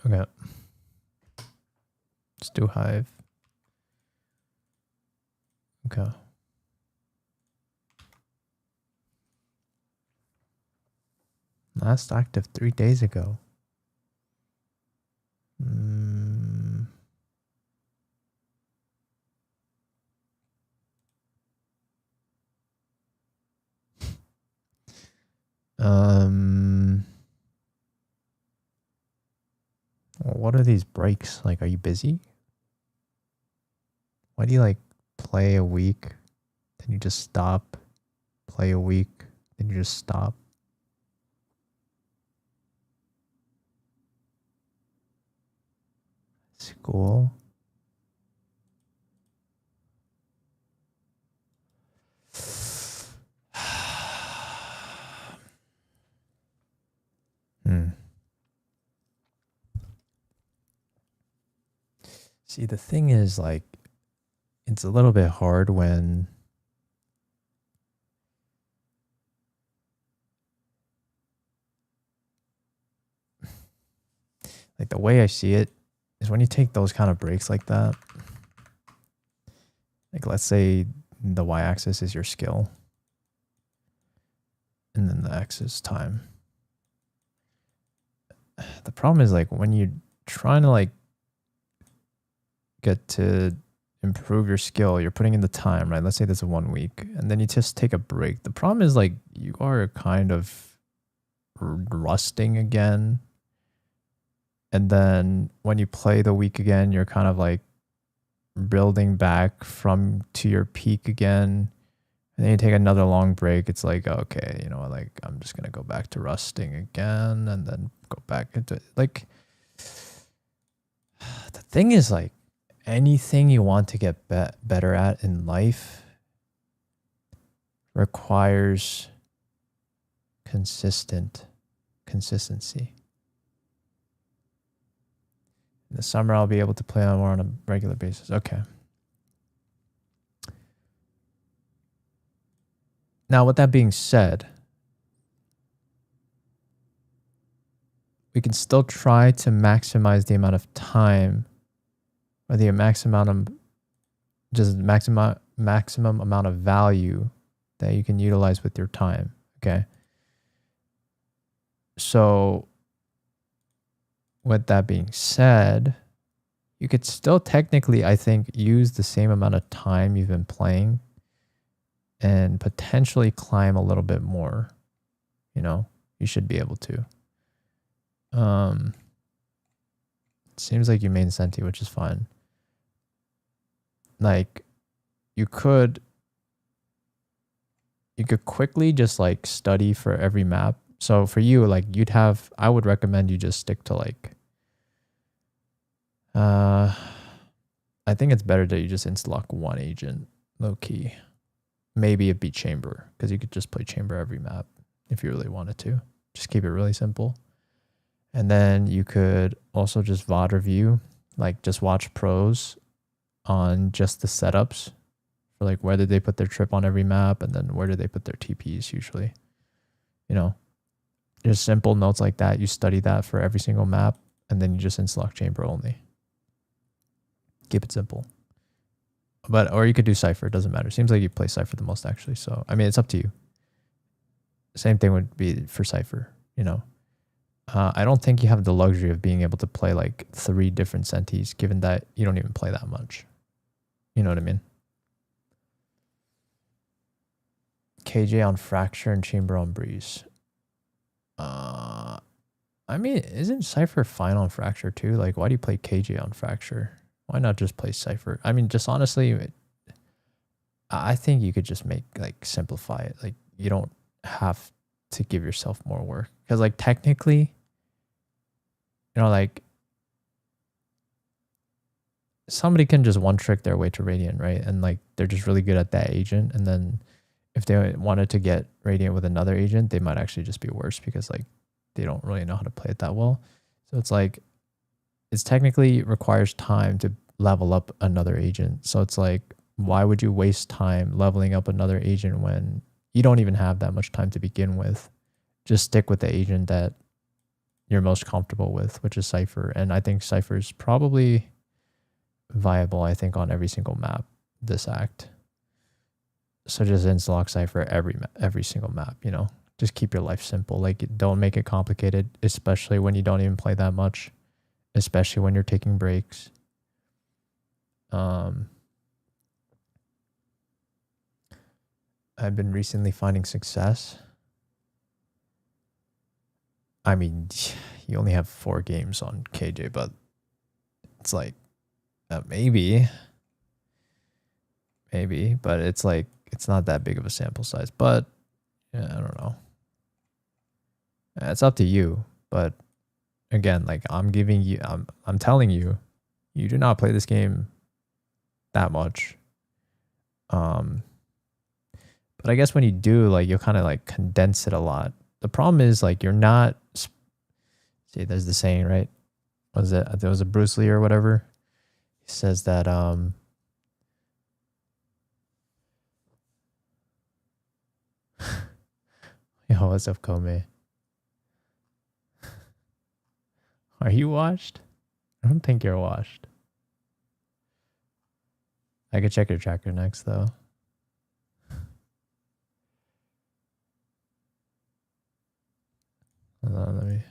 Okay. Let's do Hive. Okay. Last active 3 days ago. What are these breaks? Like, are you busy? Why do you like play a week, then you just stop, play a week, then you just stop? School? See, the thing is, like, it's a little bit hard when like the way I see it is when you take those kind of breaks like that, like let's say the y-axis is your skill and then the x is time. The problem is like when you're trying to like get to improve your skill, you're putting in the time, right? Let's say this is 1 week and then you just take a break. The problem is like you are kind of rusting again. And then when you play the week again, you're kind of like building back to your peak again. And then you take another long break. It's like, okay, you know, like I'm just going to go back to rusting again and then go back into it. Like the thing is like anything you want to get better at in life requires consistency. In the summer, I'll be able to play more on a regular basis. Okay. Now, with that being said, we can still try to maximize the amount of time or the maximum amount of value that you can utilize with your time. Okay. So with that being said, you could still technically, I think, use the same amount of time you've been playing and potentially climb a little bit more. You know, you should be able to. It seems like you main Senti, which is fine. Like you could quickly just like study for every map. So for you, like I would recommend you just stick to like, I think it's better that you just insta-lock one agent low key. Maybe it be chamber because you could just play chamber every map if you really wanted to. Just keep it really simple. And then you could also just VOD review, like just watch pros on just the setups for like where did they put their trip on every map and then where did they put their TPs usually. You know, just simple notes like that. You study that for every single map and then you just insta-lock chamber only. Keep it simple. Or you could do Cypher. It doesn't matter. Seems like you play Cypher the most actually. So, I mean, it's up to you. Same thing would be for Cypher, you know. I don't think you have the luxury of being able to play like 3 different Sentis, given that you don't even play that much. You know what I mean? KJ on Fracture and Chamber on Breeze. I mean, isn't Cypher fine on Fracture too? Like, why do you play KJ on Fracture? Why not just play Cypher? I mean, just honestly, I think you could just simplify it. Like, you don't have to give yourself more work. Because, like, technically, you know, like, somebody can just one trick their way to Radiant, right? And, like, they're just really good at that agent. And then if they wanted to get Radiant with another agent, they might actually just be worse because, like, they don't really know how to play it that well. So it's like, it's technically requires time to level up another agent. So it's like, why would you waste time leveling up another agent when you don't even have that much time to begin with? Just stick with the agent that you're most comfortable with, which is Cypher. And I think Cypher is probably viable, I think, on every single map this act. So just insta-lock Cypher every single map, you know? Just keep your life simple. Like, don't make it complicated, especially when you don't even play that much, especially when you're taking breaks. I've been recently finding success. I mean, you only have 4 games on KJ, but it's like, maybe, but it's like, it's not that big of a sample size, but yeah, I don't know. It's up to you. But again, like I'm telling you, you do not play this game that much. But I guess when you do, like, you'll kind of like condense it a lot. The problem is, like, you're not, see, there's the saying, right? Was it, there was a Bruce Lee or whatever. He says that, yo, what's up, Kome? Are you washed? I don't think you're washed. I could check your tracker next, though. Hold on, let me.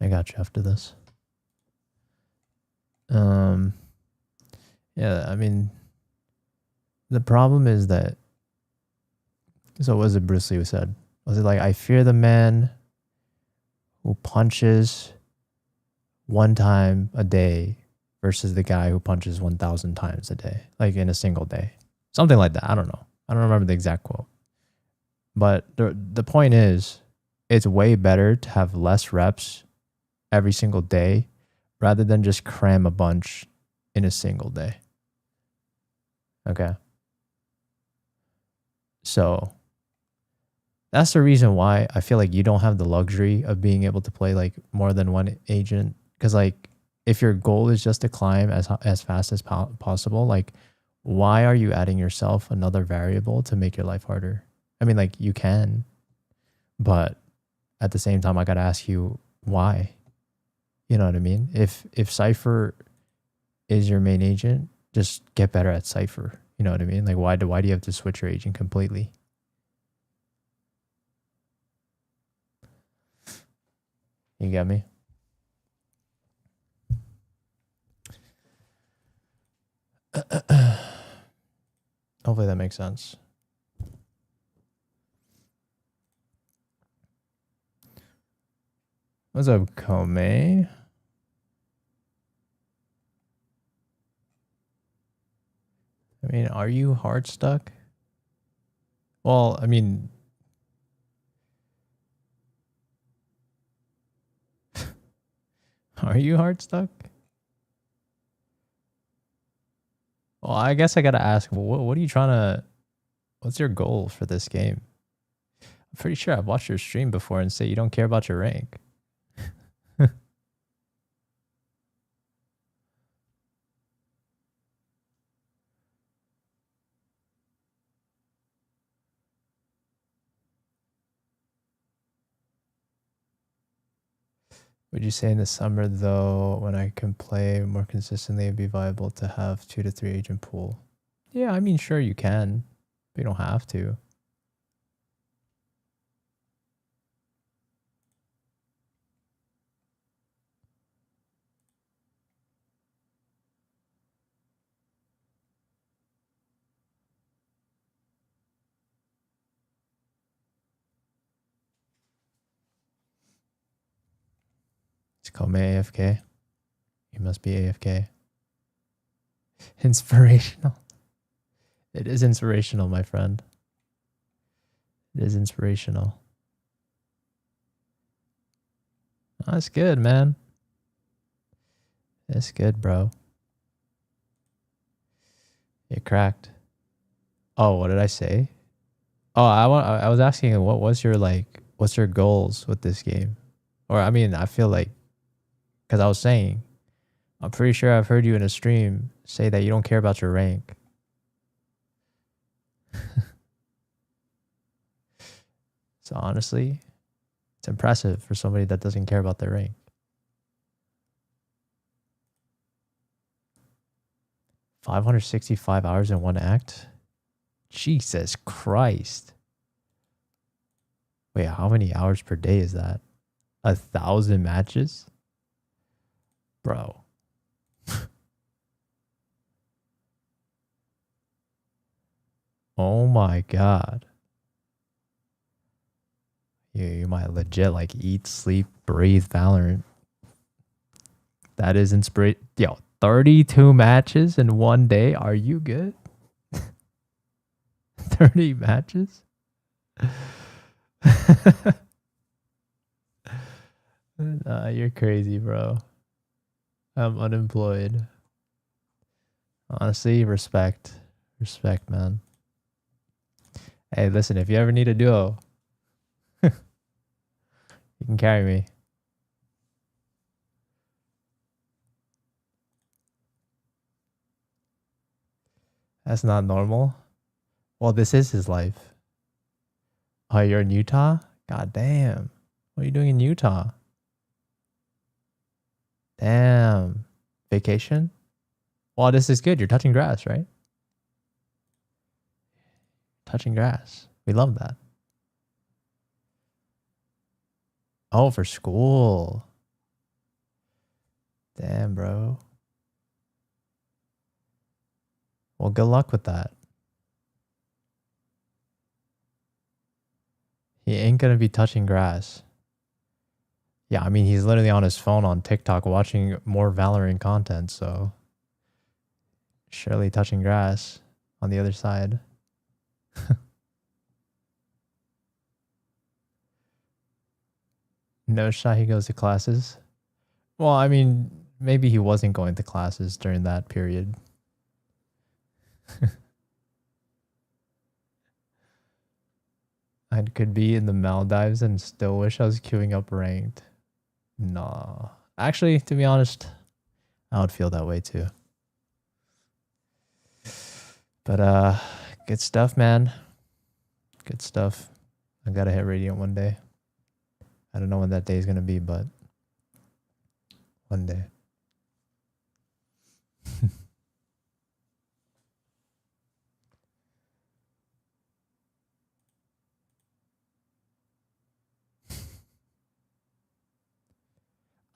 I got you after this. Yeah, I mean, the problem is that, so what was it Bruce Lee said? Was it like, I fear the man who punches 1 time a day versus the guy who punches 1,000 times a day, like in a single day? Something like that. I don't know. I don't remember the exact quote. But the point is, it's way better to have less reps every single day rather than just cram a bunch in a single day. Okay. So that's the reason why I feel like you don't have the luxury of being able to play like more than 1 agent. Because like, if your goal is just to climb as fast as possible, like, why are you adding yourself another variable to make your life harder? I mean, like, you can, but at the same time, I gotta ask you why. You know what I mean? If Cypher is your main agent, just get better at Cypher. You know what I mean? Like, why do you have to switch your agent completely? You get me? Hopefully that makes sense. What's up, Kome? I mean, are you hard stuck? Well, I mean, are you hard stuck? Well, I guess I gotta ask, what are you trying to, what's your goal for this game? I'm pretty sure I've watched your stream before and say you don't care about your rank. Would you say in the summer, though, when I can play more consistently, it'd be viable to have 2 to 3 agent pool? Yeah, I mean, sure you can, but you don't have to. It's called me AFK. You must be AFK. Inspirational. It is inspirational, my friend. It is inspirational. Oh, that's good, man. That's good, bro. It cracked. Oh, what did I say? Oh, I was asking, what's your goals with this game? Or I mean, I feel like, because I was saying, I'm pretty sure I've heard you in a stream say that you don't care about your rank. So honestly, it's impressive for somebody that doesn't care about their rank. 565 hours in one act? Jesus Christ. Wait, how many hours per day is that? 1,000 matches? Bro. Oh my god. You might legit like eat, sleep, breathe Valorant. That is inspiration. Yo, 32 matches in one day. Are you good? 30 matches? You're crazy, bro. I'm unemployed. Honestly, respect. Respect, man. Hey, listen, if you ever need a duo, you can carry me. That's not normal. Well, this is his life. Oh, you're in Utah? God damn. What are you doing in Utah? Damn. Vacation? Well, this is good. You're touching grass, right? Touching grass. We love that. Oh, for school. Damn, bro. Well, good luck with that. He ain't gonna be touching grass. Yeah, I mean, he's literally on his phone on TikTok watching more Valorant content, so surely touching grass on the other side. No shot he goes to classes. Well, I mean, maybe he wasn't going to classes during that period. I could be in the Maldives and still wish I was queuing up ranked. Nah. Actually, to be honest, I would feel that way too. But good stuff, man. Good stuff. I gotta hit Radiant one day. I don't know when that day is gonna be, but one day.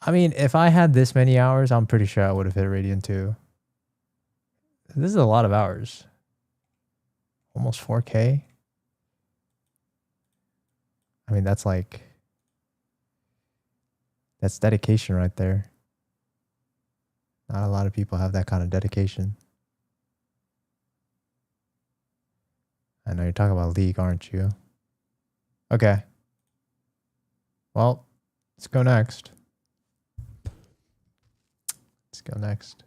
I mean, if I had this many hours, I'm pretty sure I would have hit Radiant too. This is a lot of hours. Almost 4K. I mean, that's dedication right there. Not a lot of people have that kind of dedication. I know you're talking about League, aren't you? Okay. Well, let's go next. Let's go next.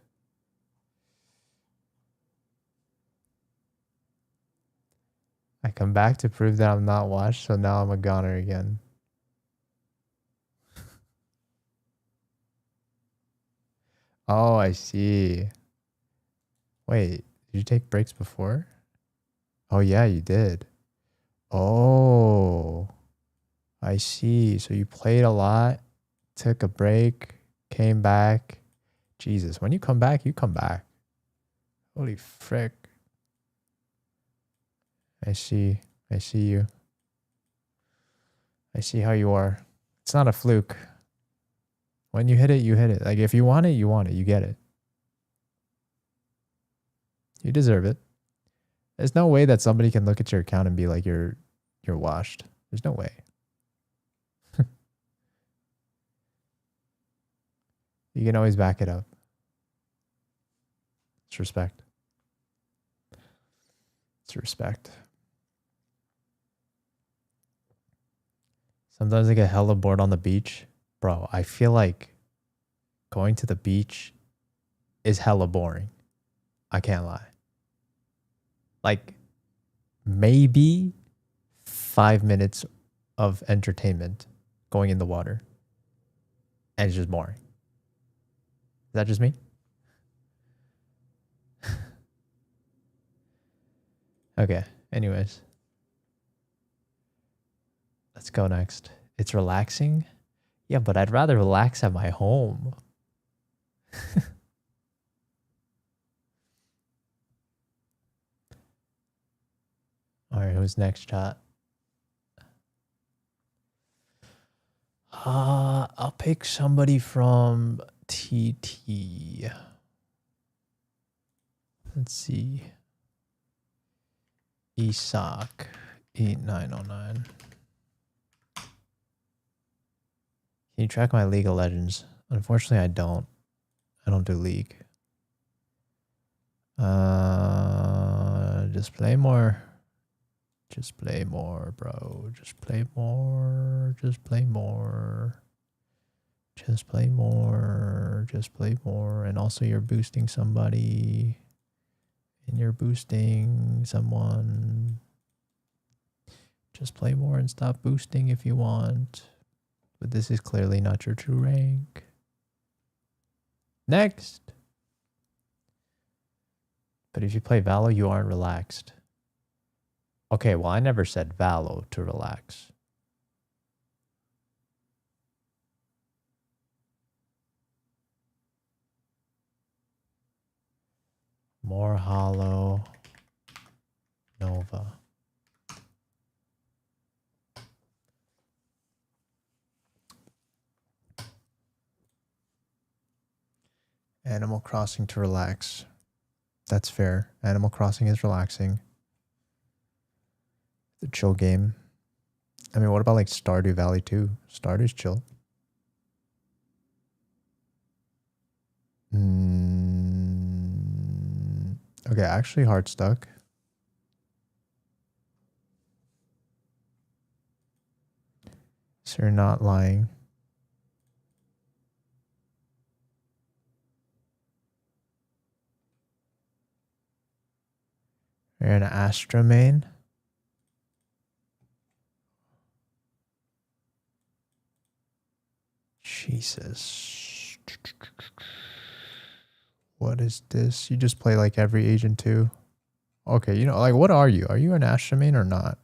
I come back to prove that I'm not washed, so now I'm a goner again. Oh, I see. Wait, did you take breaks before? Oh, yeah, you did. Oh, I see. So you played a lot, took a break, came back. Jesus, when you come back, you come back. Holy frick. I see. I see you. I see how you are. It's not a fluke. When you hit it, you hit it. Like, if you want it, you want it. You get it. You deserve it. There's no way that somebody can look at your account and be like, you're washed. There's no way. You can always back it up. It's respect. It's respect. Sometimes I get hella bored on the beach. Bro, I feel like going to the beach is hella boring. I can't lie. Like, maybe 5 minutes of entertainment going in the water. And it's just boring. Is that just me? Okay. Anyways. Let's go next. It's relaxing? Yeah, but I'd rather relax at my home. All right, who's next, chat? I'll pick somebody from TT. Let's see. Isak 8909. Can you track my League of Legends? Unfortunately, I don't. I don't do League. Just play more. Just play more, bro. Just play more. Just play more. Just play more. Just play more. And also you're boosting somebody. And you're boosting someone. Just play more and stop boosting if you want. But this is clearly not your true rank. Next. But if you play Valo, you aren't relaxed. Okay, well, I never said Valo to relax. More Hollow. Nova. Animal Crossing to relax. That's fair. Animal Crossing is relaxing. The chill game. I mean, what about like Stardew Valley 2? Stardew's chill. Okay, actually Heartstuck. So you're not lying. You're an Astra main. Jesus. What is this? You just play like every agent too? Okay, you know, like what are you? Are you an Astra main or not?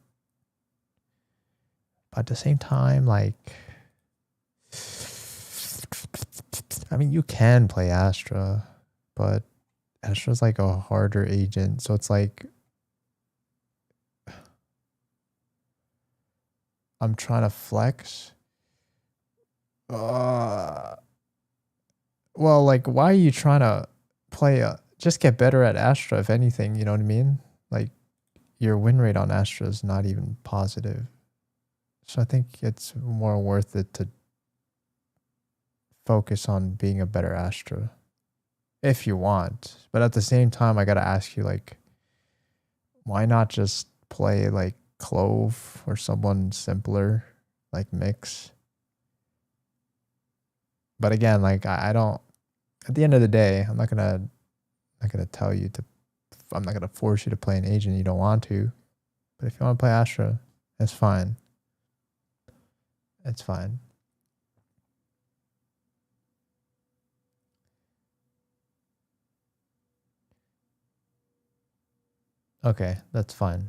But at the same time, like... I mean, you can play Astra, but Astra's like a harder agent, so it's like... I'm trying to flex. Well, like, why are you trying to play just get better at Astra, if anything, you know what I mean? Like, your win rate on Astra is not even positive. So I think it's more worth it to focus on being a better Astra. If you want. But at the same time, I gotta ask you, like, why not just play, like, Clove or someone simpler, like Mix? But again, like, I don't... At the end of the day, I'm not gonna tell you to... I'm not gonna force you to play an agent you don't want to. But if you want to play Astra, it's fine. It's fine. Okay, that's fine.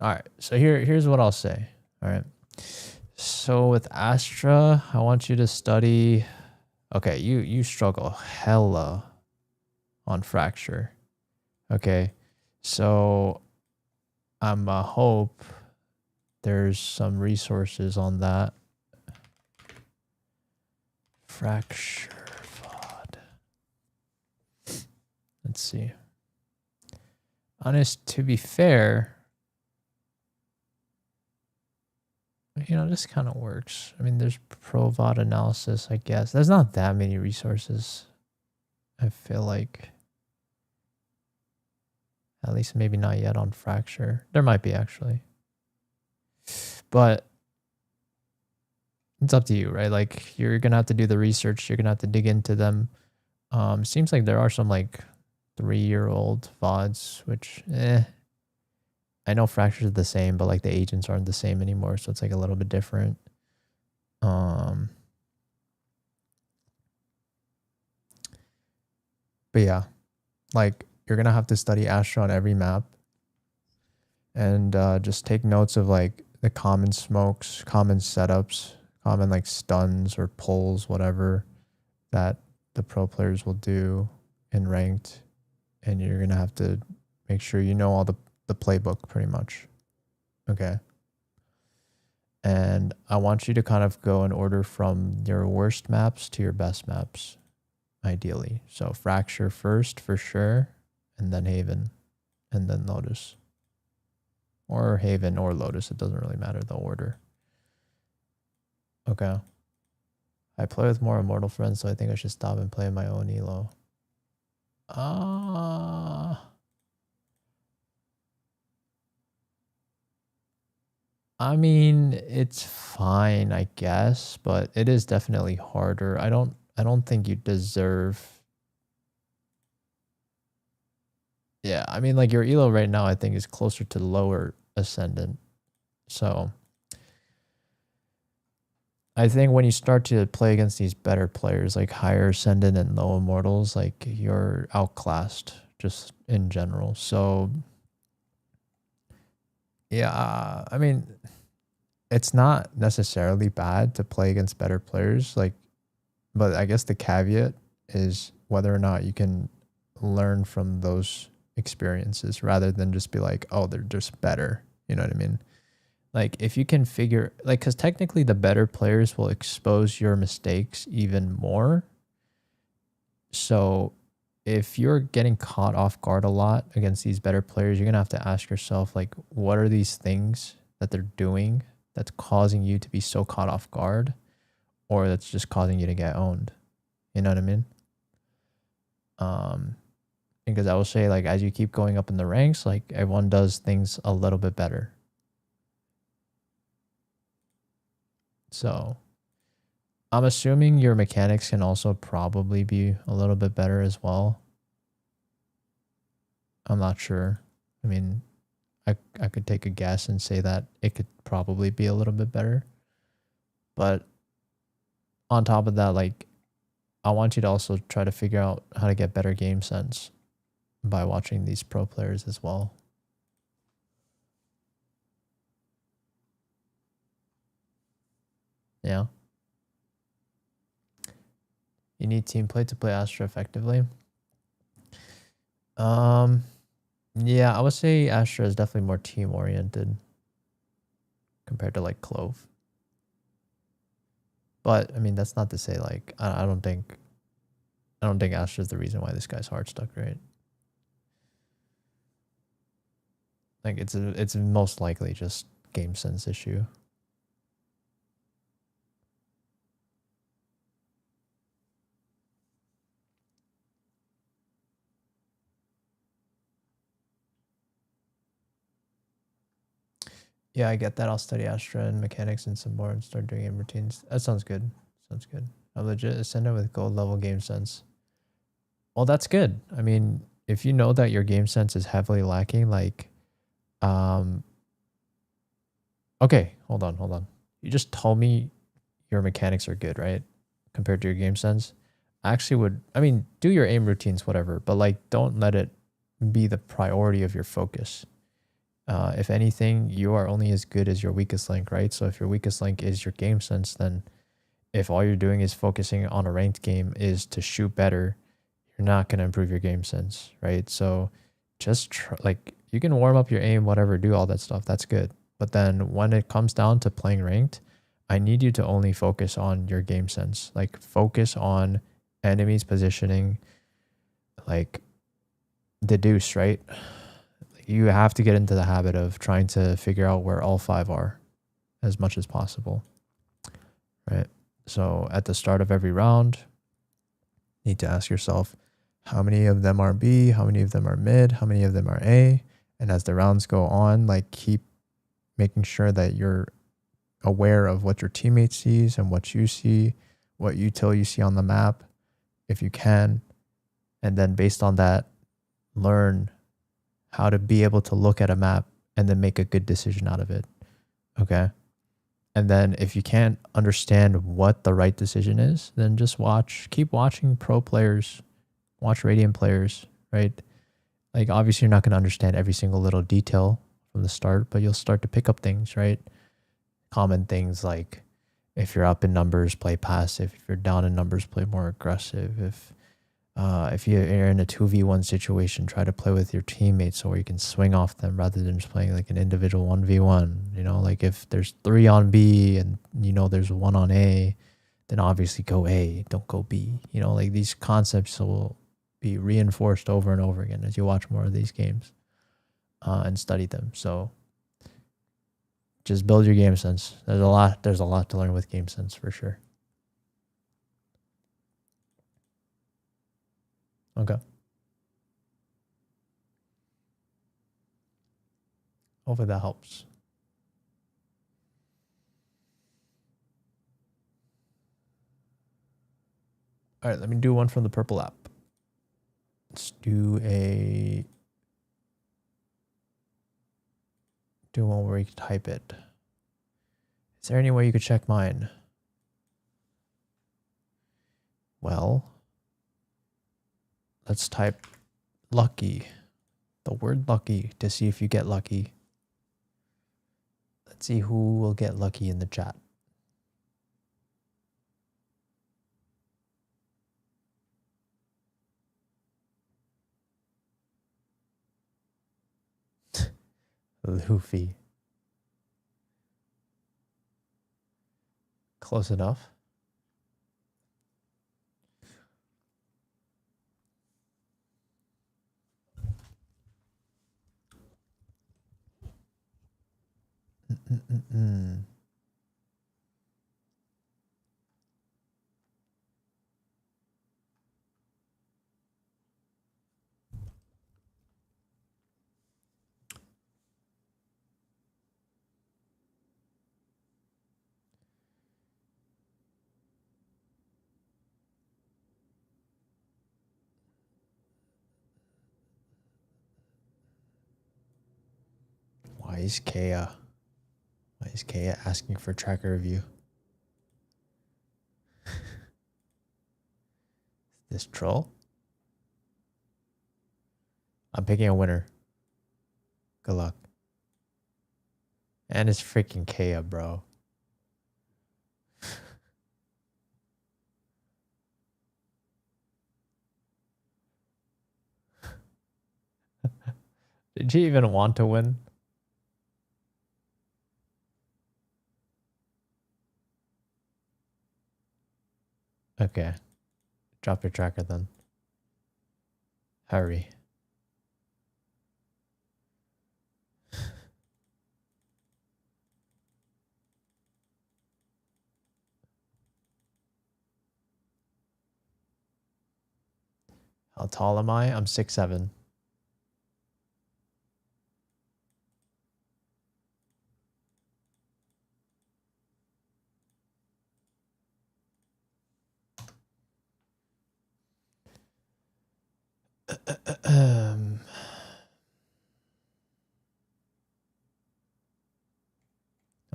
All right, so here's what I'll say. All right. So with Astra, I want you to study... Okay, you struggle hella on Fracture. Okay, so I'm hope there's some resources on that. Fracture VOD. Let's see. Honest, to be fair, you know, this kind of works. I mean, there's pro VOD analysis, I guess. There's not that many resources, I feel like. At least maybe not yet on Fracture. There might be, actually. But it's up to you, right? Like, you're going to have to do the research. You're going to have to dig into them. Seems like there are some, like, 3-year-old VODs, which, I know Fracture's the same, but, like, the agents aren't the same anymore, so it's, like, a little bit different. But, yeah. Like, you're going to have to study Astra on every map. And just take notes of, like, the common smokes, common setups, common like stuns or pulls, whatever that the pro players will do in ranked, and you're gonna have to make sure you know all the playbook pretty much. Okay. And I want you to kind of go in order from your worst maps to your best maps, ideally. So Fracture first for sure, and then Haven, and then Lotus. Or Haven or Lotus, it doesn't really matter the order. Okay. I play with more Immortal friends, so I think I should stop and play my own elo. I mean, it's fine, I guess, but it is definitely harder. I don't think you deserve. Yeah, I mean, like your elo right now, I think is closer to lower ascendant. So I think when you start to play against these better players, like higher ascendant and low immortals, like you're outclassed just in general. So yeah, I mean, it's not necessarily bad to play against better players, like, but I guess the caveat is whether or not you can learn from those experiences rather than just be like, oh, they're just better. You know what I mean? Like if you can figure, like, because technically the better players will expose your mistakes even more. So if you're getting caught off guard a lot against these better players, you're gonna have to ask yourself, like, what are these things that they're doing that's causing you to be so caught off guard, or that's just causing you to get owned? You know what I mean? Because I will say, like, as you keep going up in the ranks, like everyone does things a little bit better. So I'm assuming your mechanics can also probably be a little bit better as well. I'm not sure. I mean, I could take a guess and say that it could probably be a little bit better. But on top of that, like, I want you to also try to figure out how to get better game sense by watching these pro players as well. Yeah. You need team play to play Astra effectively. Yeah, I would say Astra is definitely more team oriented compared to like Clove. But I mean, that's not to say like I don't think Astra is the reason why this guy's hard stuck, right? Like it's most likely just game sense issue. Yeah, I get that. I'll study Astra and mechanics and some more and start doing game routines. That sounds good. Sounds good. I'm legit ascendant with gold level game sense. Well, that's good. I mean, if you know that your game sense is heavily lacking, like, okay, hold on. You just told me your mechanics are good, right? Compared to your game sense. I actually would, I mean, do your aim routines, whatever, but like, don't let it be the priority of your focus. If anything, you are only as good as your weakest link, right? So if your weakest link is your game sense, then if all you're doing is focusing on a ranked game is to shoot better, you're not going to improve your game sense, right? So just like, you can warm up your aim, whatever, do all that stuff. That's good. But then when it comes down to playing ranked, I need you to only focus on your game sense. Like focus on enemies positioning, like the deuce, right? You have to get into the habit of trying to figure out where all 5 are as much as possible, right? So at the start of every round, you need to ask yourself, how many of them are B, how many of them are mid, how many of them are A? And as the rounds go on, like keep making sure that you're aware of what your teammate sees and what you see, what util you see on the map, if you can. And then based on that, learn how to be able to look at a map and then make a good decision out of it. Okay. And then if you can't understand what the right decision is, then just keep watching pro players, watch Radiant players, right? Like obviously you're not going to understand every single little detail from the start, but you'll start to pick up things, right? common things like if you're up in numbers, play passive. If you're down in numbers, play more aggressive. If you're in a 2v1 situation, try to play with your teammates so you can swing off them rather than just playing like an individual 1v1. You know, like if there's 3 on B and you know there's 1 on A, then obviously go A, don't go B. You know, like these concepts will be reinforced over and over again as you watch more of these games and study them. So just build your game sense. There's a lot to learn with game sense for sure. Okay. Hopefully that helps. All right, let me do one from the purple app. Let's do one where you can type it. Is there any way you could check mine? Well, let's type lucky, the word lucky, to see if you get lucky. Let's see who will get lucky in the chat. Luffy. Close enough. Why is Kaya asking for tracker review? This troll? I'm picking a winner. Good luck. And it's freaking Kaya, bro. Did you even want to win? Okay. Drop your tracker then. Hurry. How tall am I? I'm 6'7".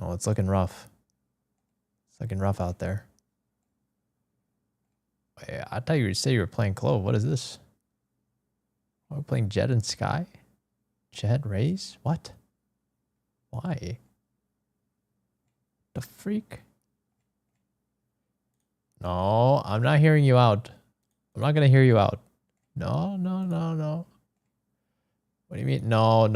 Oh, it's looking rough. It's looking rough out there. Wait, I thought you would say you were playing Clove. What is this? Are we playing Jet and Sky? Jet Raze? What? Why? The freak? No, I'm not hearing you out. I'm not gonna hear you out. No. What do you mean? No.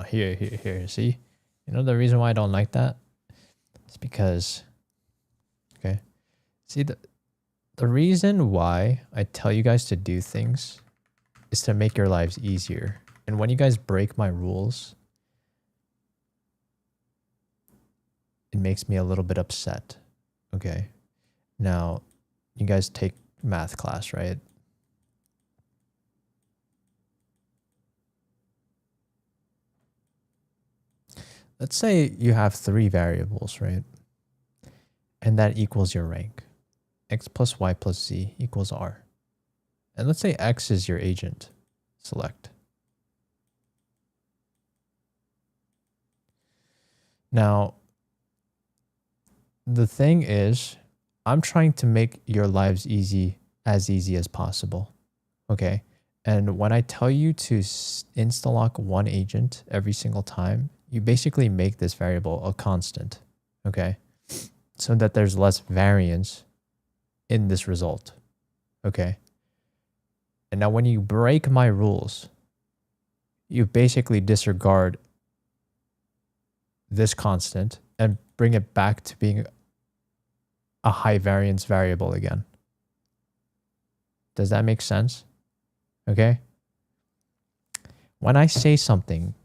Here. See? You know the reason why I don't like that? It's because, okay. See, the reason why I tell you guys to do things is to make your lives easier. And when you guys break my rules, it makes me a little bit upset. Okay. Now, you guys take math class, right? Let's say you have 3 variables, right? And that equals your rank. X plus Y plus Z equals R. And let's say X is your agent. Select. Now, the thing is, I'm trying to make your lives easy as possible. Okay? And when I tell you to insta-lock one agent every single time, you basically make this variable a constant, okay? So that there's less variance in this result, okay? And now when you break my rules, you basically disregard this constant and bring it back to being a high variance variable again. Does that make sense? Okay. When I say something,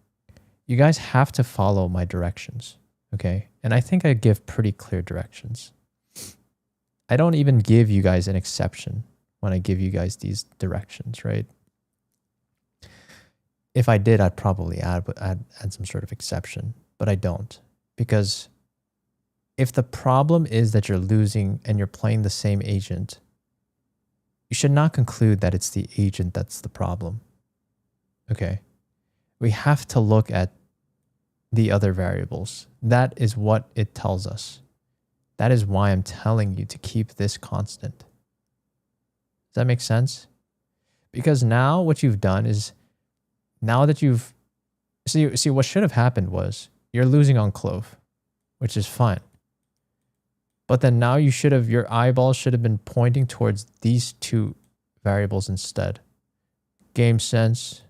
you guys have to follow my directions. Okay. And I think I give pretty clear directions. I don't even give you guys an exception when I give you guys these directions, right? If I did, I'd probably add some sort of exception, but I don't. Because if the problem is that you're losing and you're playing the same agent, you should not conclude that it's the agent that's the problem. Okay. We have to look at the other variables. That is what it tells us. That is why I'm telling you to keep this constant. Does that make sense? Because now what you've done is, now that you've, see what should have happened was you're losing on Clove, which is fine. But then now you should have, your eyeballs should have been pointing towards these two variables instead. Game sense,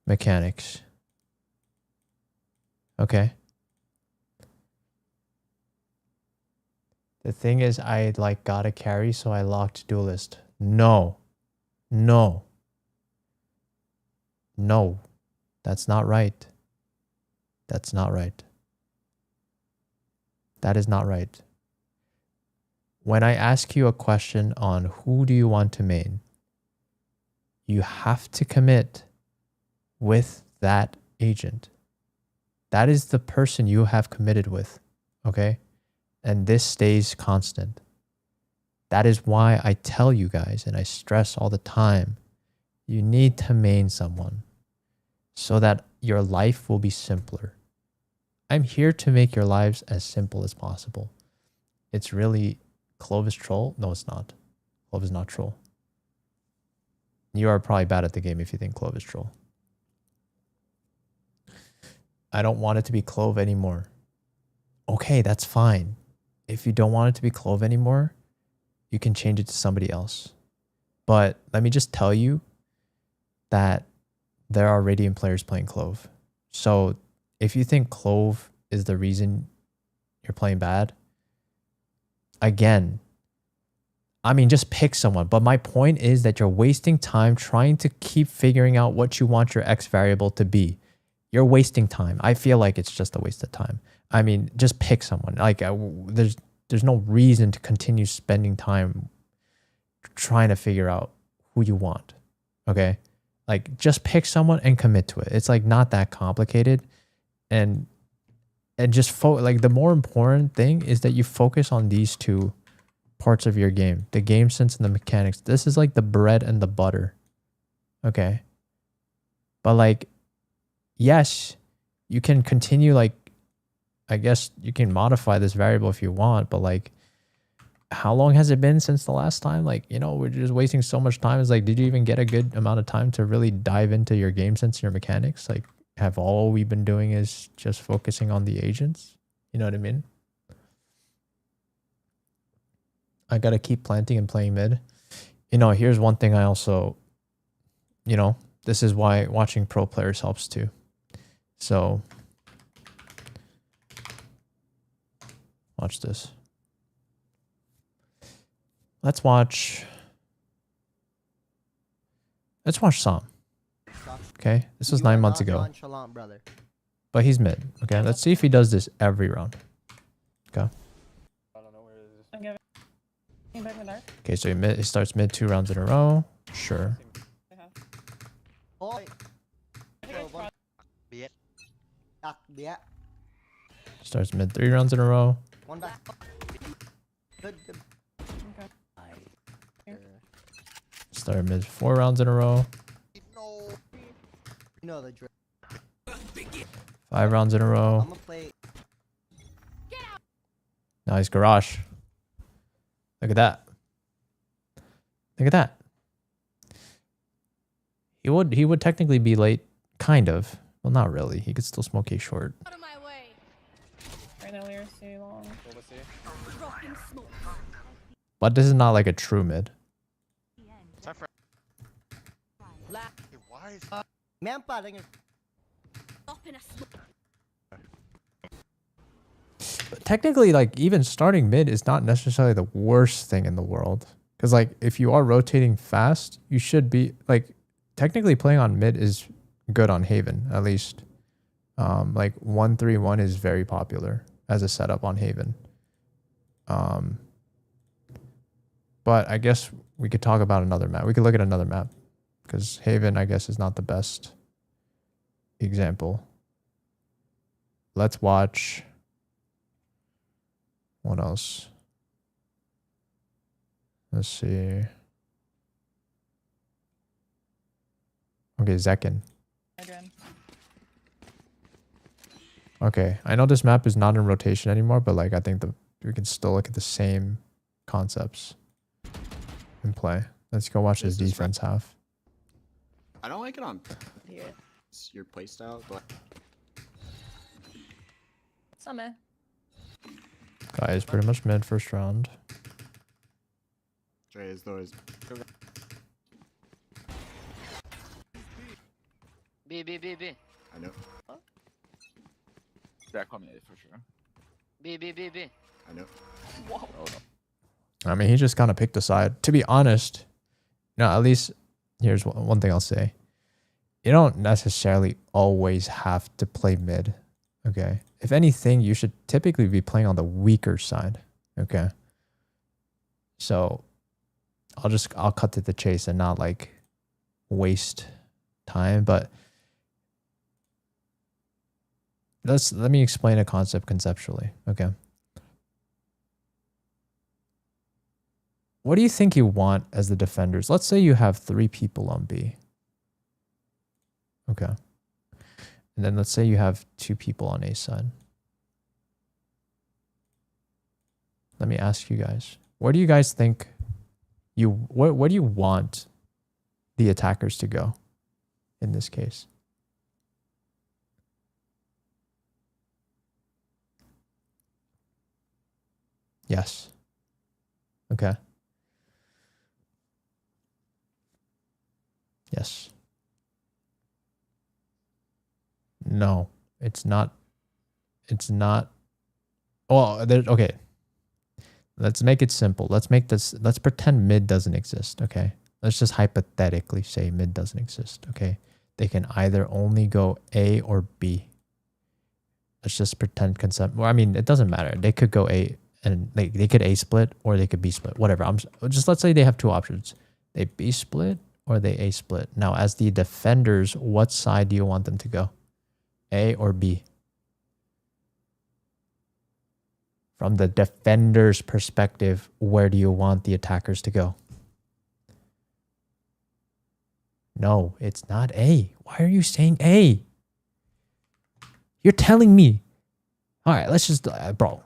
mechanics. Okay. The thing is, I like got a carry, so I locked duelist. No. No. No. That's not right. That's not right. That is not right. When I ask you a question on who do you want to main, you have to commit with that agent. That is the person you have committed with, okay? And this stays constant. That is why I tell you guys, and I stress all the time, you need to main someone so that your life will be simpler. I'm here to make your lives as simple as possible. It's really, Clove is troll? No, it's not. Clove is not troll. You are probably bad at the game if you think Clove is troll. I don't want it to be Clove anymore. Okay, that's fine. If you don't want it to be Clove anymore, you can change it to somebody else. But let me just tell you that there are Radiant players playing Clove. So if you think Clove is the reason you're playing bad, again, I mean, just pick someone. But my point is that you're wasting time trying to keep figuring out what you want your X variable to be. You're wasting time. I feel like it's just a waste of time. I mean, just pick someone. Like, there's no reason to continue spending time trying to figure out who you want. Okay? Like, just pick someone and commit to it. It's like not that complicated. And just like the more important thing is that you focus on these two parts of your game, the game sense and the mechanics. This is like the bread and the butter. Okay. But like, yes, you can continue, like, I guess you can modify this variable if you want, but like, how long has it been since the last time? Like, you know, we're just wasting so much time. It's like, did you even get a good amount of time to really dive into your game sense and your mechanics? Like, have all we've been doing is just focusing on the agents? You know what I mean? I gotta keep planting and playing mid. You know, here's one thing I also, you know, this is why watching pro players helps too. So, watch this. Let's watch Sam. Okay, this was 9 months ago. But he's mid. Okay, let's see if he does this every round. Okay. Okay, so he starts mid 2 rounds in a row. Sure. Starts mid 3 rounds in a row. Start mid 4 rounds in a row. 5 rounds in a row. Nice garage. Look at that. Look at that. He would technically be late, kind of. Well, not really. He could still smoke a short. Out of my way. I know we are too long. Dropping smoke. But this is not like a true mid. Time for why is Dropping a smoke. But technically, like, even starting mid is not necessarily the worst thing in the world. Because, like, if you are rotating fast, you should be, like, technically playing on mid is good on Haven, at least. Like, 1-3-1 is very popular as a setup on Haven. But I guess we could talk about another map. We could look at another map. Because Haven, I guess, is not the best example. Let's watch... What else? Let's see. Okay, Zekin. Again. Okay, I know this map is not in rotation anymore, but like I think we can still look at the same concepts in play. Let's go watch his This is defense half. I don't like it on Here. your playstyle, but Summer. Guys, pretty much mid first round. Trey is those. B. I know. back on me for sure. B. I know. Whoa. I mean, he just kind of picked a side. To be honest, you know, at least here's one thing I'll say. You don't necessarily always have to play mid. Okay. If anything, you should typically be playing on the weaker side. Okay. So I'll cut to the chase and not like waste time. But let me explain a concept conceptually. Okay. What do you think you want as the defenders? Let's say you have 3 people on B. Okay. And then let's say you have 2 people on A side. Let me ask you guys. Where do you guys think where do you want the attackers to go in this case? Yes. Okay. Yes. No, it's not. It's not. Well, okay. Let's make it simple. Let's pretend mid doesn't exist, okay? Let's just hypothetically say mid doesn't exist, okay? They can either only go A or B. Let's just pretend well, I mean, it doesn't matter. They could go A and they could A split or they could B split, whatever. Let's say they have 2 options. They B split or they A split. Now, as the defenders, what side do you want them to go? A or B? From the defender's perspective, where do you want the attackers to go? No, it's not A. Why are you saying A? You're telling me. All right, let's just, bro.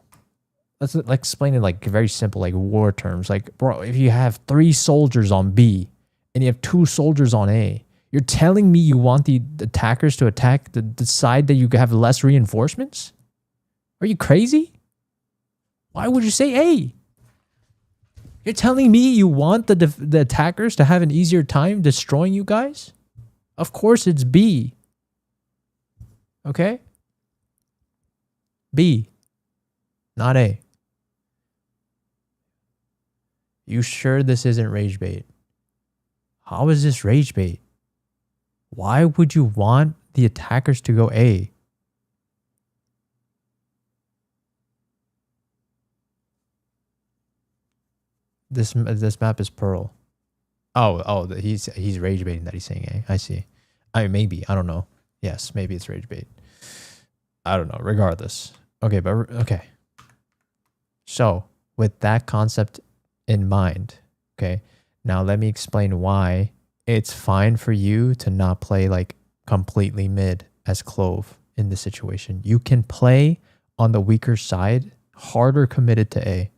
Let's like explain it like very simple, like war terms. Like, bro, if you have 3 soldiers on B and you have 2 soldiers on A, you're telling me you want the attackers to attack the side that you have less reinforcements? Are you crazy? Why would you say A? You're telling me you want the attackers to have an easier time destroying you guys? Of course it's B. Okay? B. Not A. You sure this isn't rage bait? How is this rage bait? Why would you want the attackers to go A? This map is Pearl. Oh, he's rage baiting that he's saying A. I see. I mean, maybe, I don't know. Yes, maybe it's rage bait. I don't know. Regardless. Okay, but okay. So, with that concept in mind, okay, now let me explain why it's fine for you to not play like completely mid as Clove in this situation. You can play on the weaker side, harder committed to A.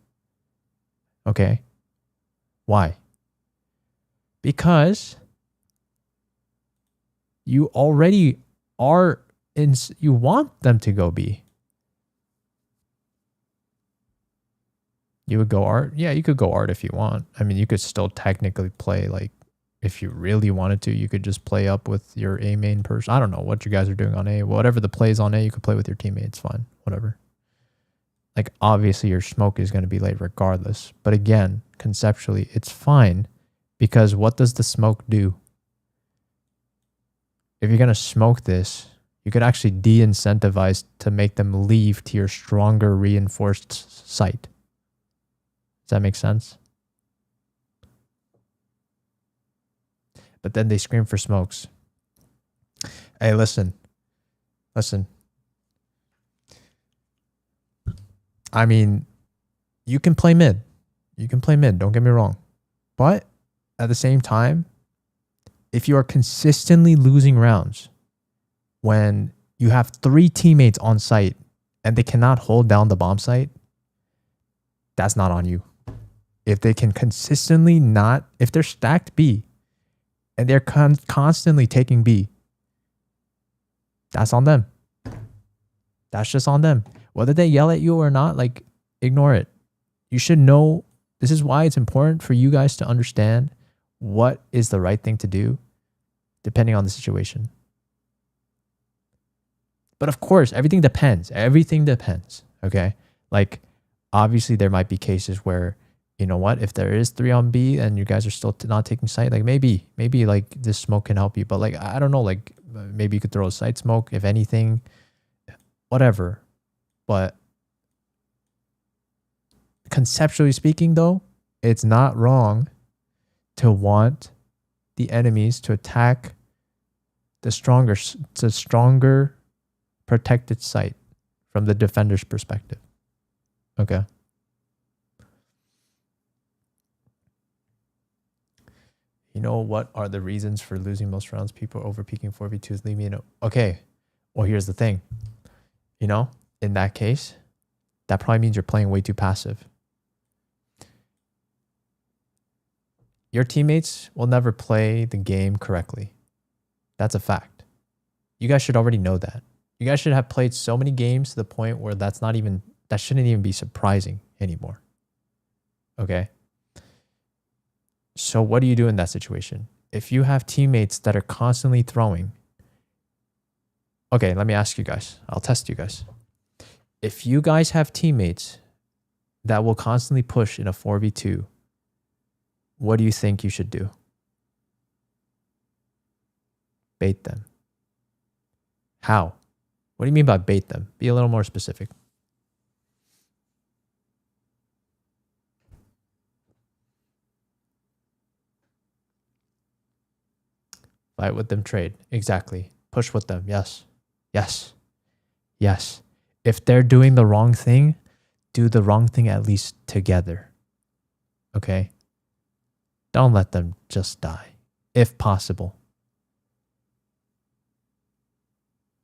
Okay? Why? Because you already are in, you want them to go B. You would go art? Yeah, you could go art if you want. I mean, you could still technically play, like, if you really wanted to, you could just play up with your A main person. I don't know what you guys are doing on A. Whatever the plays on A, you could play with your teammates. Fine, whatever. Like, obviously, your smoke is going to be late regardless. But again, conceptually, it's fine because what does the smoke do? If you're going to smoke this, you could actually de-incentivize to make them leave to your stronger reinforced site. Does that make sense? But then they scream for smokes. Hey, listen. Listen. I mean, you can play mid. You can play mid, don't get me wrong. But at the same time, if you are consistently losing rounds when you have 3 teammates on site and they cannot hold down the bomb site, that's not on you. If they can consistently not, if they're stacked B and they're constantly taking B, that's on them. That's just on them. Whether they yell at you or not, like, ignore it. You should know, this is why it's important for you guys to understand what is the right thing to do depending on the situation. But of course, everything depends. Everything depends, okay? Like, obviously there might be cases where, you know what, if there is 3 on B and you guys are still not taking site, like maybe like this smoke can help you. But like, I don't know, like maybe you could throw a site smoke, if anything, whatever. But conceptually speaking though, it's not wrong to want the enemies to attack the stronger protected site from the defender's perspective. Okay. You know what are the reasons for losing most rounds? People over peaking 4v2s. Leave me know. Okay. Well, here's the thing. You know, in that case, that probably means you're playing way too passive. Your teammates will never play the game correctly. That's a fact. You guys should already know that. You guys should have played so many games to the point where that shouldn't even be surprising anymore. Okay? So what do you do in that situation? If you have teammates that are constantly throwing, okay, let me ask you guys. I'll test you guys. If you guys have teammates that will constantly push in a 4v2, what do you think you should do? Bait them. How? What do you mean by bait them? Be a little more specific. Fight with them, trade. Exactly. Push with them. Yes. Yes. Yes. If they're doing the wrong thing, do the wrong thing at least together. Okay? Don't let them just die, if possible.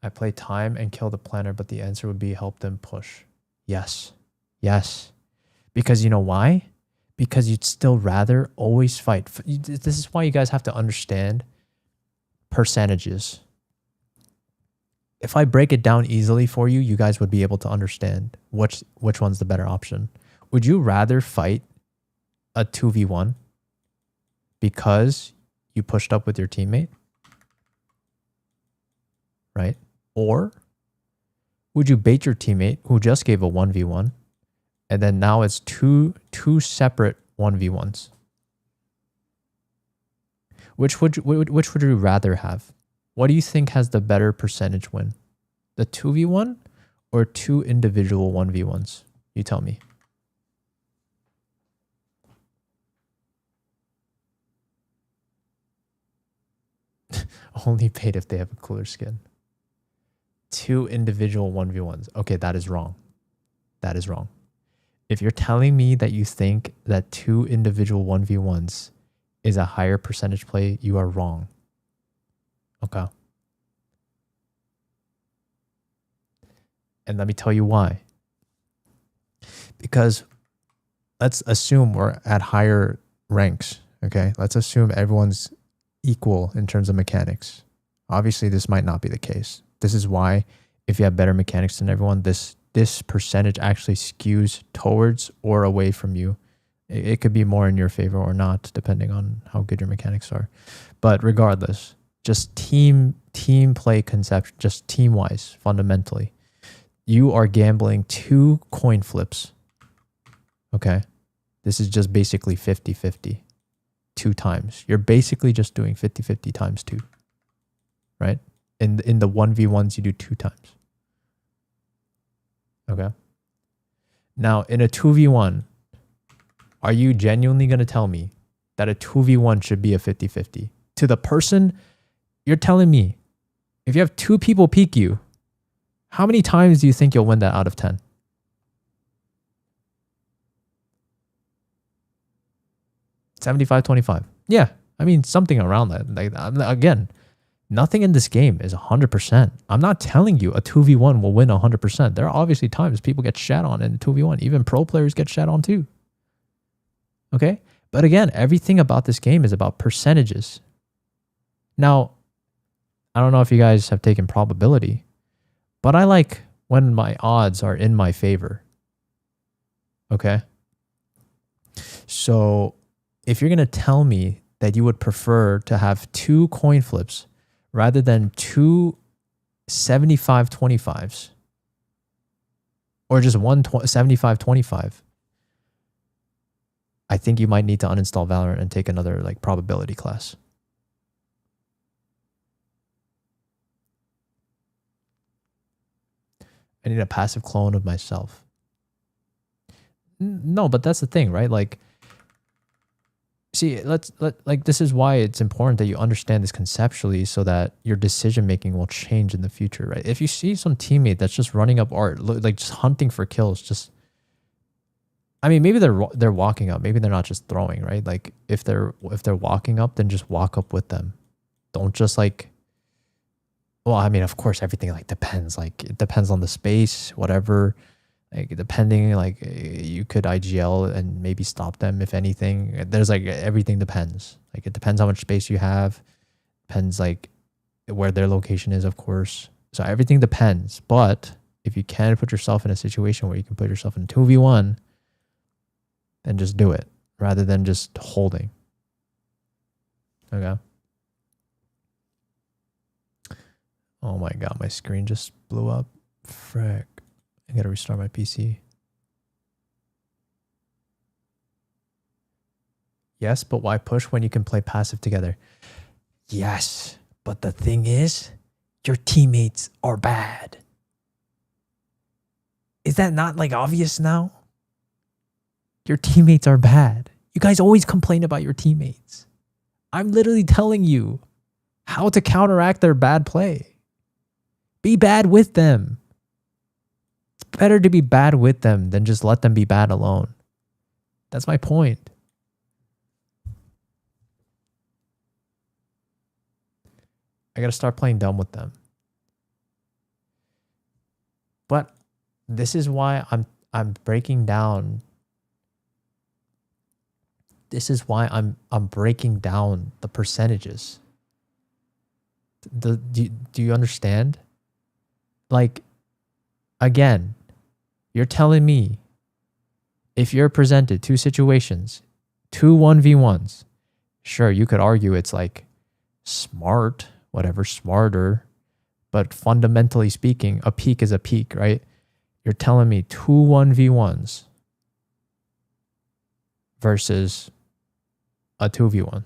I play time and kill the planner, but the answer would be help them push. Yes. Yes. Because you know why? Because you'd still rather always fight. This is why you guys have to understand percentages. If I break it down easily for you, you guys would be able to understand which one's the better option. Would you rather fight a 2v1 because you pushed up with your teammate? Right? Or would you bait your teammate who just gave a 1v1 and then now it's two separate 1v1s? Which would you rather have? What do you think has the better percentage win? The 2v1 or 2 individual 1v1s? You tell me. Only paid if they have a cooler skin. 2 individual 1v1s. Okay, that is wrong. That is wrong. If you're telling me that you think that 2 individual 1v1s is a higher percentage play, you are wrong. Okay. And let me tell you why. Because let's assume we're at higher ranks, Okay, let's assume everyone's equal in terms of mechanics. Obviously, this might not be the case. This is why if you have better mechanics than everyone, this percentage actually skews towards or away from you. It could be more in your favor or not, depending on how good your mechanics are. But regardless, just team play concept, just team-wise, fundamentally. You are gambling 2 coin flips. Okay? This is just basically 50-50. 2 times. You're basically just doing 50-50 times 2. Right? In the 1v1s, you do 2 times. Okay? Now, in a 2v1, are you genuinely going to tell me that a 2v1 should be a 50-50? To the person, you're telling me, if you have 2 people peek you, how many times do you think you'll win that out of 10? $75-25. Yeah, I mean, something around that. Like, again, nothing in this game is 100%. I'm not telling you a 2v1 will win 100%. There are obviously times people get shat on in 2v1. Even pro players get shat on too. Okay? But again, everything about this game is about percentages. Now, I don't know if you guys have taken probability, but I like when my odds are in my favor. Okay? So, if you're going to tell me that you would prefer to have 2 coin flips rather than 2 75-25s or just one 75-25, I think you might need to uninstall Valorant and take another like probability class. I need a passive clone of myself. No, but that's the thing, right? Like, see, this is why it's important that you understand this conceptually so that your decision making will change in the future, right? If you see some teammate that's just running up art, like just hunting for kills, just, I mean, maybe they're walking up, maybe they're not just throwing, right? Like if they're walking up, then just walk up with them. Don't just like, well, I mean, of course, everything like depends. Like it depends on the space, whatever. Like depending, like you could IGL and maybe stop them if anything. There's like everything depends. Like it depends how much space you have. Depends like where their location is, of course. So everything depends. But if you can put yourself in a situation where you can put yourself in 2v1, then just do it rather than just holding. Okay. Oh my god, my screen just blew up. Frick. I gotta restart my PC. Yes, but why push when you can play passive together? Yes, but the thing is, your teammates are bad. Is that not like obvious now? Your teammates are bad. You guys always complain about your teammates. I'm literally telling you how to counteract their bad play. Be bad with them. It's better to be bad with them than just let them be bad alone. That's my point. I gotta start playing dumb with them. But this is why I'm breaking down. This is why I'm breaking down the percentages. Do you understand? Like, again, you're telling me if you're presented 2 situations, 2 1v1s, sure, you could argue it's like smart, whatever, smarter, but fundamentally speaking, a peak is a peak, right? You're telling me 2 1v1s versus a 2v1.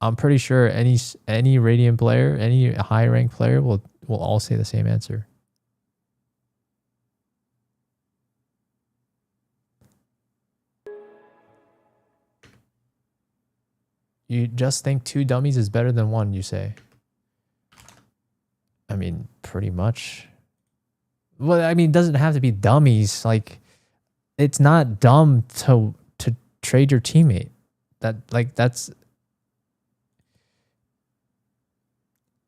I'm pretty sure any Radiant player, any high rank player will all say the same answer. You just think 2 dummies is better than 1, you say. I mean, pretty much. Well, I mean, it doesn't have to be dummies. Like, it's not dumb to trade your teammate.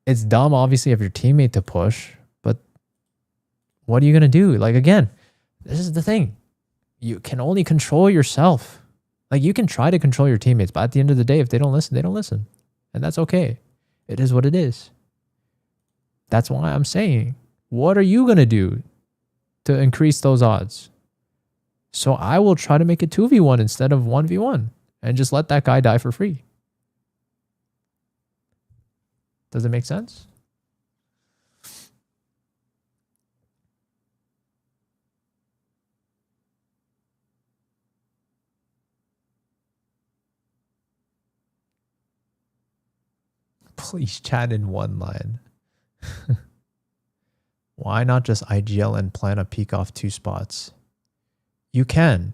It's dumb, obviously, of your teammate to push, but what are you going to do? Like, again, this is the thing. You can only control yourself. Like, you can try to control your teammates, but at the end of the day, if they don't listen, they don't listen. And that's okay. It is what it is. That's why I'm saying, what are you going to do to increase those odds? So I will try to make it 2v1 instead of 1v1 and just let that guy die for free. Does it make sense? Please chat in one line. Why not just IGL and plan a peek off 2 spots? You can.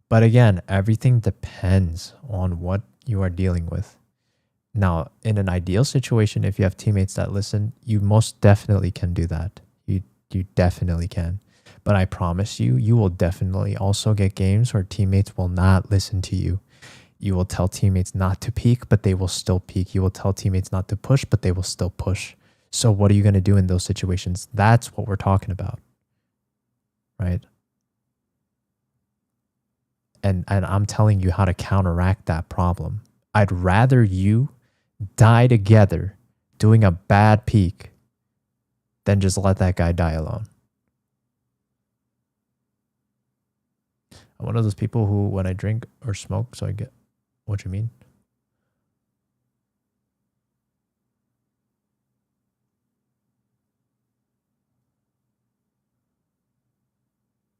But again, everything depends on what you are dealing with. Now, in an ideal situation, if you have teammates that listen, you most definitely can do that. You definitely can. But I promise you, you will definitely also get games where teammates will not listen to you. You will tell teammates not to peek, but they will still peek. You will tell teammates not to push, but they will still push. So what are you going to do in those situations? That's what we're talking about, right? And I'm telling you how to counteract that problem. I'd rather you die together doing a bad peek than just let that guy die alone. I'm one of those people who, when I drink or smoke, so I get what you mean.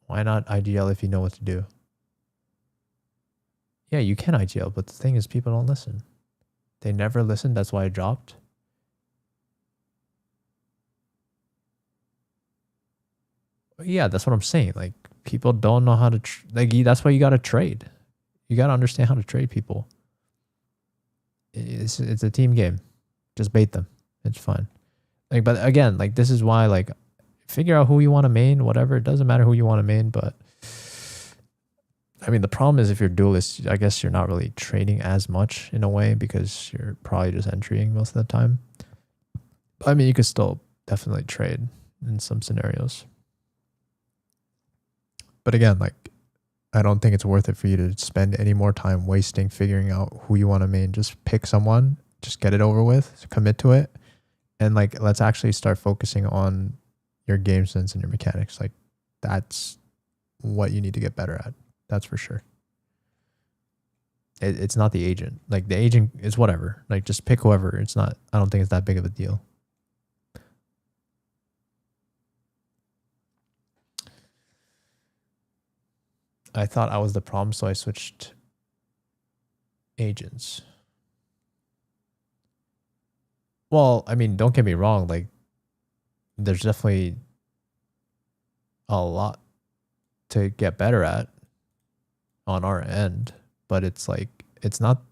Why not IGL if you know what to do? Yeah, you can IGL, but the thing is, people don't listen. They never listen. That's why I dropped. Yeah, that's what I'm saying. Like, people don't know how to that's why you got to trade. You got to understand how to trade people. It's a team game. Just bait them. It's fine. Like, but again, like, this is why, like, figure out who you want to main, whatever. It doesn't matter who you want to main, but I mean, the problem is if you're duelist, I guess you're not really trading as much in a way because you're probably just entrying most of the time. I mean, you could still definitely trade in some scenarios. But again, like, I don't think it's worth it for you to spend any more time wasting figuring out who you want to main. Just pick someone, just get it over with, commit to it. And like, let's actually start focusing on your game sense and your mechanics. Like, that's what you need to get better at. That's for sure. It's not the agent. Like, the agent is whatever. Like, just pick whoever. It's not, I don't think it's that big of a deal. I thought I was the problem, so I switched agents. Well, I mean, don't get me wrong. Like, there's definitely a lot to get better at on our end, but it's like, it's not.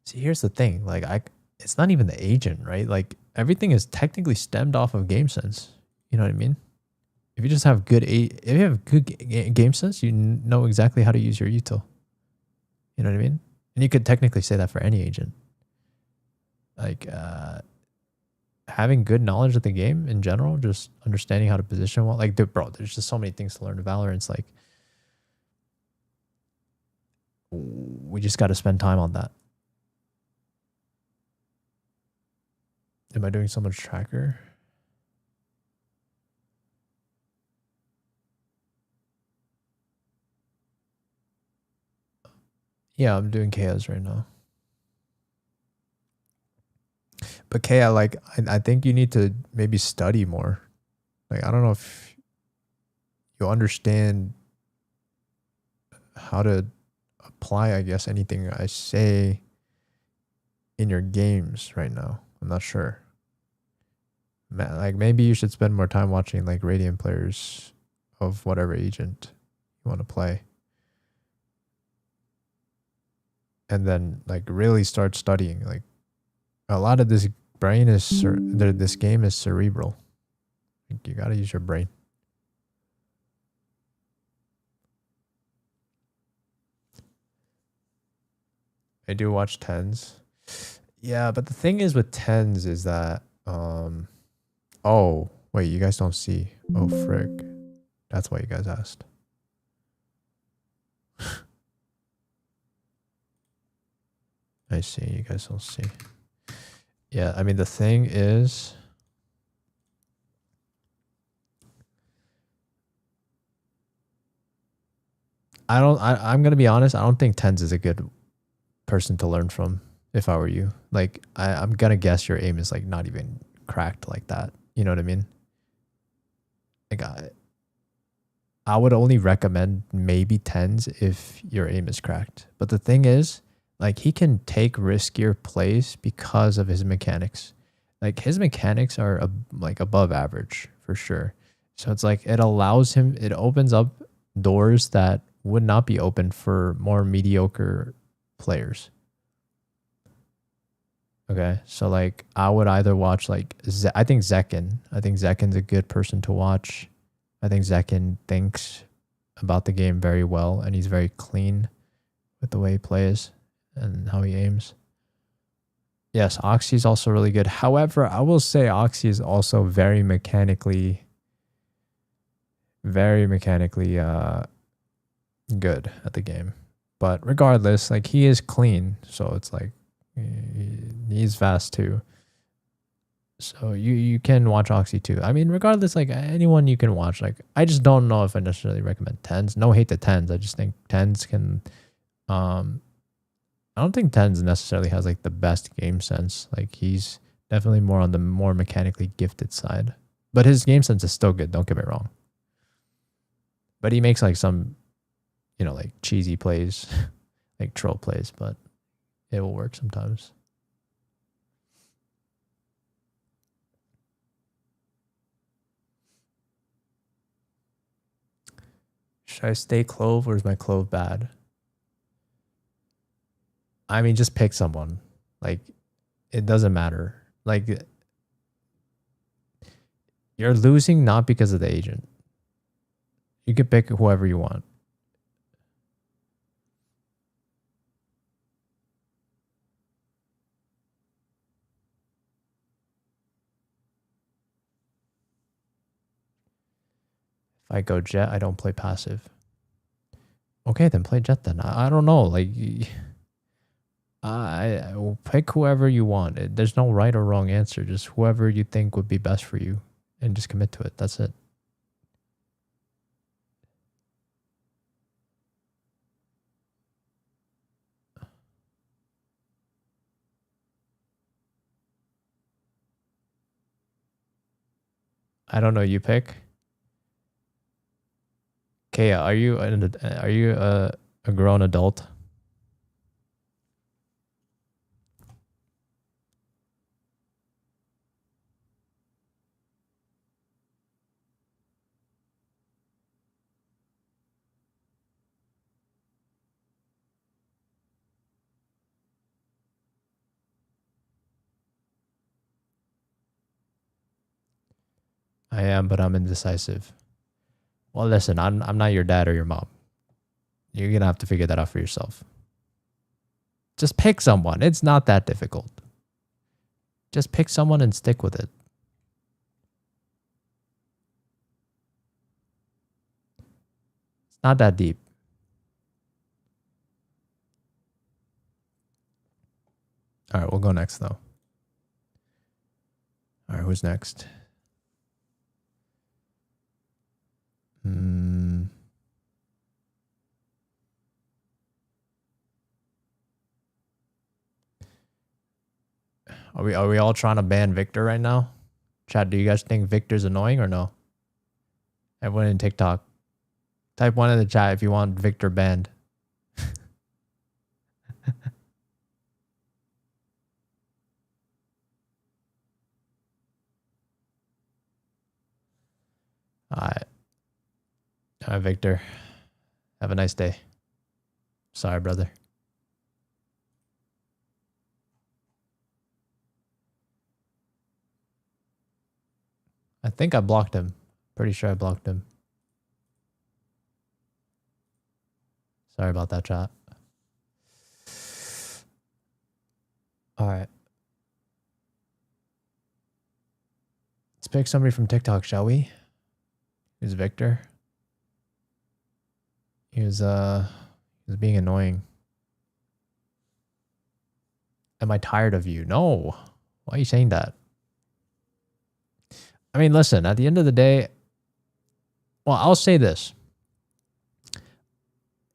See, here's the thing. Like, it's not even the agent, right? Like, everything is technically stemmed off of game sense. You know what I mean? If you just have if you have good game sense, you know exactly how to use your util. You know what I mean? And you could technically say that for any agent. Like, having good knowledge of the game in general, just understanding how to position well. Like, bro, there's just so many things to learn in Valorant. It's like, we just got to spend time on that. Am I doing so much tracker? Yeah, I'm doing KS right now. But Kaya, like, I think you need to maybe study more. Like, I don't know if you understand how to apply, I guess, anything I say in your games right now. I'm not sure. Like, maybe you should spend more time watching, like, Radiant players of whatever agent you want to play. And then, like, really start studying. Like, a lot of this brain is, this game is cerebral. Like, you got to use your brain. I do watch tens. Yeah, but the thing is with tens is that, oh, wait, you guys don't see. Oh, frick. That's why you guys asked. I see. You guys don't see. Yeah, I mean, the thing is, I'm going to be honest. I don't think Tens is a good person to learn from if I were you. Like, I'm going to guess your aim is like not even cracked like that. You know what I mean? Like, I would only recommend maybe Tens if your aim is cracked. But the thing is, like, he can take riskier plays because of his mechanics. Like, his mechanics are like above average for sure. So it's like it allows him, it opens up doors that would not be open for more mediocre players. Okay, so like I would either watch like I think Zekin. I think Zekin's a good person to watch. I think Zekin thinks about the game very well, and he's very clean with the way he plays and how he aims. Yes, Oxy's also really good. However, I will say Oxy is also very mechanically good at the game. But regardless, like he is clean, so it's like he's fast too. So you can watch Oxy too. I mean, regardless, like anyone you can watch. Like I just don't know if I necessarily recommend Tens. No hate to Tens. I just think Tens can I don't think Tens necessarily has like the best game sense. Like he's definitely more on the more mechanically gifted side. But his game sense is still good, don't get me wrong. But he makes like some, you know, like cheesy plays, like troll plays, but it will work sometimes. Should I stay Clove or is my Clove bad? I mean, just pick someone. Like, it doesn't matter. Like, you're losing not because of the agent. You can pick whoever you want. If I go Jet, I don't play passive. Okay, then play Jet then. I don't know. Like, I will pick whoever you want. There's no right or wrong answer. Just whoever you think would be best for you. And just commit to it. That's it. I don't know. You pick. Kaya, are you a grown adult? I am, but I'm indecisive. Well, listen, I'm not your dad or your mom. You're gonna have to figure that out for yourself. Just pick someone. It's not that difficult. Just pick someone and stick with it. It's not that deep. All right, we'll go next though. All right, who's next? Are we all trying to ban Victor right now? Chat, do you guys think Victor's annoying or no? Everyone in TikTok, type 1 in the chat if you want Victor banned. All right, Victor. Have a nice day. Sorry, brother. I think I blocked him. Pretty sure I blocked him. Sorry about that, chat. All right. Let's pick somebody from TikTok, shall we? Who's Victor? He was being annoying. Am I tired of you? No. Why are you saying that? I mean, listen, at the end of the day, well, I'll say this.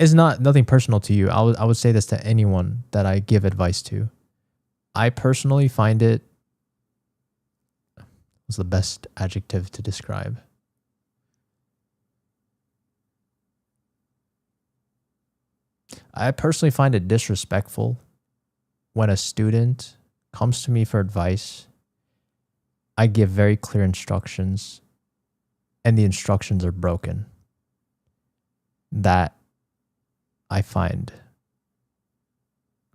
It's nothing personal to you. I would say this to anyone that I give advice to. I personally find it was the best adjective to describe. I personally find it disrespectful when a student comes to me for advice. I give very clear instructions and the instructions are broken. That I find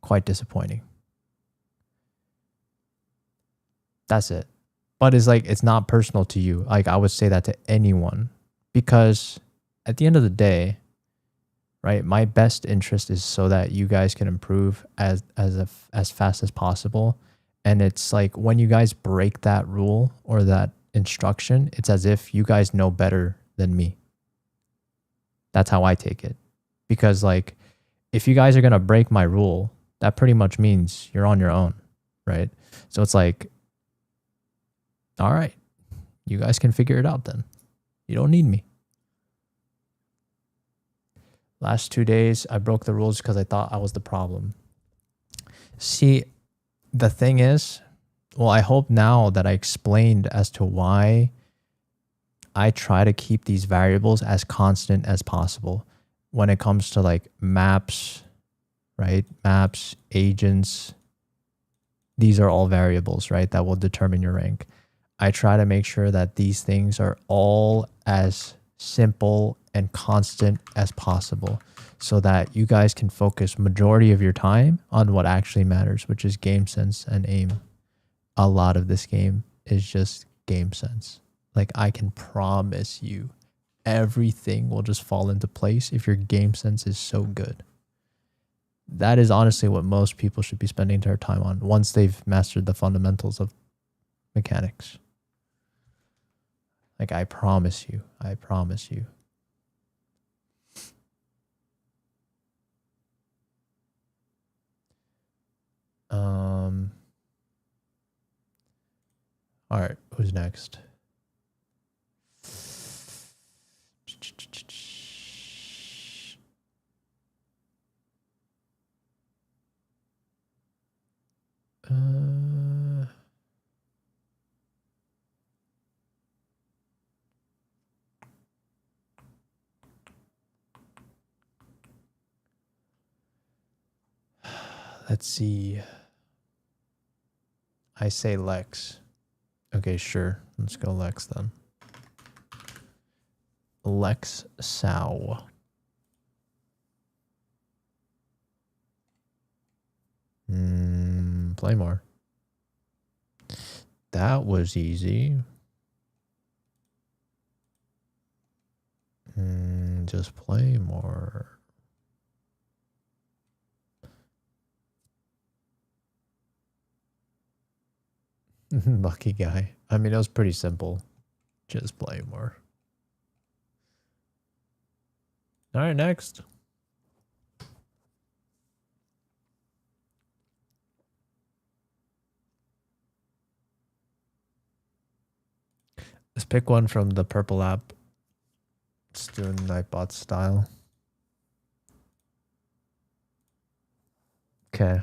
quite disappointing. That's it. But it's like, it's not personal to you. Like, I would say that to anyone because at the end of the day, right, my best interest is so that you guys can improve as fast as possible. And it's like when you guys break that rule or that instruction, it's as if you guys know better than me. That's how I take it. Because like, if you guys are going to break my rule, that pretty much means you're on your own, right? So it's like, all right, you guys can figure it out then. You don't need me. Last 2 days, I broke the rules because I thought I was the problem. See, the thing is, well, I hope now that I explained as to why I try to keep these variables as constant as possible when it comes to like maps, right? Maps, agents, these are all variables, right? That will determine your rank. I try to make sure that these things are all as simple and constant as possible so that you guys can focus majority of your time on what actually matters, which is game sense and aim. A lot of this game is just game sense. Like, I can promise you everything will just fall into place if your game sense is so good. That is honestly what most people should be spending their time on once they've mastered the fundamentals of mechanics. Like, I promise you. I promise you. All right, who's next? Let's see. I say Lex. Okay, sure. Let's go Lex then. Lex Sow. Play more. That was easy. Just play more. Lucky guy. I mean, it was pretty simple. Just play more. All right, next. Let's pick one from the purple app. Let's do Nightbot style. Okay.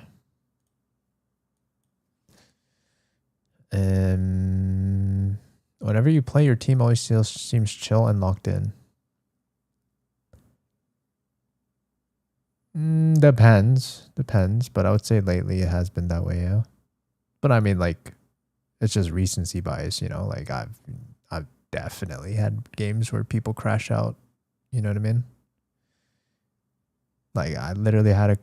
Whenever you play, your team always seems chill and locked in. Depends, but I would say lately it has been that way, yeah. But I mean, like, it's just recency bias, you know. Like, I've definitely had games where people crash out. You know what I mean? Like, I literally had a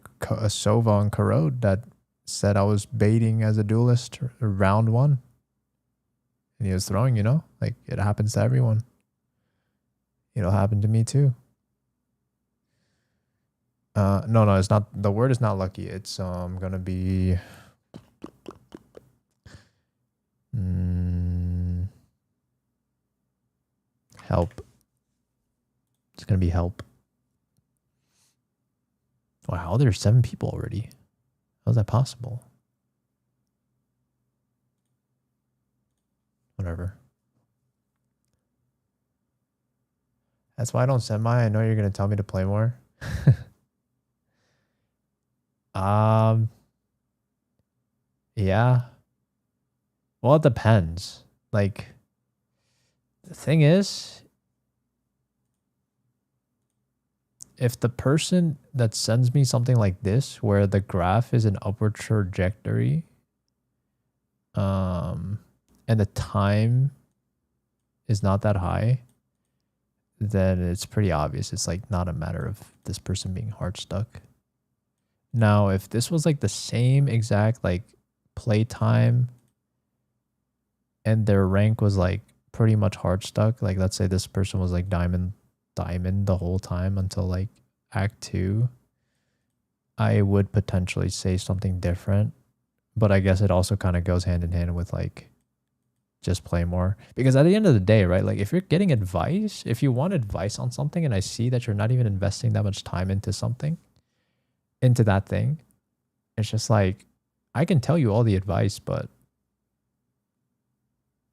Sova on Corrode that said I was baiting as a duelist round 1. And he was throwing, you know? Like, it happens to everyone. It'll happen to me too. No, it's not. The word is not lucky. It's gonna be help. It's gonna be help. Wow, there's 7 people already. How's that possible? Whatever. That's why I don't send my. I know you're gonna tell me to play more. Yeah. Well, it depends. Like, the thing is, if the person that sends me something like this, where the graph is an upward trajectory, and the time is not that high, then it's pretty obvious. It's like not a matter of this person being hard stuck. Now, if this was like the same exact like playtime and their rank was like pretty much hard stuck, like let's say this person was like diamond the whole time until like act 2, I would potentially say something different. But I guess it also kind of goes hand in hand with like just play more, because at the end of the day, right, like if you're getting advice, if you want advice on something and I see that you're not even investing that much time into something, into that thing, it's just like I can tell you all the advice, but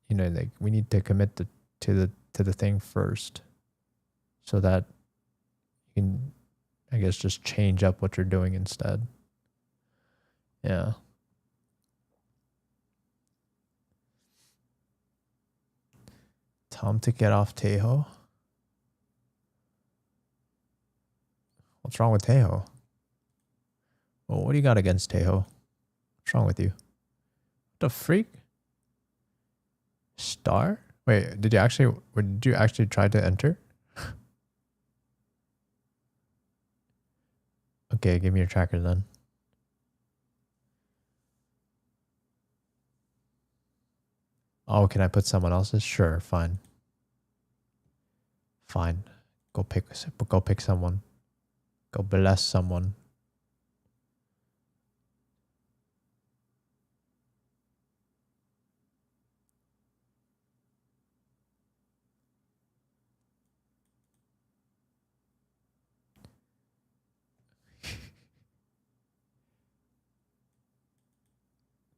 you know, like we need to commit to the thing first, so that you can, I guess, just change up what you're doing instead. Yeah. Tell him to get off Tejo. What's wrong with Tejo? Well, what do you got against Tejo? What's wrong with you? What the freak? Star? Wait, did you actually try to enter? Okay, give me your tracker then. Oh, can I put someone else's? Sure, fine. Fine. Go pick someone. Go bless someone.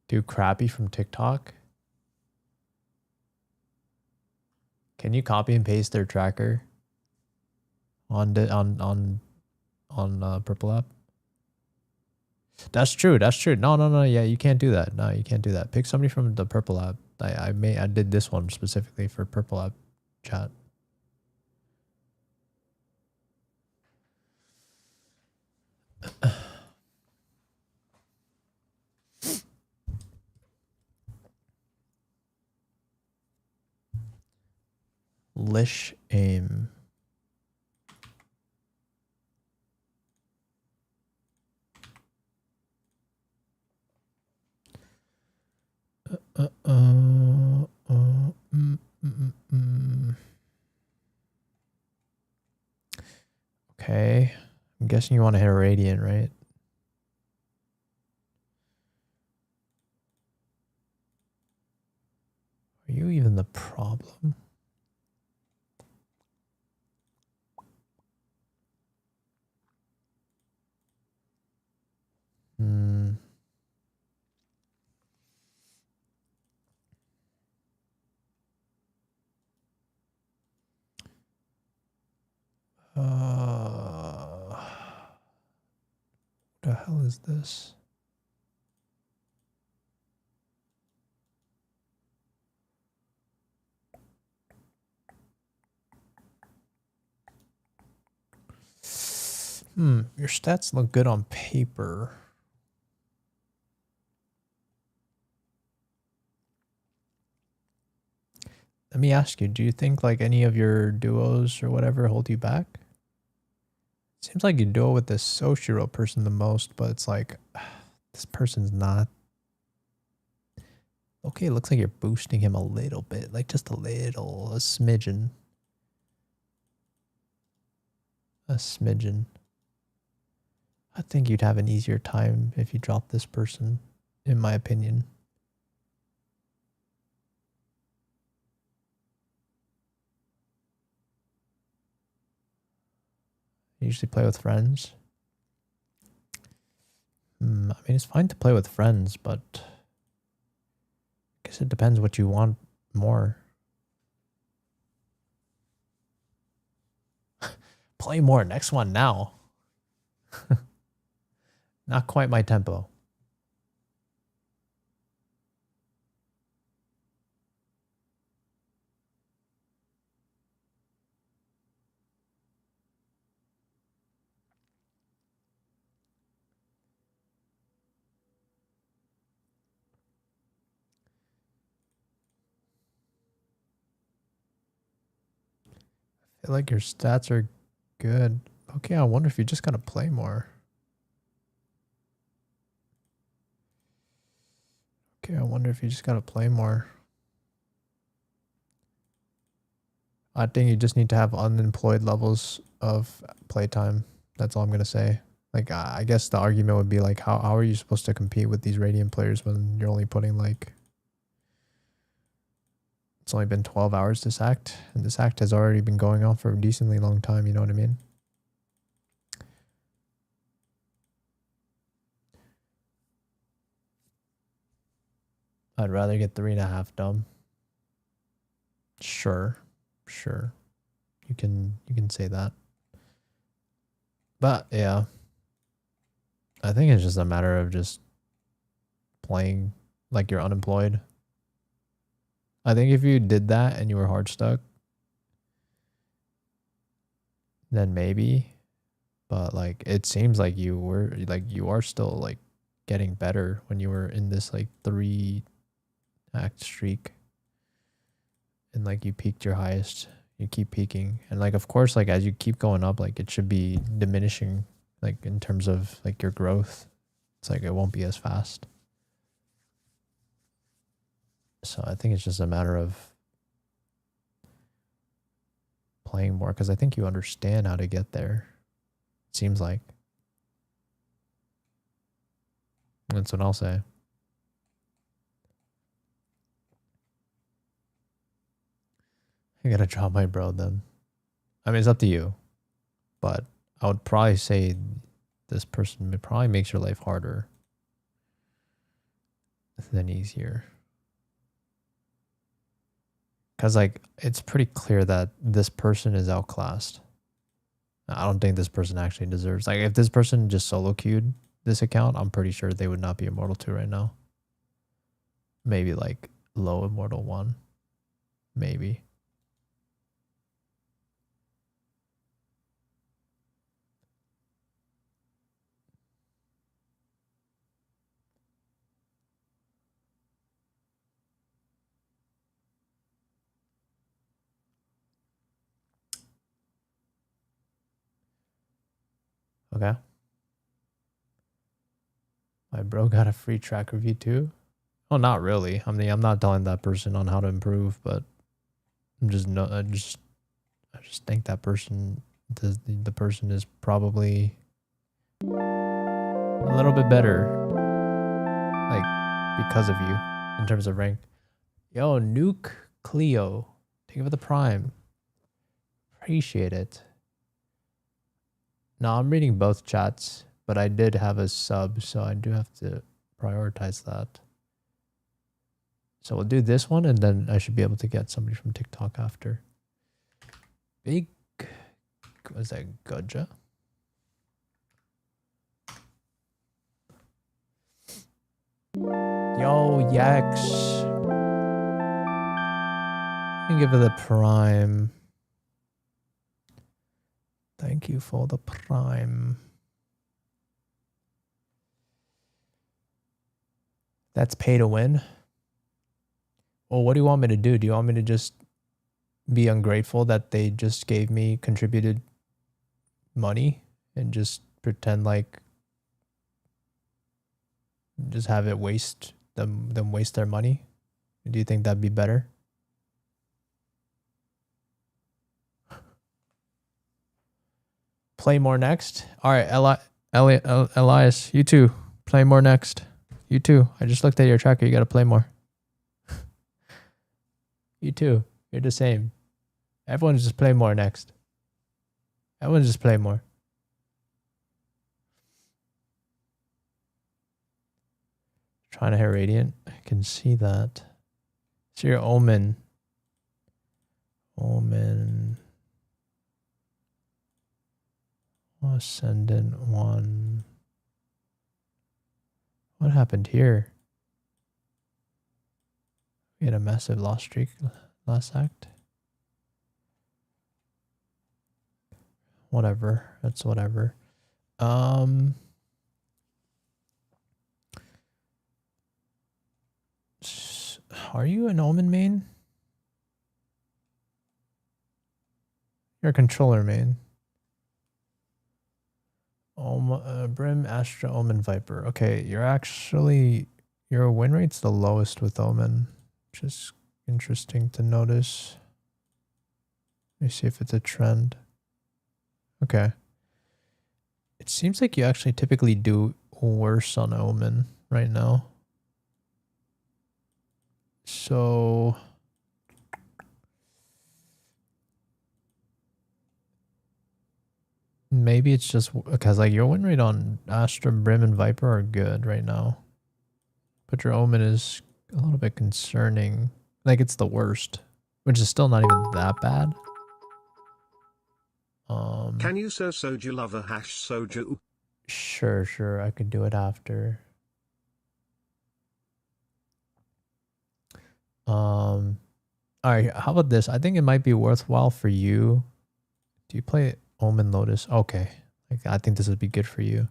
Do Crappy from TikTok. Can you copy and paste their tracker on Purple app? That's true. That's true. No. Yeah, you can't do that. No, you can't do that. Pick somebody from the Purple app. I did this one specifically for Purple app chat. Lish aim. Okay. I'm guessing you want to hit a Radiant, right? Are you even the problem? What the hell is this? Your stats look good on paper. Let me ask you, do you think like any of your duos or whatever hold you back? Seems like you duo with this Soshiro person the most, but it's like, this person's not. Okay, it looks like you're boosting him a little bit, like just a little, a smidgen. A smidgen. I think you'd have an easier time if you drop this person, in my opinion. You usually play with friends. I mean, it's fine to play with friends, but I guess it depends what you want more. Play more. Next one now. Not quite my tempo. I feel like your stats are good. Okay, I wonder if you just gotta play more. Okay, I wonder if you just gotta play more. I think you just need to have unemployed levels of playtime. That's all I'm gonna say. Like, I guess the argument would be like, how are you supposed to compete with these Radiant players when you're only putting like... It's only been 12 hours this act, and this act has already been going on for a decently long time, you know what I mean? I'd rather get 3.5 dumb. Sure. You can say that. But yeah. I think it's just a matter of just playing like you're unemployed. I think if you did that and you were hard stuck, then maybe. But like it seems like you are still like getting better when you were in this like 3-act streak. And like you peaked your highest. You keep peaking. And like of course like as you keep going up, like it should be diminishing like in terms of like your growth. It's like it won't be as fast. So I think it's just a matter of playing more because I think you understand how to get there. It seems like. That's what I'll say. I gotta drop my bro then. I mean, it's up to you. But I would probably say this person probably makes your life harder than easier. Because, like, it's pretty clear that this person is outclassed. I don't think this person actually deserves... Like, if this person just solo queued this account, I'm pretty sure they would not be Immortal 2 right now. Maybe, like, low Immortal 1. Maybe. Okay. My bro got a free track review too. Well, not really. I mean, I'm not telling that person on how to improve, but I'm just I just think that person, the person is probably a little bit better, like because of you in terms of rank. Yo, Nuke Cleo, thank you for the Prime. Appreciate it. No, I'm reading both chats, but I did have a sub, so I do have to prioritize that. So we'll do this one, and then I should be able to get somebody from TikTok after. Big, was that Gudja? Yo, Yax. I give it the Prime. Thank you for the Prime. That's pay to win. Well, what do you want me to do? Do you want me to just be ungrateful that they just gave me contributed money and just pretend like just have it waste them waste their money? Do you think that'd be better? Play more next. All right, Elias, you too. Play more next. You too. I just looked at your tracker. You got to play more. You too. You're the same. Everyone just play more next. Everyone just play more. Trying to hit Radiant. I can see that. So your Omen. Omen. Ascendant 1. What happened here? We had a massive loss streak last act. Whatever. That's whatever. Are you an Omen main? You're a controller main. Brim, Astra, Omen, Viper. Okay, your win rate's the lowest with Omen. Which is interesting to notice. Let me see if it's a trend. Okay. It seems like you actually typically do worse on Omen right now. So maybe it's just because like your win rate on Astra, Brim, and Viper are good right now. But your Omen is a little bit concerning. Like it's the worst, which is still not even that bad. Can you soju lover #soju? Sure. I could do it after. All right, how about this? I think it might be worthwhile for you. Do you play Omen Lotus? Okay. Like I think this would be good for you.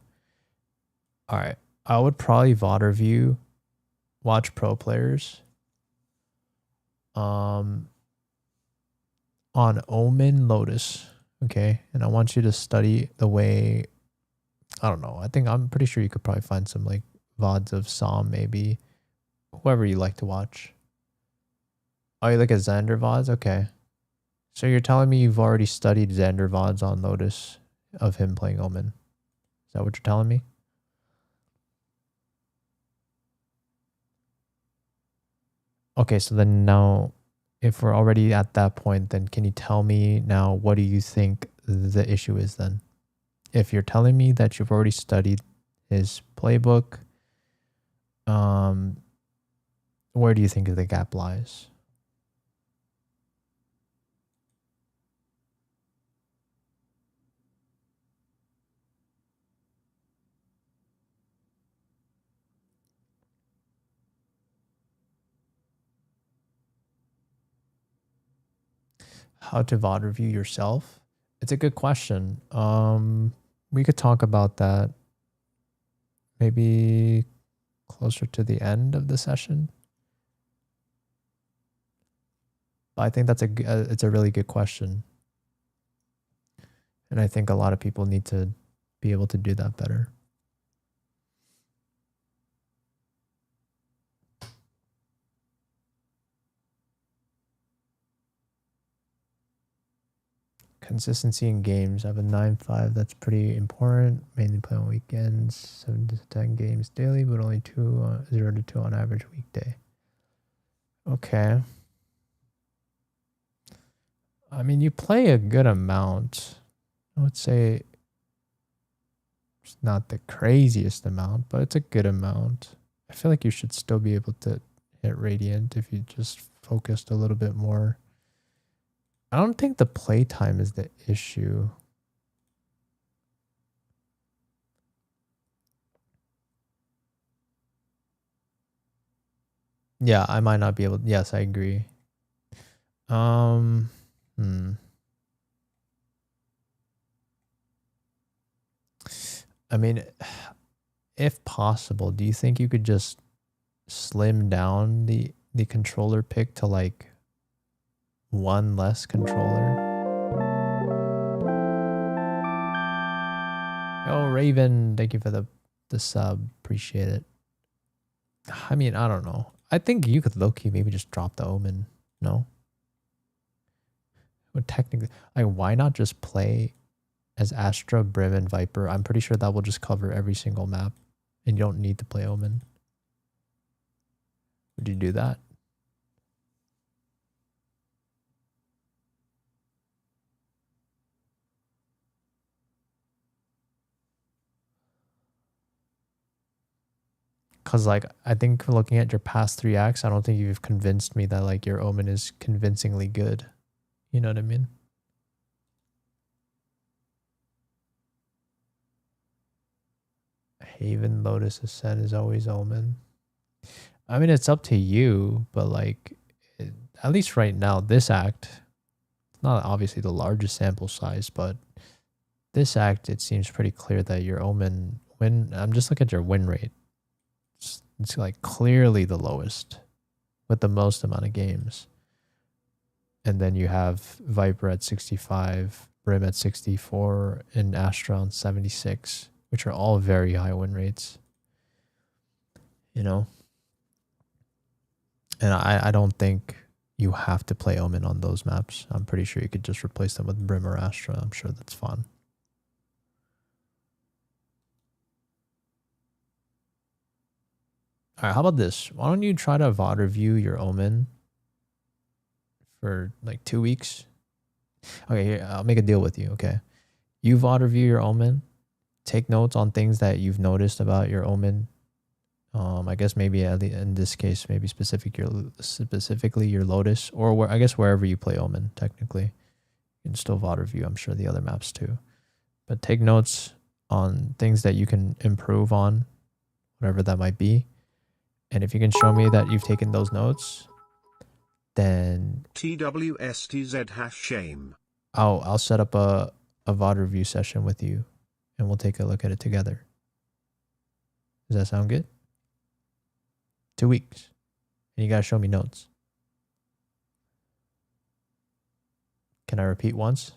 All right. I would probably VOD review, watch pro players. On Omen Lotus. Okay. And I want you to study the way, I don't know. I'm pretty sure you could probably find some like VODs of Psalm, maybe. Whoever you like to watch. Oh, you look at Xander VODs? Okay. So you're telling me you've already studied Xander VODs on Lotus of him playing Omen. Is that what you're telling me? Okay, so then now, if we're already at that point, then can you tell me now, what do you think the issue is then? If you're telling me that you've already studied his playbook, where do you think the gap lies? How to VOD review yourself? It's a good question. We could talk about that maybe closer to the end of the session. But I think it's a really good question. And I think a lot of people need to be able to do that better. Consistency in games. I have a 9-5. That's pretty important. Mainly play on weekends. 7 to 10 games daily, but only 0 to 2 on average weekday. Okay. I mean, you play a good amount. I would say it's not the craziest amount, but it's a good amount. I feel like you should still be able to hit Radiant if you just focused a little bit more. I don't think the playtime is the issue. Yeah, I might not be able. Yes, I agree. I mean, if possible, do you think you could just slim down the controller pick to like one less controller? Oh, Raven, thank you for the sub. Appreciate it. I mean, I don't know. I think you could low-key maybe just drop the Omen. No? But technically, like, why not just play as Astra, Brim, and Viper? I'm pretty sure that will just cover every single map. And you don't need to play Omen. Would you do that? Because, like, I think looking at your past 3 acts, I don't think you've convinced me that, like, your Omen is convincingly good. You know what I mean? Haven, Lotus, Ascent is always Omen. I mean, it's up to you, but, like, at least right now, this act, it's not obviously the largest sample size, but this act, it seems pretty clear that your Omen win. I'm just looking at your win rate. It's like clearly the lowest with the most amount of games. And then you have Viper at 65, Brim at 64, and Astra on 76, which are all very high win rates. You know? And I don't think you have to play Omen on those maps. I'm pretty sure you could just replace them with Brim or Astra. I'm sure that's fun. All right, how about this? Why don't you try to VOD review your Omen for like 2 weeks? Okay, here, I'll make a deal with you, okay? You VOD review your Omen. Take notes on things that you've noticed about your Omen. I guess maybe in this case, maybe specifically your Lotus, or I guess wherever you play Omen, technically. You can still VOD review, I'm sure the other maps too. But take notes on things that you can improve on, whatever that might be. And if you can show me that you've taken those notes, then TWSTZ #shame. I'll set up a VOD review session with you, and we'll take a look at it together. Does that sound good? 2 weeks. And you gotta show me notes. Can I repeat once?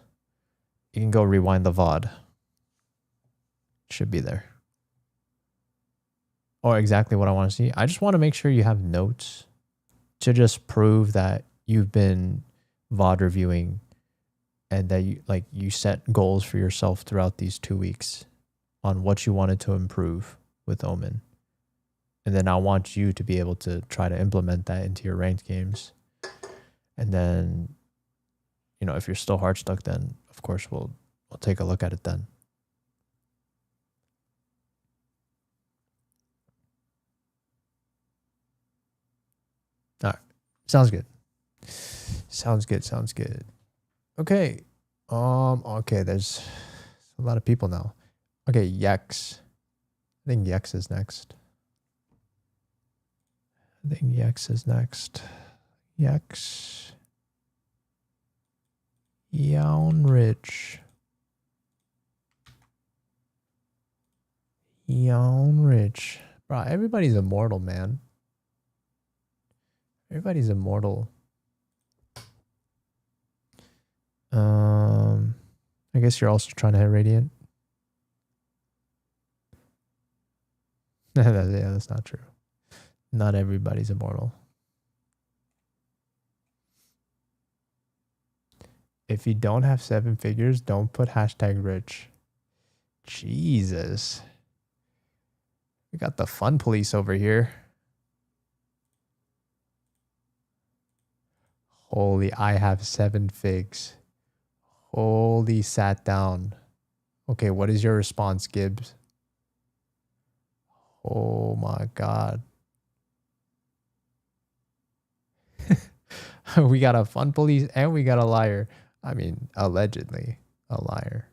You can go rewind the VOD. Should be there. Or exactly what I want to see. I just want to make sure you have notes to just prove that you've been VOD reviewing and that you set goals for yourself throughout these 2 weeks on what you wanted to improve with Omen. And then I want you to be able to try to implement that into your ranked games. And then, you know, if you're still hard stuck, then of course we'll take a look at it then. All right. Sounds good. Sounds good. Okay. Okay, there's a lot of people now. Okay, Yex. I think Yex is next. Yex. Yawnrich. Bro, everybody's immortal, man. Everybody's immortal. I guess you're also trying to hit Radiant. Yeah, that's not true. Not everybody's immortal. If you don't have 7 figures, don't put #rich. Jesus. We got the fun police over here. Holy, I have 7 figs. Holy, sat down. Okay, what is your response, Gibbs? Oh my God. We got a fun police and we got a liar. I mean, allegedly a liar.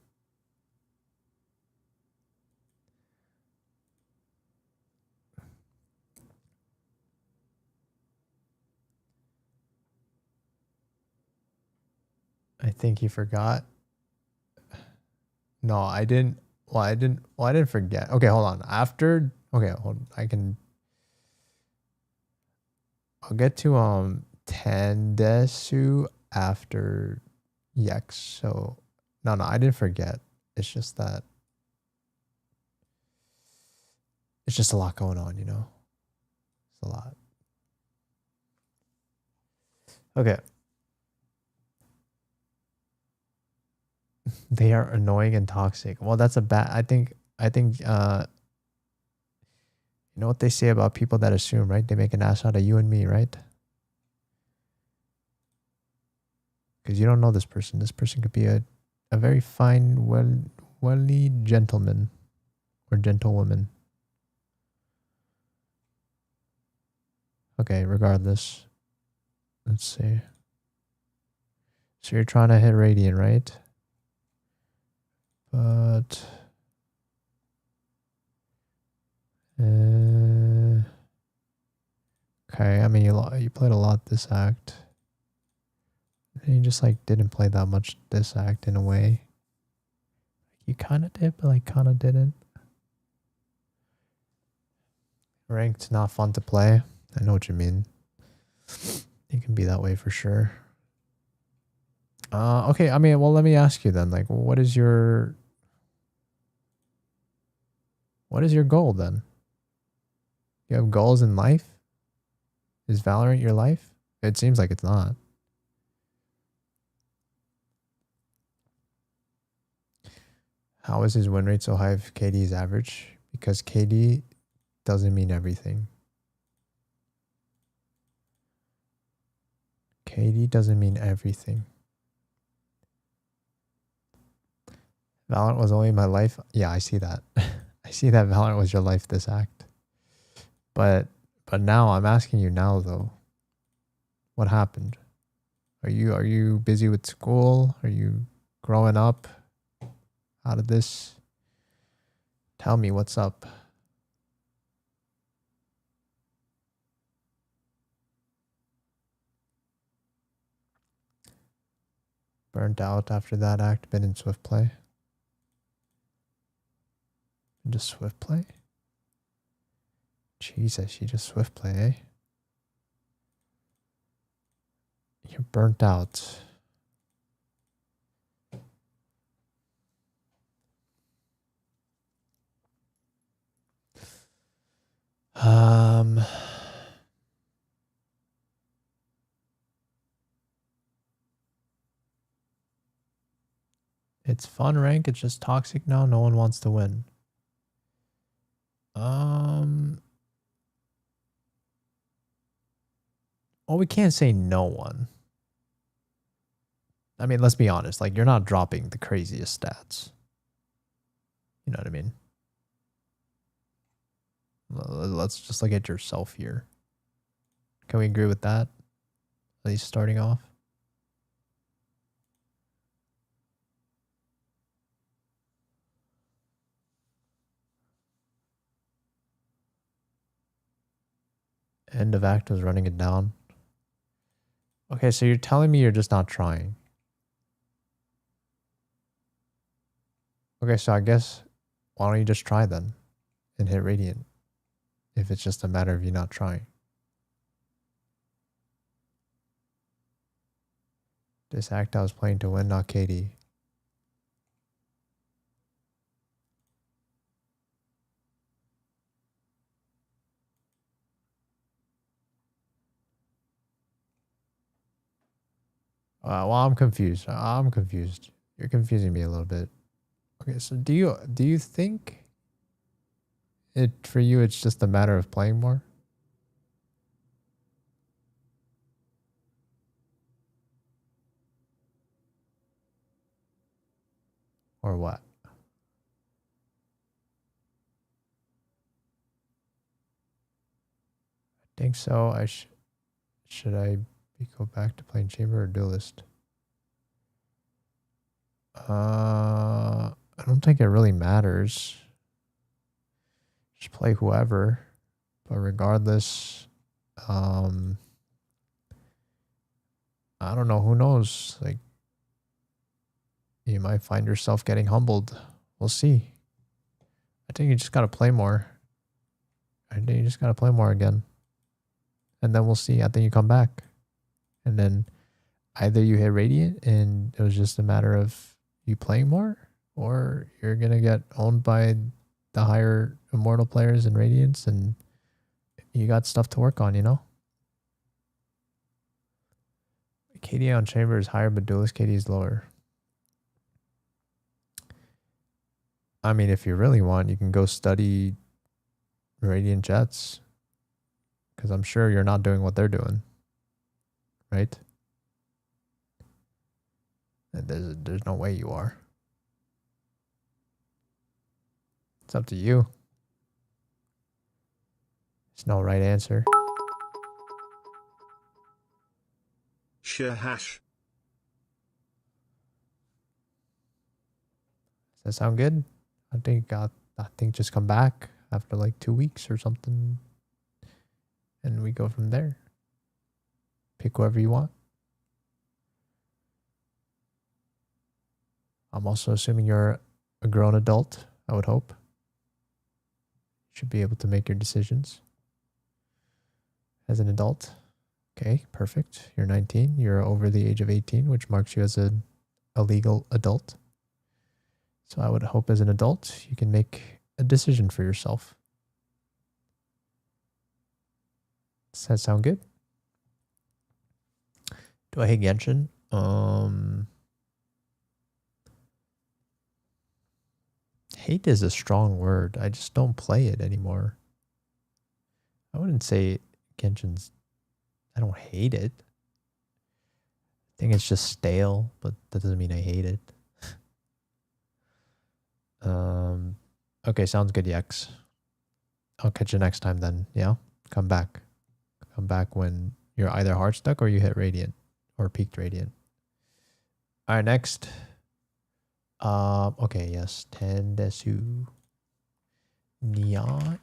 I think you forgot. No, I didn't. Well, I didn't forget. Okay, hold on. After, okay, hold on. I'll get to Tendesu after Yex. So no, I didn't forget. It's just that it's just a lot going on, you know? It's a lot. Okay. They are annoying and toxic. Well, that's a bad, I think, you know what they say about people that assume, right? They make an ass out of you and me, right? Because you don't know this person. This person could be a very fine, welly gentleman or gentlewoman. Okay, regardless. Let's see. So you're trying to hit Radiant, right? But okay, I mean you played a lot this act. And you just like didn't play that much this act in a way. You kind of did, but like kind of didn't. Ranked not fun to play. I know what you mean. It can be that way for sure. Okay, I mean, well, let me ask you then, like, what is your goal then? You have goals in life? Is Valorant your life? It seems like it's not. How is his win rate so high if KD is average? Because KD doesn't mean everything. KD doesn't mean everything. Valorant was only my life. Yeah, I see that. I see that Valorant was your life this act. But now I'm asking you now though. What happened? Are you busy with school? Are you growing up out of this? Tell me what's up. Burnt out after that act, been in Swift play. Just Swift play? Jesus, you just Swift play, eh? You're burnt out. It's fun rank, it's just toxic now, no one wants to win. Well, we can't say no one. I mean, let's be honest, like you're not dropping the craziest stats. You know what I mean? Let's just look at yourself here. Can we agree with that? At least starting off. End of act was running it down. Okay, so you're telling me you're just not trying. Okay, so I guess why don't you just try then and hit Radiant if it's just a matter of you not trying. This act I was playing to win, not KD. Well, I'm confused. I'm confused. You're confusing me a little bit. Okay, so do you think it for you it's just a matter of playing more? Or what? I think so. Should I go back to playing Chamber or Duelist? I don't think it really matters. Just play whoever. But regardless, I don't know. Who knows? Like, you might find yourself getting humbled. We'll see. I think you just got to play more. I think you just got to play more again. And then we'll see. I think you come back. And then either you hit Radiant and it was just a matter of you playing more, or you're going to get owned by the higher Immortal players in Radiance and you got stuff to work on, you know? KD on Chamber is higher, but Duelist KD is lower. I mean, if you really want, you can go study Radiant Jets. Because I'm sure you're not doing what they're doing. Right? And there's no way you are. It's up to you. There's no right answer. Shahash. Does that sound good? I think just come back after like 2 weeks or something, and we go from there. Pick whoever you want. I'm also assuming you're a grown adult, I would hope. You should be able to make your decisions as an adult. Okay, perfect. You're 19. You're over the age of 18, which marks you as a legal adult. So I would hope as an adult, you can make a decision for yourself. Does that sound good? Do I hate Genshin? Hate is a strong word. I just don't play it anymore. I wouldn't say Genshin's... I don't hate it. I think it's just stale, but that doesn't mean I hate it. Okay, sounds good, Yex. I'll catch you next time then, yeah? Come back. Come back when you're either hard stuck or you hit Radiant. Or peaked Radiant. Alright, next. Okay, yes. Tendesu. Nya.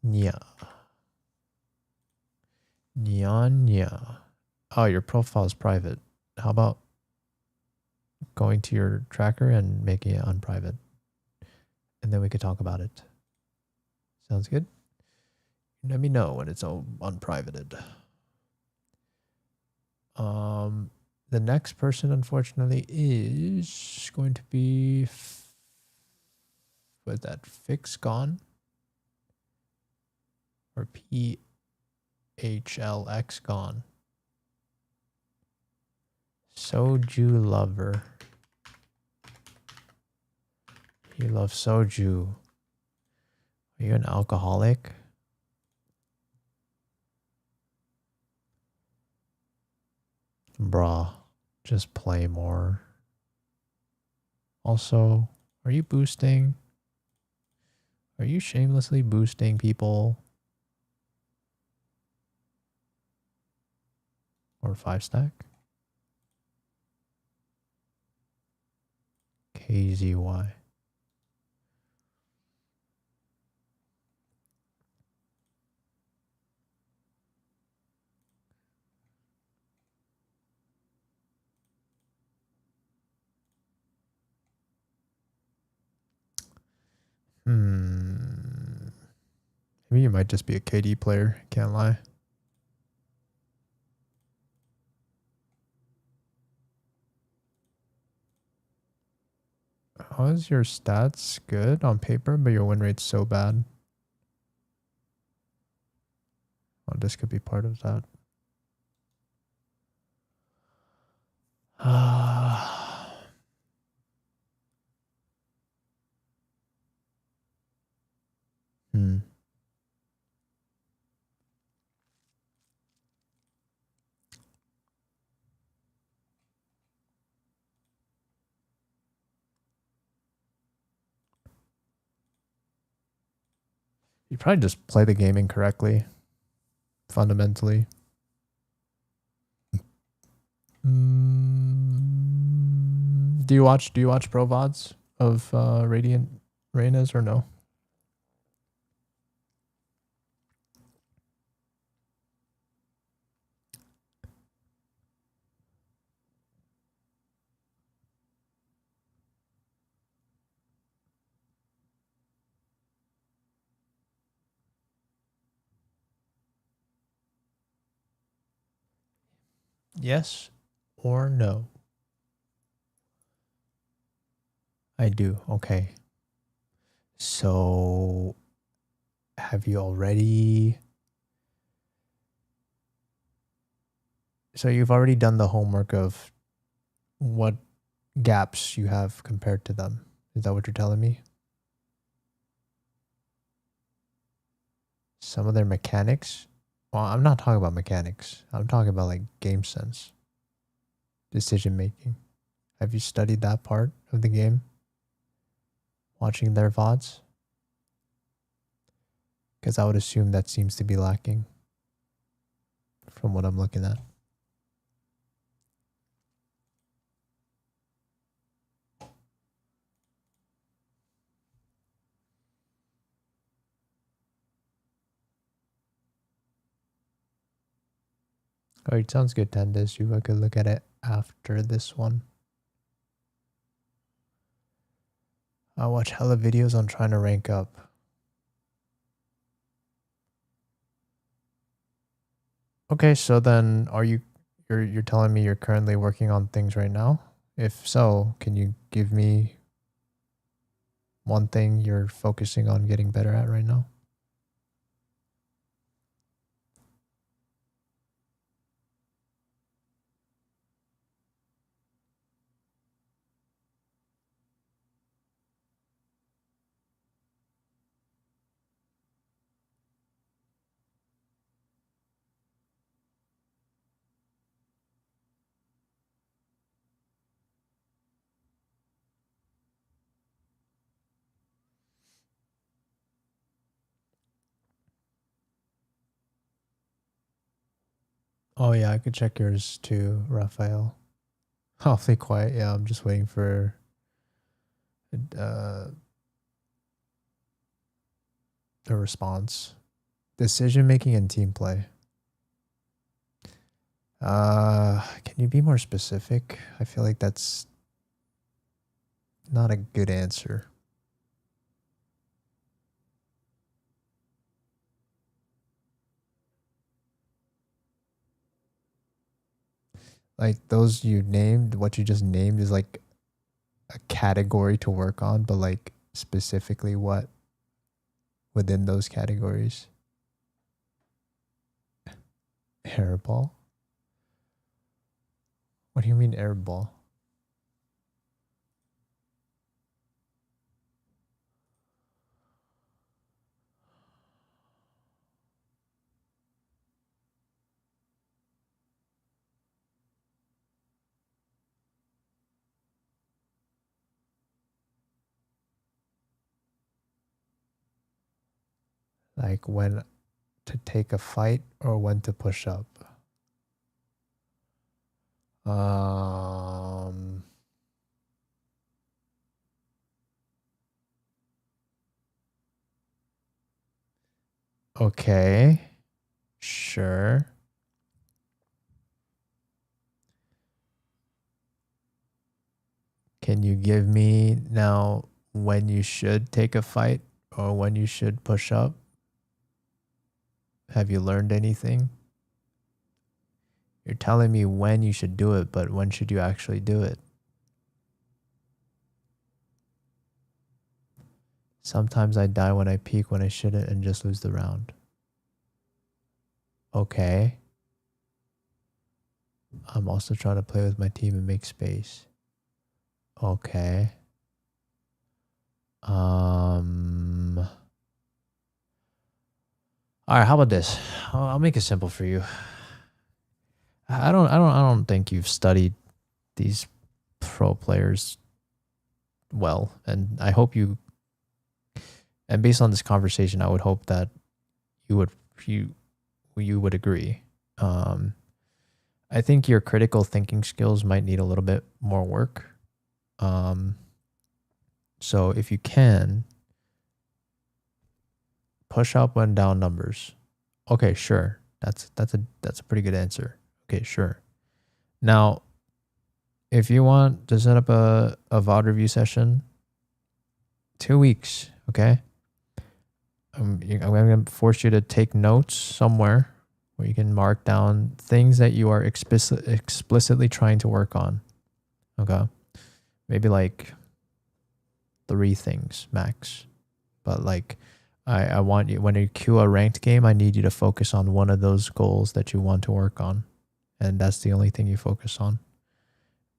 Nya. Oh, your profile is private. How about going to your tracker and making it unprivate? And then we could talk about it. Sounds good? Let me know when it's all unprivated. The next person, unfortunately, is going to be... What's that? Fixgon? Or PHLX gone. Soju lover. You love soju. Are you an alcoholic? Bruh, just play more. Also, are you boosting? Are you shamelessly boosting people? Or 5-stack? KZY. Maybe you might just be a KD player, can't lie. How is your stats good on paper, but your win rate's so bad? Oh, this could be part of that. You probably just play the game incorrectly, fundamentally. Do you watch pro VODs of Radiant Reynas or no? Yes or no? I do. Okay. So have you already... So you've already done the homework of what gaps you have compared to them. Is that what you're telling me? Some of their mechanics? Well, I'm not talking about mechanics. I'm talking about like game sense. Decision making. Have you studied that part of the game? Watching their VODs? Because I would assume that seems to be lacking from what I'm looking at. All right, sounds good, Tendis. You could look at it after this one. I watch hella videos on trying to rank up. Okay, so then you're telling me you're currently working on things right now? If so, can you give me one thing you're focusing on getting better at right now? Oh yeah, I could check yours too, Raphael. Awfully quiet. Yeah, I'm just waiting for a response. Decision making and team play. Can you be more specific? I feel like that's not a good answer. Like those you named, what you just named is like a category to work on, but like specifically what within those categories? Airball? What do you mean airball? Like when to take a fight or when to push up? Um, okay. Sure. Can you give me now when you should take a fight or when you should push up? Have you learned anything? You're telling me when you should do it, but when should you actually do it? Sometimes I die when I peak when I shouldn't and just lose the round. Okay. I'm also trying to play with my team and make space. Okay. All right, how about this? I'll make it simple for you. I don't think you've studied these pro players well, and I hope you. And based on this conversation, I would hope that you would agree. I think your critical thinking skills might need a little bit more work. So if you can push up and down numbers, okay, sure, that's a pretty good answer. Okay, sure. Now, if you want to set up a VOD review session, 2 weeks, okay? I'm going to force you to take notes somewhere where you can mark down things that you are explicitly trying to work on. Okay? Maybe like 3 things max. But like I want you, when you queue a ranked game, I need you to focus on one of those goals that you want to work on. And that's the only thing you focus on.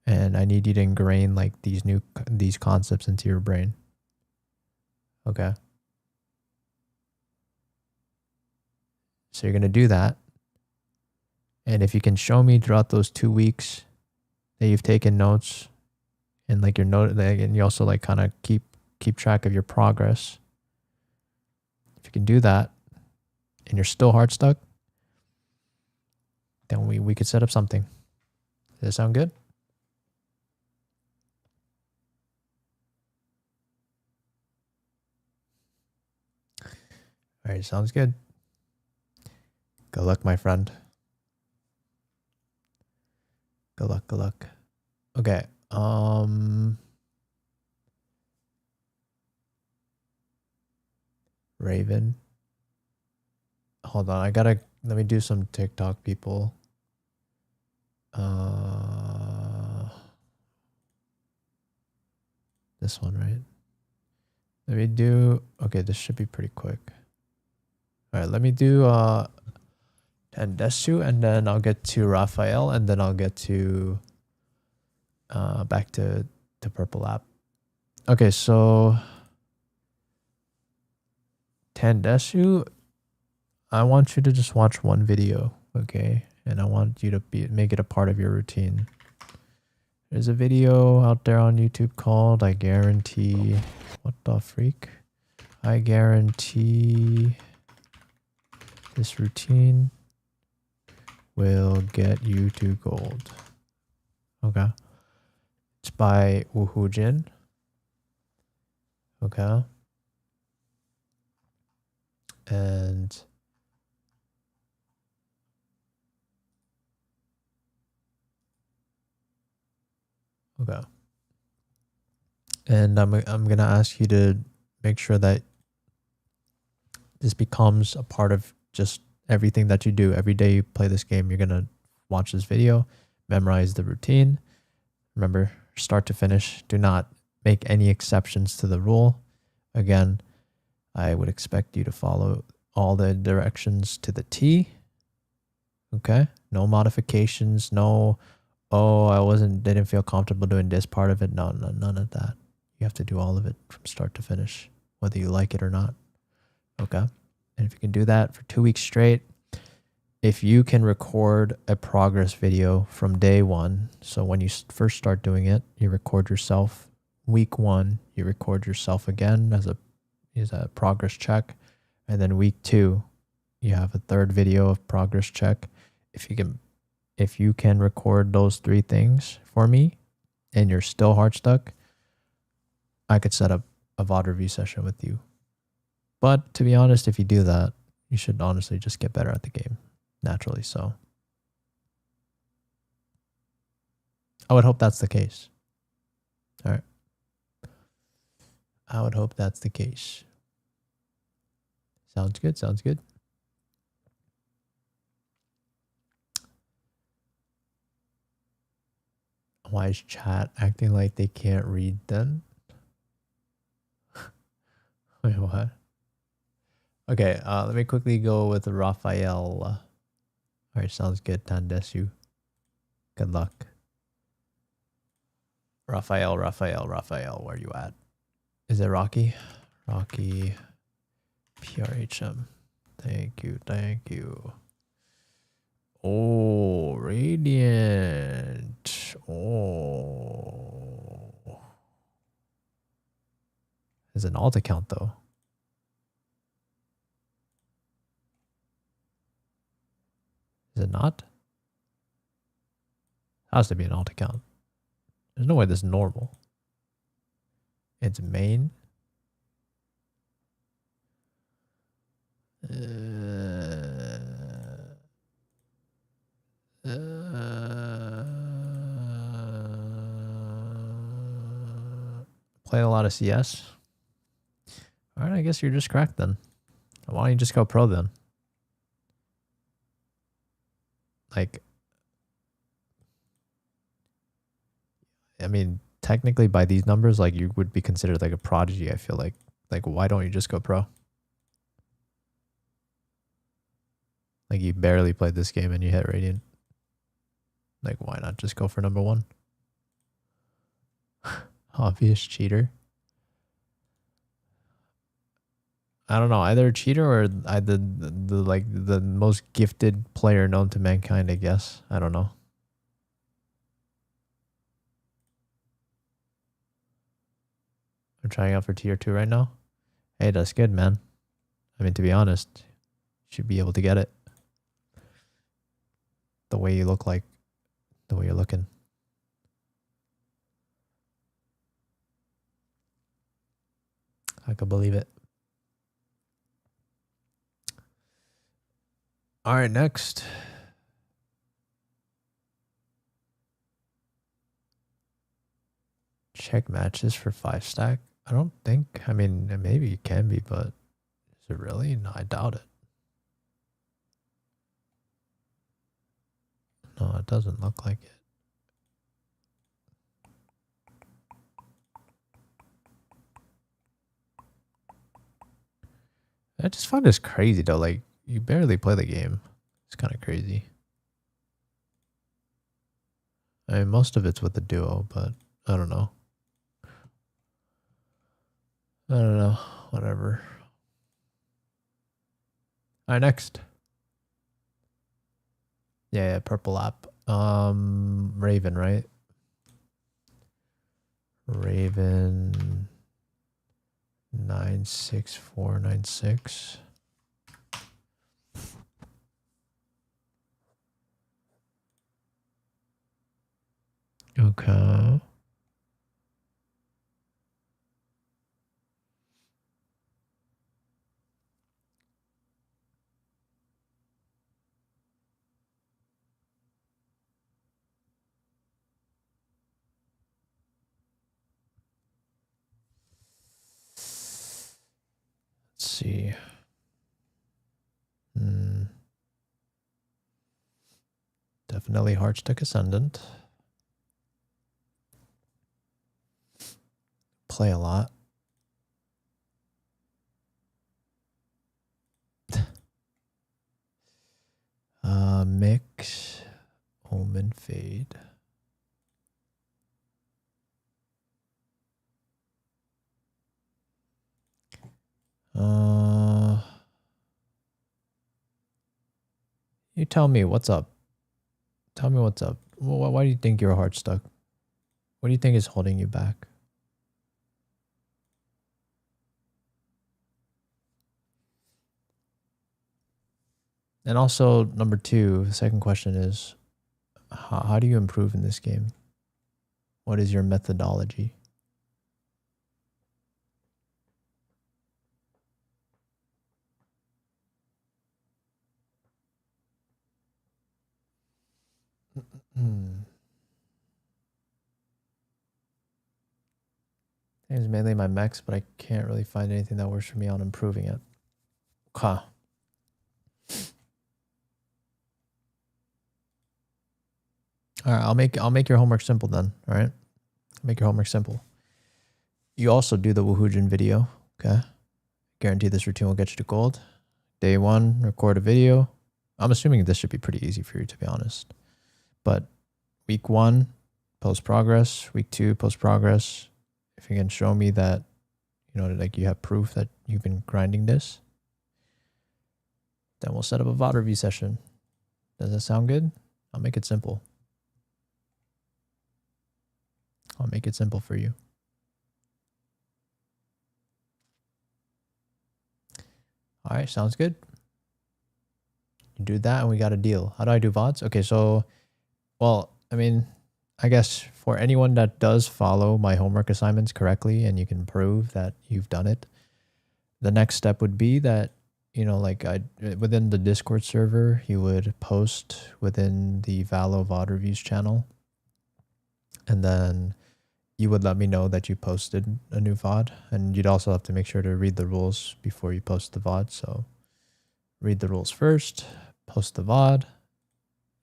And I need you to ingrain like these concepts into your brain. Okay? So you're going to do that. And if you can show me throughout those 2 weeks that you've taken notes and like your note, and you also like kind of keep track of your progress. If you can do that and you're still hard stuck, then we could set up something. Does that sound good? All right, sounds good. Good luck, my friend. Good luck. Good luck. Okay. Raven. Hold on. Let me do some TikTok people. This one, right? Let me do, okay, this should be pretty quick. All right, let me do Tendesu, and then I'll get to Raphael, and then I'll get to back to Purple App. Okay, so Tendesu, I want you to just watch one video, okay? And I want you to make it a part of your routine. There's a video out there on YouTube called I Guarantee, what the freak? I guarantee this routine will get you to gold. Okay. It's by Woohoo Jin. Okay. And okay. And I'm gonna ask you to make sure that this becomes a part of just everything that you do. Every day you play this game, you're gonna watch this video, memorize the routine. Remember, start to finish. Do not make any exceptions to the rule. Again, I would expect you to follow all the directions to the T. Okay? No modifications, no, oh, didn't feel comfortable doing this part of it. No, none of that. You have to do all of it from start to finish, whether you like it or not. Okay? And if you can do that for 2 weeks straight, if you can record a progress video from day one, so when you first start doing it, you record yourself. Week 1, you record yourself again as a progress check. And then week 2, you have a third video of progress check. If you can record those 3 things for me and you're still hard stuck, I could set up a VOD review session with you. But to be honest, if you do that, you should honestly just get better at the game naturally. So I would hope that's the case. All right. I would hope that's the case. Sounds good. Sounds good. Why is chat acting like they can't read then? Wait, what? Okay, let me quickly go with Raphael. All right, sounds good. Tandesu. Good luck. Raphael, where you at? Is it Rocky? Rocky. PRHM. Thank you. Oh, Radiant. Oh. There's an alt account though. Is it not? Has to be an alt account. There's no way this is normal. It's main. Play a lot of CS. All right, I guess you're just cracked then. Why don't you just go pro then? Like, I mean, technically by these numbers, like you would be considered like a prodigy. I feel like why don't you just go pro? Like you barely played this game and you hit Radiant. Like why not just go for number 1? Obvious cheater. I don't know, either a cheater or the most gifted player known to mankind, I guess. I don't know. I'm trying out for tier 2 right now. Hey, that's good, man. I mean, to be honest, you should be able to get it. The way you look like, the way you're looking. I could believe it. All right, next. Check matches for 5-stack. I don't think. I mean, maybe it can be, but is it really? No, I doubt it. No, it doesn't look like it. I just find this crazy though. Like, you barely play the game. It's kind of crazy. I mean, most of it's with the duo, but I don't know. I don't know. Whatever. All right, next. Yeah, purple app. Raven, right? Raven 96496. Okay. Let's see. Definitely Heartstick Ascendant. Play a lot. Mix, Omen, Fade. You tell me what's up. Tell me what's up. Why do you think your heart's stuck? What do you think is holding you back? And also, number two, the second question is, how do you improve in this game? What is your methodology? It's mainly my mechs, but I can't really find anything that works for me on improving it. Okay. All right, I'll make your homework simple then. All right, make your homework simple. You also do the Woohoojin video. Okay, guarantee this routine will get you to gold. Day one, record a video. I'm assuming this should be pretty easy for you, to be honest. But week one, post progress. Week two, post progress. If you can show me that, you know, like you have proof that you've been grinding this, then we'll set up a VOD review session. Does that sound good? I'll make it simple. I'll make it simple for you. All right, sounds good. You do that and we got a deal. How do I do VODs? Okay, so, well, I mean, I guess for anyone that does follow my homework assignments correctly and you can prove that you've done it, the next step would be that, you know, like within the Discord server, you would post within the Valo VOD reviews channel. And then you would let me know that you posted a new VOD. And you'd also have to make sure to read the rules before you post the VOD. So read the rules first, post the VOD.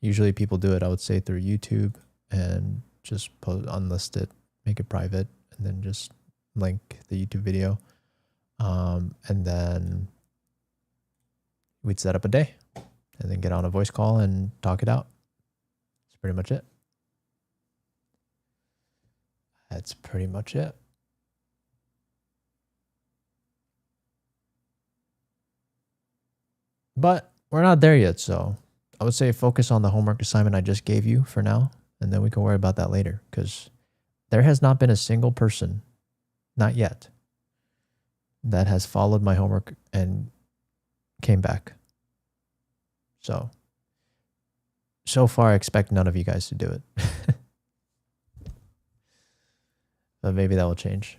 Usually people do it, I would say, through YouTube and just post, unlist it, make it private, and then just link the YouTube video. And then we'd set up a day and then get on a voice call and talk it out. That's pretty much it. That's pretty much it. But we're not there yet, so I would say focus on the homework assignment I just gave you for now, and then we can worry about that later, because there has not been a single person, not yet, that has followed my homework and came back. So far, I expect none of you guys to do it. But maybe that will change.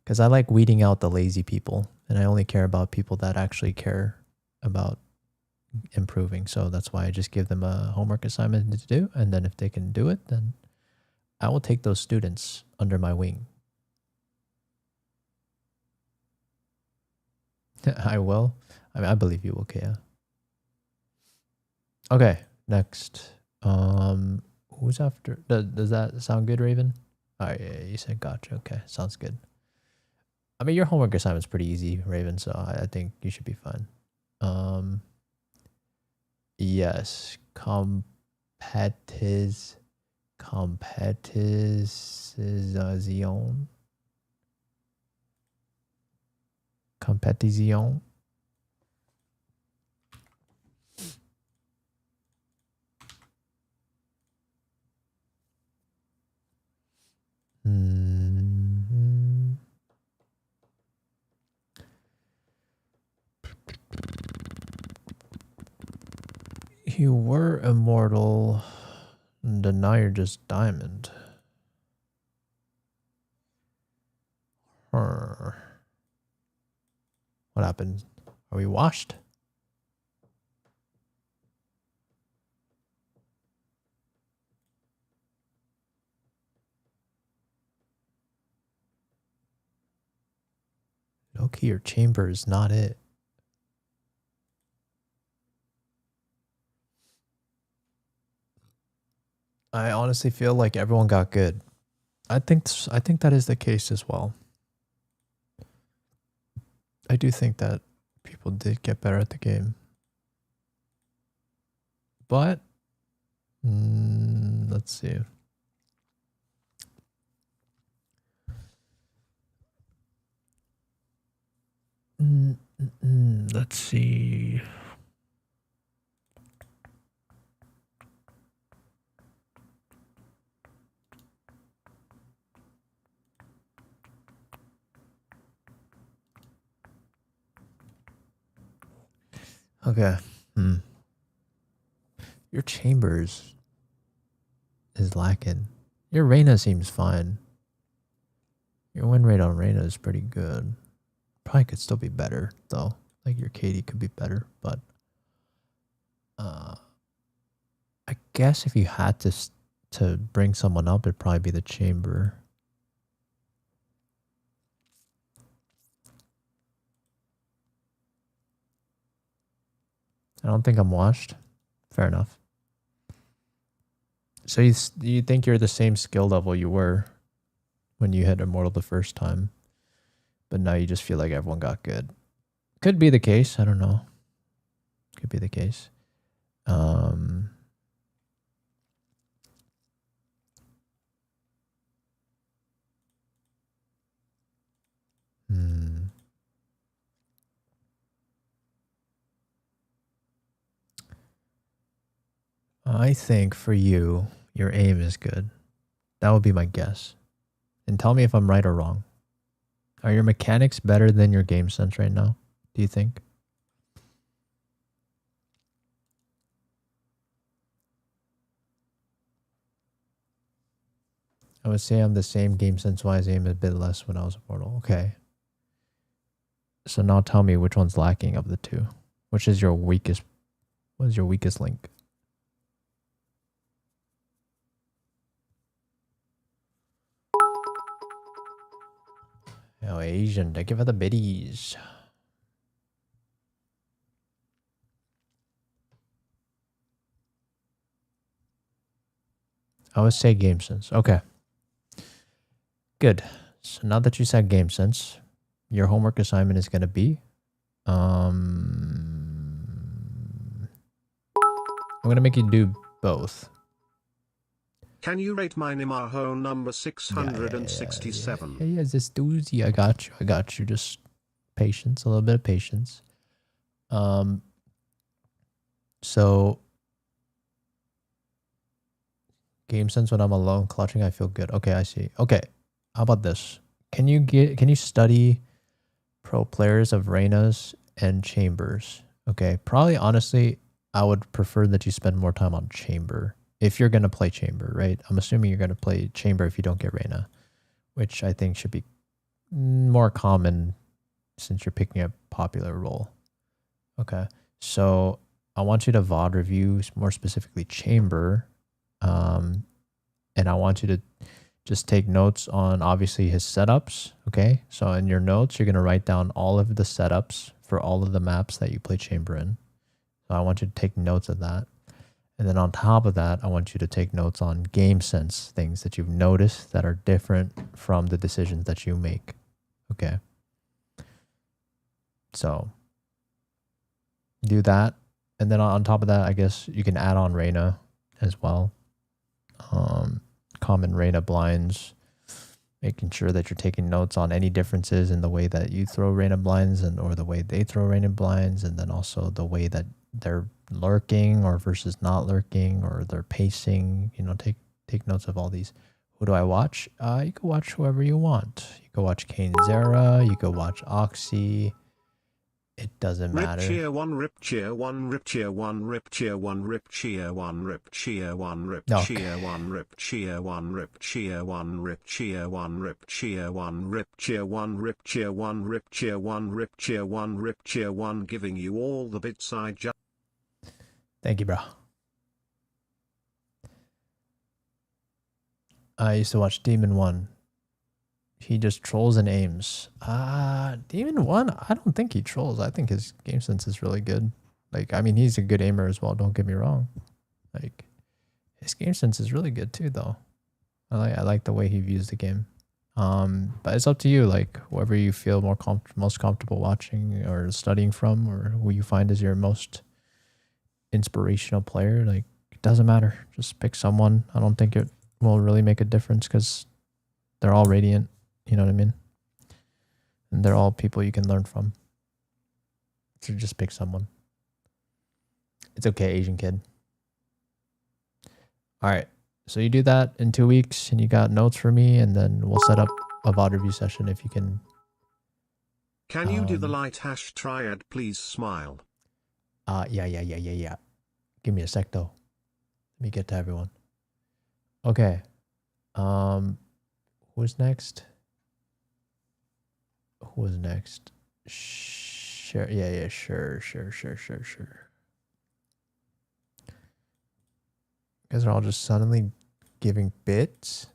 Because I like weeding out the lazy people, and I only care about people that actually care about improving. So that's why I just give them a homework assignment to do, and then if they can do it, then I will take those students under my wing. I will. I mean, I believe you will, Kea. Okay, next. Who's after? Does that sound good, Raven? All right, yeah, you said gotcha. Okay, sounds good. I mean, your homework assignment's pretty easy, Raven, so I think you should be fine. Yes, competition. Competition. Mm-hmm. You were immortal, and now you're just diamond. What happened? Are we washed? Loki, your chamber is not it. I honestly feel like everyone got good. I think that is the case as well. I do think that people did get better at the game. But let's see. Let's see. Okay. Your chambers is lacking. Your Reyna seems fine. Your win rate on Reyna is pretty good. Probably could still be better though. Like your KD could be better, but I guess if you had to bring someone up, it'd probably be the chamber. I don't think I'm washed. Fair enough. So you think you're the same skill level you were when you hit Immortal the first time, but now you just feel like everyone got good. Could be the case. I don't know. Could be the case. I think for you, your aim is good. That would be my guess. And tell me if I'm right or wrong. Are your mechanics better than your game sense right now? Do you think? I would say I'm the same game sense wise, aim a bit less when I was Immortal. Okay. So now tell me which one's lacking of the two. Which is your weakest? What is your weakest link? Oh, Asian. Thank you for the biddies. I would say game sense. Okay. Good. So now that you said game sense, your homework assignment is going to be I'm going to make you do both. Can you rate my Nimaho number 667? Yeah, this doozy. I got you. I got you. Just patience, a little bit of patience. So game sense when I'm alone clutching, I feel good. Okay, I see. Okay, how about this? Can you study pro players of Reynas and Chambers? Okay, probably honestly, I would prefer that you spend more time on Chamber. If you're going to play Chamber, right? I'm assuming you're going to play Chamber if you don't get Reyna, which I think should be more common since you're picking a popular role. Okay, so I want you to VOD review, more specifically Chamber, and I want you to just take notes on obviously his setups. Okay, so in your notes, you're gonna write down all of the setups for all of the maps that you play chamber in. So I want you to take notes of that. And then on top of that, I want you to take notes on game sense, things that you've noticed that are different from the decisions that you make. Okay. So do that. And then on top of that, I guess you can add on Reyna as well. Common Reyna blinds, making sure that you're taking notes on any differences in the way that you throw Reyna blinds and or the way they throw Reyna blinds, and then also the way that they're lurking or versus not lurking or their pacing. You know, take notes of all these. Who do I watch? You can watch whoever you want. You can watch Kane Zera, you can watch Oxy. It doesn't matter. Rip cheer one, rip cheer one, rip cheer one, rip cheer one, rip cheer one, rip cheer one, rip cheer one, rip cheer one, rip cheer one, rip cheer one, rip cheer one, rip cheer one, rip cheer one, rip cheer one, rip cheer one, rip cheer one, giving you all the bits I just. Thank you, bro. I used to watch Demon 1. He just trolls and aims. Demon 1, I don't think he trolls. I think his game sense is really good. Like, I mean, he's a good aimer as well. Don't get me wrong. Like, his game sense is really good too, though. I like the way he views the game. But it's up to you. Like, whoever you feel most comfortable watching or studying from, or who you find is your most inspirational player. Like, it doesn't matter. Just pick someone. I don't think it will really make a difference because they're all radiant. You know what I mean? And they're all people you can learn from. So just pick someone. It's okay, Asian kid. All right. So you do that in 2 weeks and you got notes for me, and then we'll set up a VOD review session if you can. Can you do the light hash triad, please? Smile. Yeah. Give me a sec though. Let me get to everyone. Okay. Who's next? Who was next? Sure. Yeah. Sure. You guys are all just suddenly giving bits.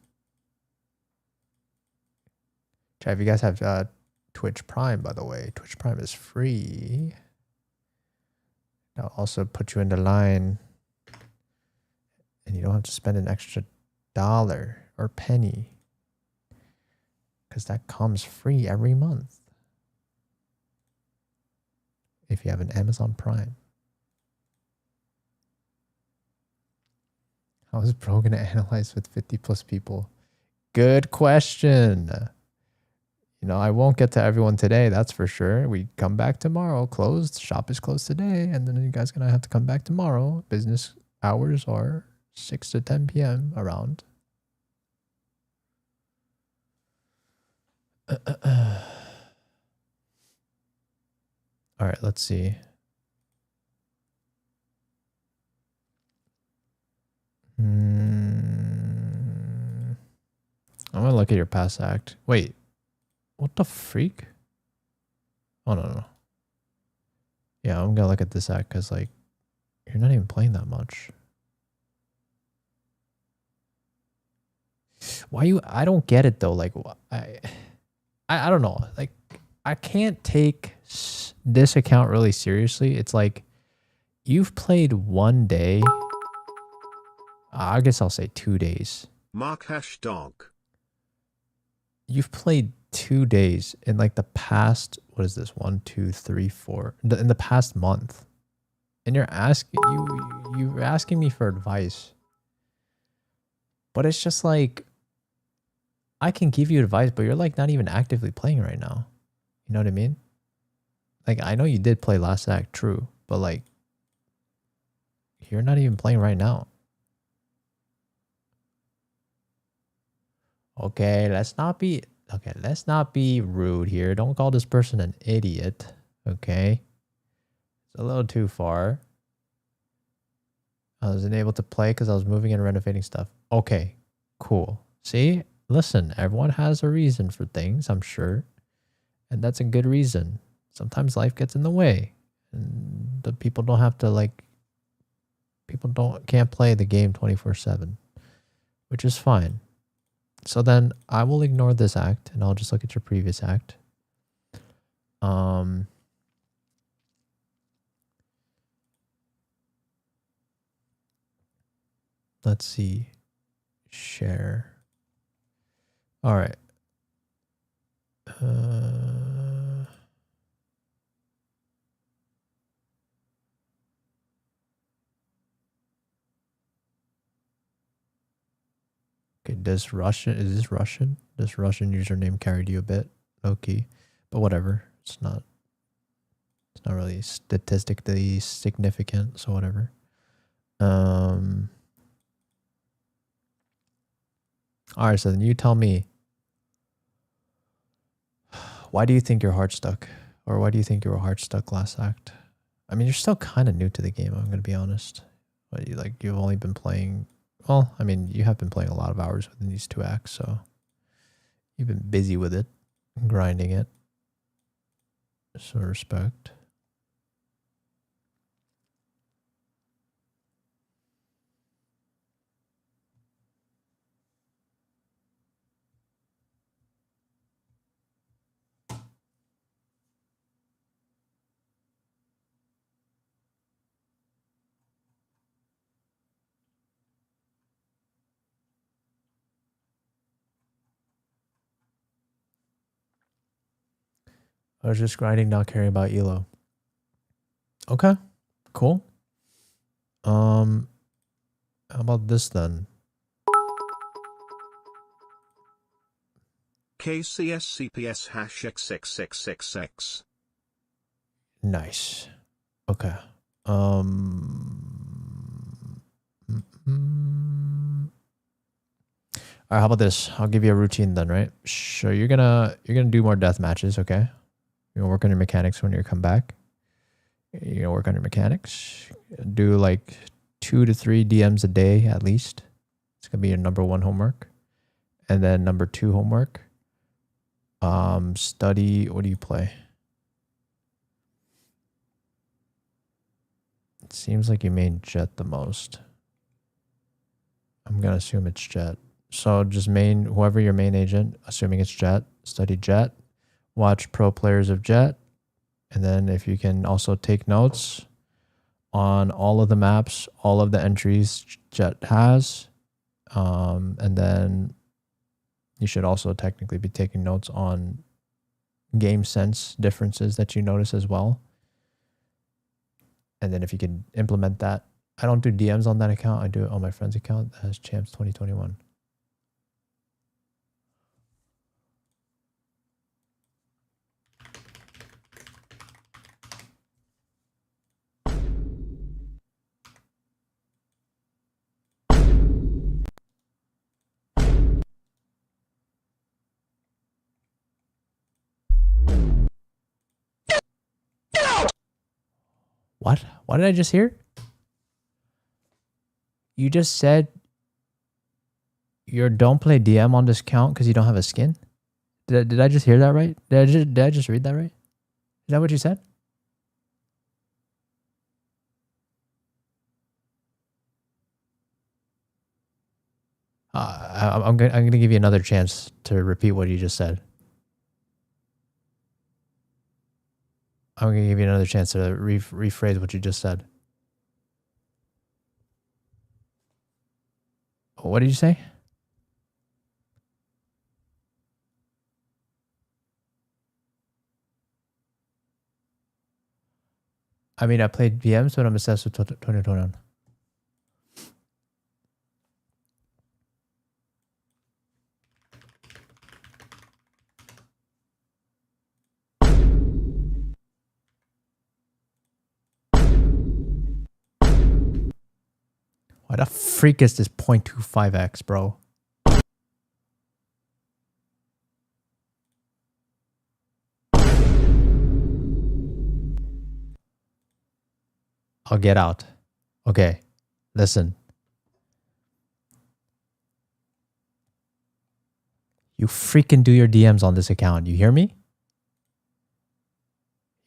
Chat, if you guys have Twitch Prime, by the way, Twitch Prime is free. I'll also put you into line, and you don't have to spend an extra dollar or penny, because that comes free every month if you have an Amazon Prime. How is Bro going to analyze with 50 plus people? Good question. You know, I won't get to everyone today, that's for sure. We come back tomorrow. Closed. Shop is closed today. And then you guys are going to have to come back tomorrow. Business hours are 6 to 10 p.m. around. All right, let's see. I'm gonna look at your past act. Wait, what the freak? Oh no. Yeah, I'm gonna look at this act because like you're not even playing that much. Why you? I don't get it though. Like I don't know. Like I can't take this account really seriously. It's like you've played 1 day. I guess I'll say 2 days. Mark hash dog. You've played 2 days in like the past, what is this? 1, 2, 3, 4. In the past month. And you're asking me for advice. But it's just like, I can give you advice, but you're like not even actively playing right now. You know what I mean? Like, I know you did play last act, true. But like, you're not even playing right now. Okay, let's not be rude here. Don't call this person an idiot. Okay. It's a little too far. I wasn't able to play because I was moving and renovating stuff. Okay, cool. See? Listen, everyone has a reason for things, I'm sure. And that's a good reason. Sometimes life gets in the way. And the people don't have to can't play the game 24/7. which is fine. So then I will ignore this act and I'll just look at your previous act. Let's see. Share. All right. Okay, is this Russian? This Russian username carried you a bit, okay, but whatever. It's not really statistically significant, so whatever. All right, so then you tell me, why do you think your heart stuck? Or why do you think you were heart stuck last act? I mean, you're still kind of new to the game, I'm going to be honest. But you've only been playing, well, I mean, you have been playing a lot of hours within these 2 acts, so you've been busy with it, grinding it. So respect. I was just grinding, not caring about ELO. Okay, cool. How about this then? KCSCPS #X666X. Nice. Okay. All right, how about this? I'll give you a routine then, right? So you're gonna do more death matches, okay? You're gonna work on your mechanics when you come back. You're gonna work on your mechanics. Do like 2 to 3 DMs a day at least. It's gonna be your number 1 homework. And then number 2 homework. Study, what do you play? It seems like you main Jet the most. I'm gonna assume it's Jet. So just main whoever your main agent, assuming it's Jet, study Jet, watch pro players of Jet, and then if you can also take notes on all of the maps, all of the entries Jet has, and then you should also technically be taking notes on game sense differences that you notice as well. And then if you can implement that, I don't do DMs on that account. I do it on my friend's account that has Champs 2021. What? What did I just hear? You just said you don't play DM on this account because you don't have a skin? Did I just hear that right? Did I just read that right? Is that what you said? I'm gonna give you another chance to repeat what you just said. I'm gonna give you another chance to rephrase what you just said. What did you say? I mean, I played VMs, but I'm obsessed with 2021. Why the freak is this 0.25x, bro? I'll get out. Okay, listen. You freaking do your DMs on this account. You hear me?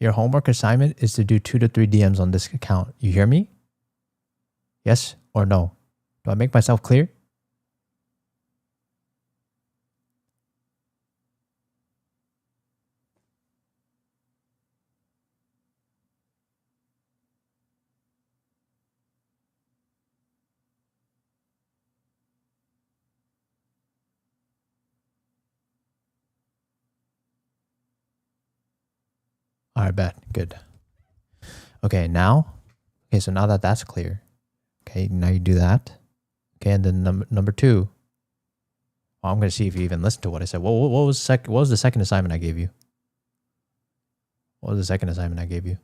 Your homework assignment is to do 2 to 3 DMs on this account. You hear me? Yes or no? Do I make myself clear? All right, bet. Good. Okay, now. Okay, so now that that's clear. Okay, now you do that. Okay, and then number 2. Oh, I'm gonna see if you even listened to what I said. What was the second assignment I gave you? What was the second assignment I gave you?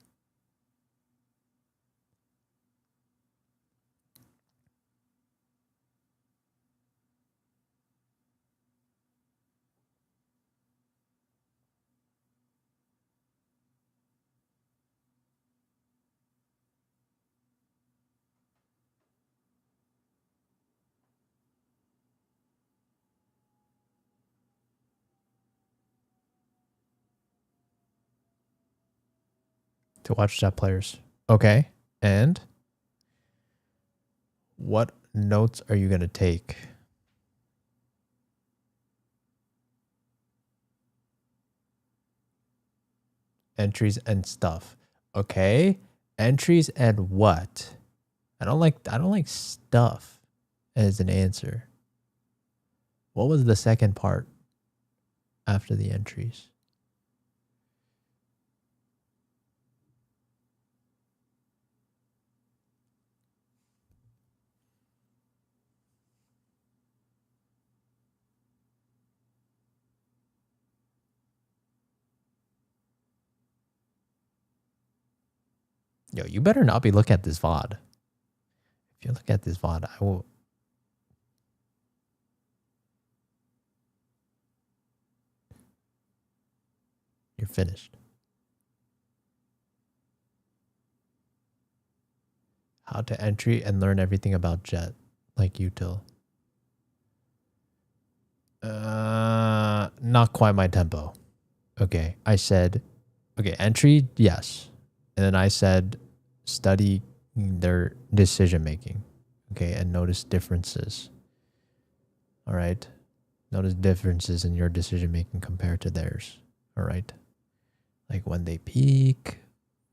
To watch chat players. Okay, and what notes are you gonna take? Entries and stuff. Okay, entries and what? I don't like stuff as an answer. What was the second part after the entries? Yo, you better not be looking at this VOD. If you look at this VOD, I will. You're finished. How to entry and learn everything about Jet, like util. Not quite my tempo. Okay, I said, okay, entry, yes. And then I said, study their decision making. Okay, and notice differences. All right. Notice differences in your decision making compared to theirs. All right. Like when they peek,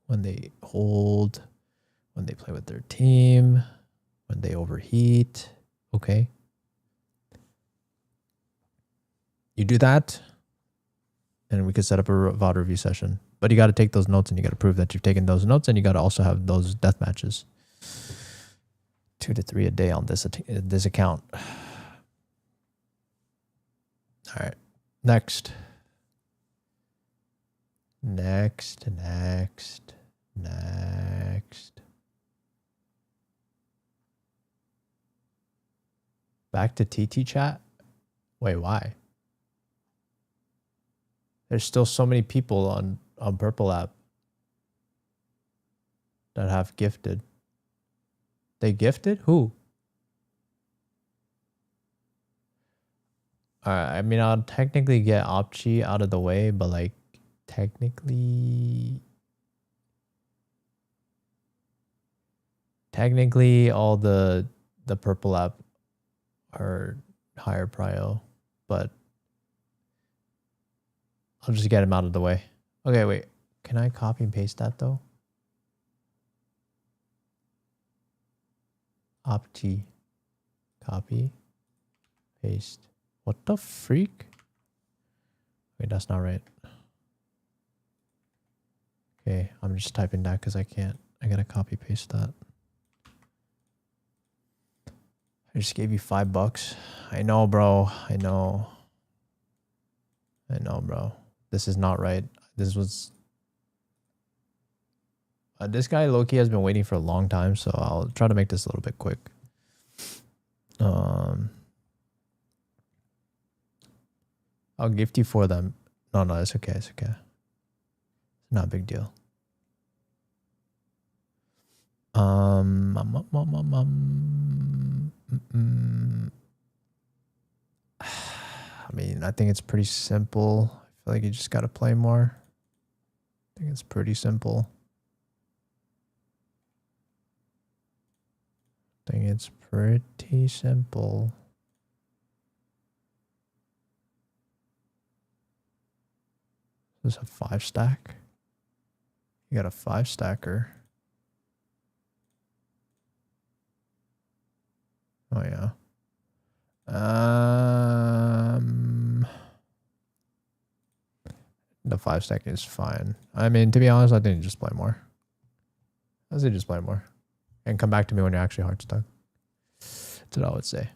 when they hold, when they play with their team, when they overheat. Okay. You do that, and we could set up a VOD review session. But you got to take those notes, and you got to prove that you've taken those notes, and you got to also have those death matches. 2 to 3 a day on this account. All right. Next. Back to TT chat? Wait, why? There's still so many people on Purple app that have gifted. They gifted? Who? Alright, I mean, I'll technically get Opchi out of the way, but like, technically all the Purple app are higher prio, but I'll just get him out of the way. Okay, wait. Can I copy and paste that though? Opti. Copy. Paste. What the freak? Wait, that's not right. Okay, I'm just typing that because I can't. I gotta copy paste that. I just gave you $5. I know, bro. I know, bro. This is not right. This was... this guy, Loki, has been waiting for a long time, so I'll try to make this a little bit quick. I'll gift you for them. No, it's okay. It's okay. Not a big deal. I mean, I think it's pretty simple. I feel like you just got to play more. I think it's pretty simple. Is this a 5-stack? You got a 5-stacker. Oh yeah. The the 5-second is fine. I mean, to be honest, I think just play more. I say just play more. And come back to me when you're actually hard stuck. That's what I would say.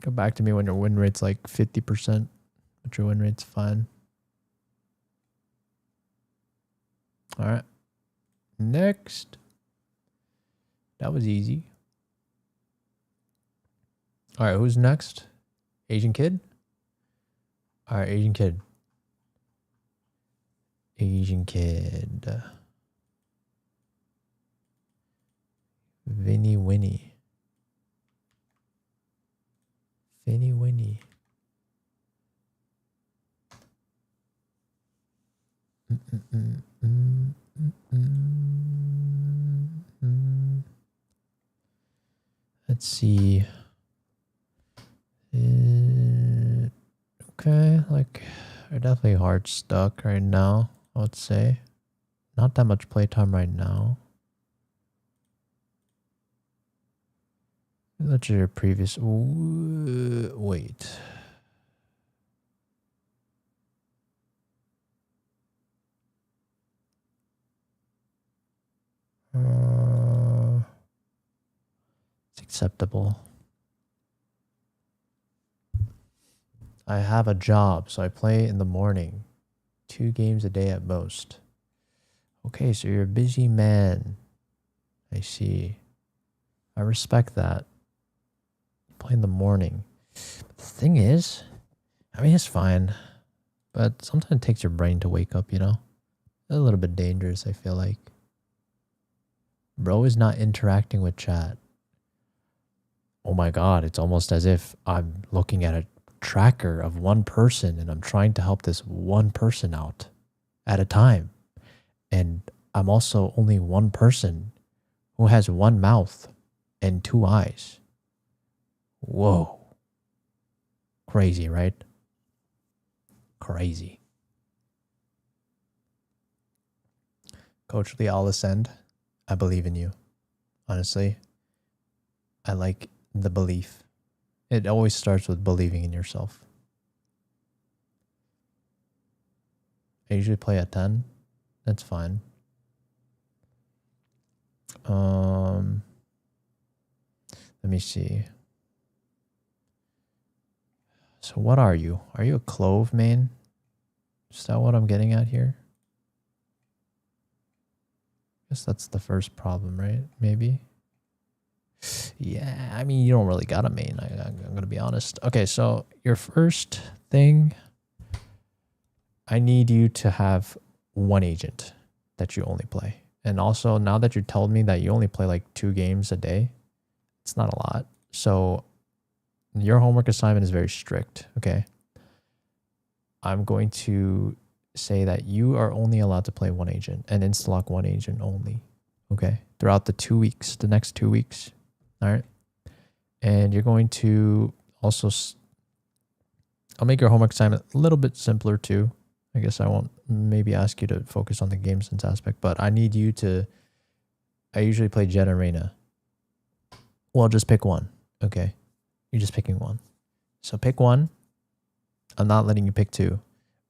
Come back to me when your win rate's like 50%, but your win rate's fine. All right. Next. That was easy. All right, who's next? Asian kid? All right, Asian kid. Asian kid. Vinny Winnie. Vinny Winnie. Let's see. Okay, like, they're definitely hard stuck right now, I would say. Not that much playtime right now. Let's your previous. Wait. It's acceptable. I have a job, so I play in the morning. 2 games a day at most. Okay, so you're a busy man. I see. I respect that. Play in the morning. But the thing is, I mean, it's fine. But sometimes it takes your brain to wake up, you know? A little bit dangerous, I feel like. Bro is not interacting with chat. Oh my god, it's almost as if I'm looking at a tracker of one person and I'm trying to help this one person out at a time. And I'm also only one person who has one mouth and 2 eyes. Whoa. Crazy, right? Crazy. Coach Lee, I'll ascend. I believe in you. Honestly, I like the belief. It always starts with believing in yourself. I usually play at 10. That's fine. Let me see. So what are you? Are you a clove main? Is that what I'm getting at here? Guess that's the first problem, right? Maybe. Yeah, I mean, you don't really got a main. I'm going to be honest. Okay, so your first thing, I need you to have 1 agent that you only play. And also, now that you told me that you only play like 2 games a day, it's not a lot. So your homework assignment is very strict, okay? I'm going to say that you are only allowed to play 1 agent and insta-lock 1 agent only, okay? Throughout the 2 weeks, the next 2 weeks, all right? And you're going to also, I'll make your homework assignment a little bit simpler too. I guess I won't maybe ask you to focus on the game sense aspect, but I need you to, I usually play Jet and Reyna. Well, just pick one, okay? You're just picking one. So pick one. I'm not letting you pick 2.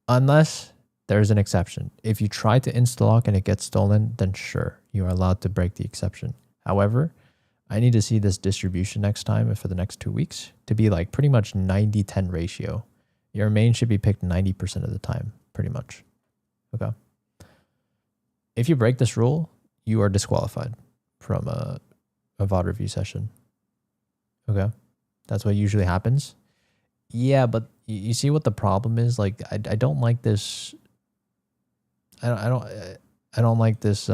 Unless there's an exception. If you try to insta-lock and it gets stolen, then sure, you are allowed to break the exception. However, I need to see this distribution next time for the next 2 weeks to be like pretty much 90-10 ratio. Your main should be picked 90% of the time, pretty much. Okay. If you break this rule, you are disqualified from a VOD review session. Okay. That's what usually happens. Yeah, but you see what the problem is? Like, I don't like this. I don't like this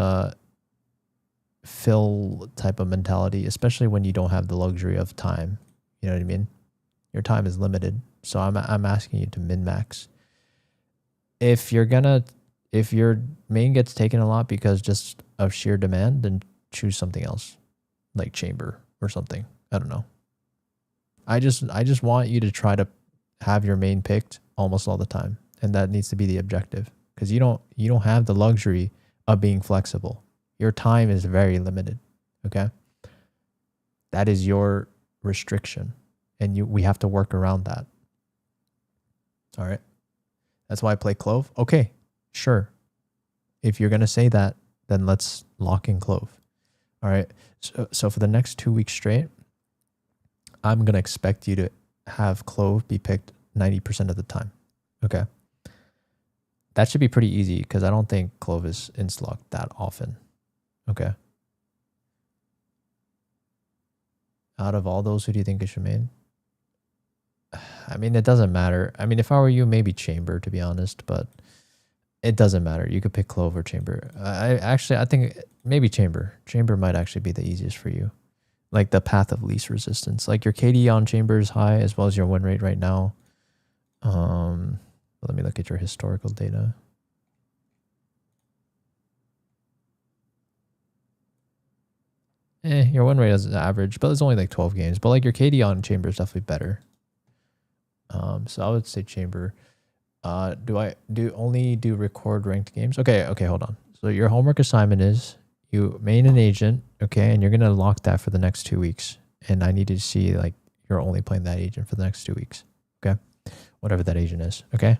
fill type of mentality, especially when you don't have the luxury of time. You know what I mean? Your time is limited. So I'm asking you to min-max. If your main gets taken a lot because just of sheer demand, then choose something else, like chamber or something. I don't know. I just want you to try to have your main picked almost all the time, and that needs to be the objective, because you don't have the luxury of being flexible. Your time is very limited. Okay, that is your restriction, and we have to work around that. All right. That's why I play Clove. Okay, sure. If you're gonna say that, then let's lock in Clove. All right. So for the next 2 weeks straight, I'm gonna expect you to have Clove be picked 90% of the time. Okay. That should be pretty easy because I don't think Clove is insta-locked that often. Okay. Out of all those, who do you think is your main? I mean, it doesn't matter. I mean, if I were you, maybe Chamber, to be honest, but it doesn't matter. You could pick Clove or Chamber. I think maybe Chamber. Chamber might actually be the easiest for you. Like the path of least resistance. Like your KD on Chamber is high as well as your win rate right now. Let me look at your historical data. Your win rate is average, but it's only like 12 games. But like your KD on Chamber is definitely better. So I would say Chamber. Do I only do record ranked games? Okay, hold on. So your homework assignment is you main an agent, okay, and you're gonna lock that for the next 2 weeks. And I need to see like you're only playing that agent for the next 2 weeks. Okay. Whatever that agent is. Okay.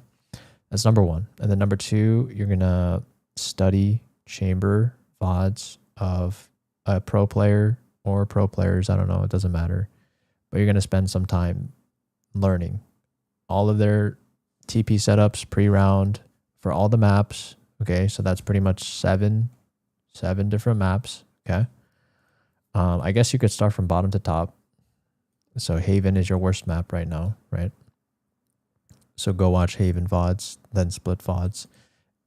That's number one. And then number two, you're gonna study Chamber VODs of a pro player or pro players. I don't know, it doesn't matter. But you're gonna spend some time learning all of their TP setups pre-round for all the maps. Okay, so that's pretty much seven different maps. Okay. I guess you could start from bottom to top. So Haven is your worst map right now, right? So go watch Haven VODs, then Split VODs,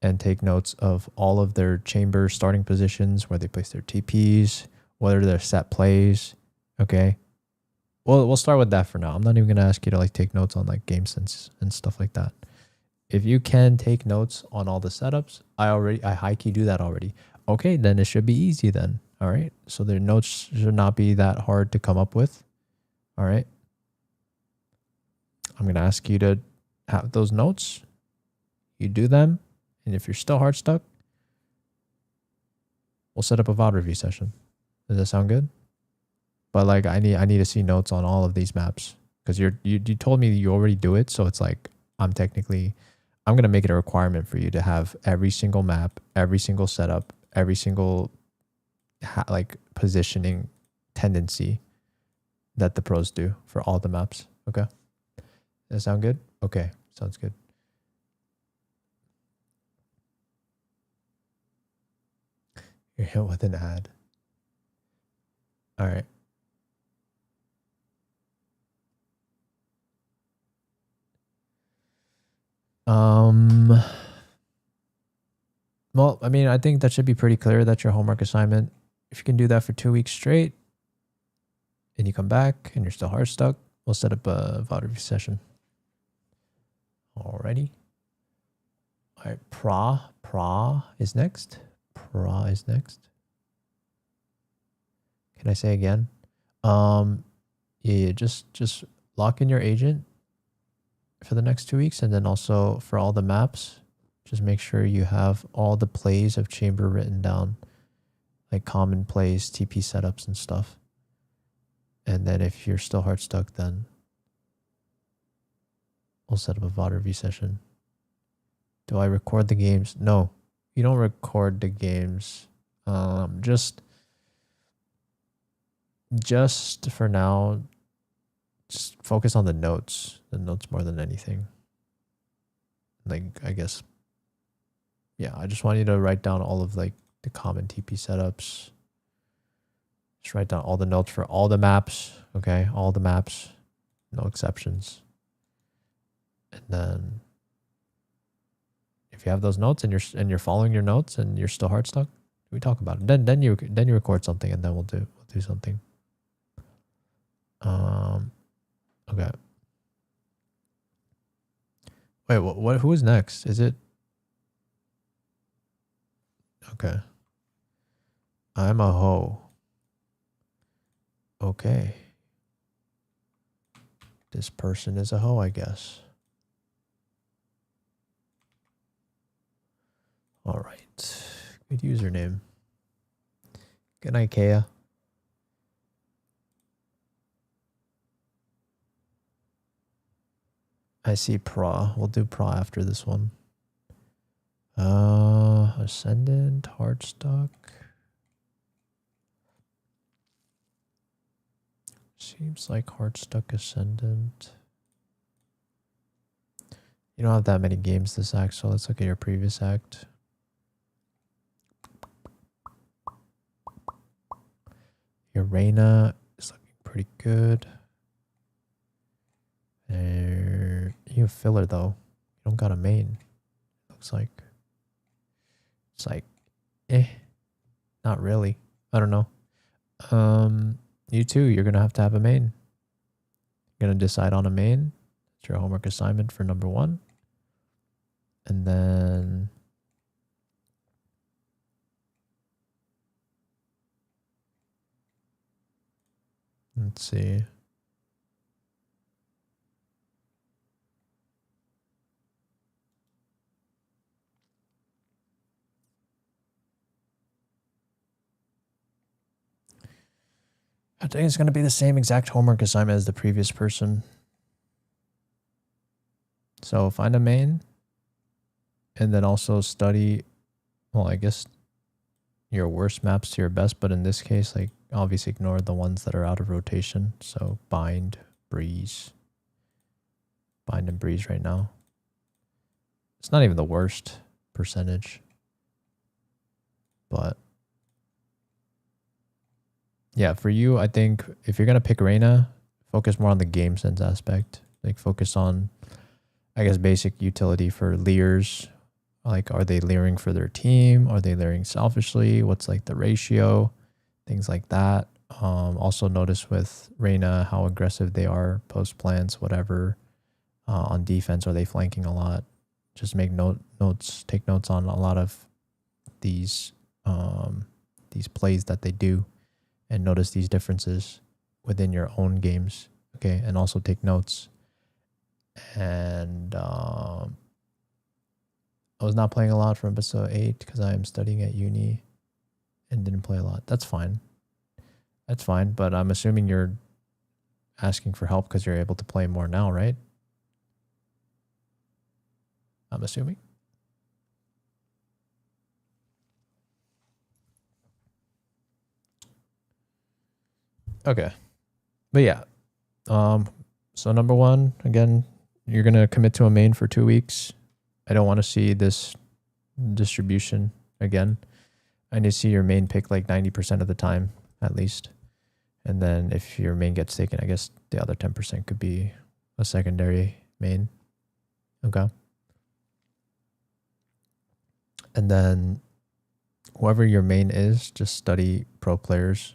and take notes of all of their Chamber starting positions, where they place their TPs, whether they're set plays. Okay. Well, we'll start with that for now. I'm not even going to ask you to like take notes on like game sense and stuff like that. If you can take notes on all the setups, I high key do that already. Okay, then it should be easy then. All right. So their notes should not be that hard to come up with. All right. I'm going to ask you to have those notes. You do them. And if you're still hard stuck, we'll set up a VOD review session. Does that sound good? But like I need to see notes on all of these maps because you told me you already do it, so it's like I'm gonna make it a requirement for you to have every single map, every single setup, every single like positioning tendency that the pros do for all the maps. Okay, does that sound good? Okay, sounds good. You're hit with an ad. All right. Well, I mean, I think that should be pretty clear. That's your homework assignment. If you can do that for 2 weeks straight and you come back and you're still hard stuck, we'll set up a VOD review session. Alrighty. All right. Pra is next. Pra is next. Can I say again? Yeah, just lock in your agent for the next 2 weeks, and then also for all the maps, just make sure you have all the plays of Chamber written down, like common plays, TP setups and stuff. And then if you're still hard stuck, then we'll set up a VOD review session. Do I record the games? No, you don't record the games. Just for now, just focus on the notes more than anything. Like, I guess, yeah, I just want you to write down all of like the common TP setups. Just write down all the notes for all the maps. Okay, all the maps, no exceptions. And then if you have those notes and you're following your notes and you're still hard stuck, we talk about it. Then you record something, and then we'll do something. Okay. Wait, what who is next? Is it? Okay. I'm a hoe. Okay. This person is a hoe, I guess. All right. Good username. Good night, Kea. I see Pra. We'll do Pra after this one. Ascendant, Hardstuck. Seems like Hardstuck Ascendant. You don't have that many games this act, so let's look at your previous act. Your Reyna is looking pretty good. You have filler though. You don't got a main. Looks like. It's like, not really. I don't know. You too, you're gonna have a main. You're gonna decide on a main. It's your homework assignment for number 1. And then let's see. I think it's going to be the same exact homework assignment as the previous person. So find a main and then also study, well, I guess your worst maps to your best, but in this case, like obviously ignore the ones that are out of rotation. So bind, breeze, bind and breeze right now. It's not even the worst percentage, but yeah, for you, I think if you're going to pick Reyna, focus more on the game sense aspect. Like focus on, I guess, basic utility for leers. Like, are they leering for their team? Are they leering selfishly? What's like the ratio? Things like that. Also notice with Reyna how aggressive they are, post plants, whatever. On defense, are they flanking a lot? Just make notes, take notes on a lot of these plays that they do. And notice these differences within your own games, okay? And also take notes. And I was not playing a lot for episode 8 because I am studying at uni and didn't play a lot. That's fine. That's fine, but I'm assuming you're asking for help because you're able to play more now, right? I'm assuming. Okay. But yeah. So number 1, again, you're going to commit to a main for 2 weeks. I don't want to see this distribution again. I need to see your main pick like 90% of the time, at least. And then if your main gets taken, I guess the other 10% could be a secondary main. Okay. And then whoever your main is, just study pro players.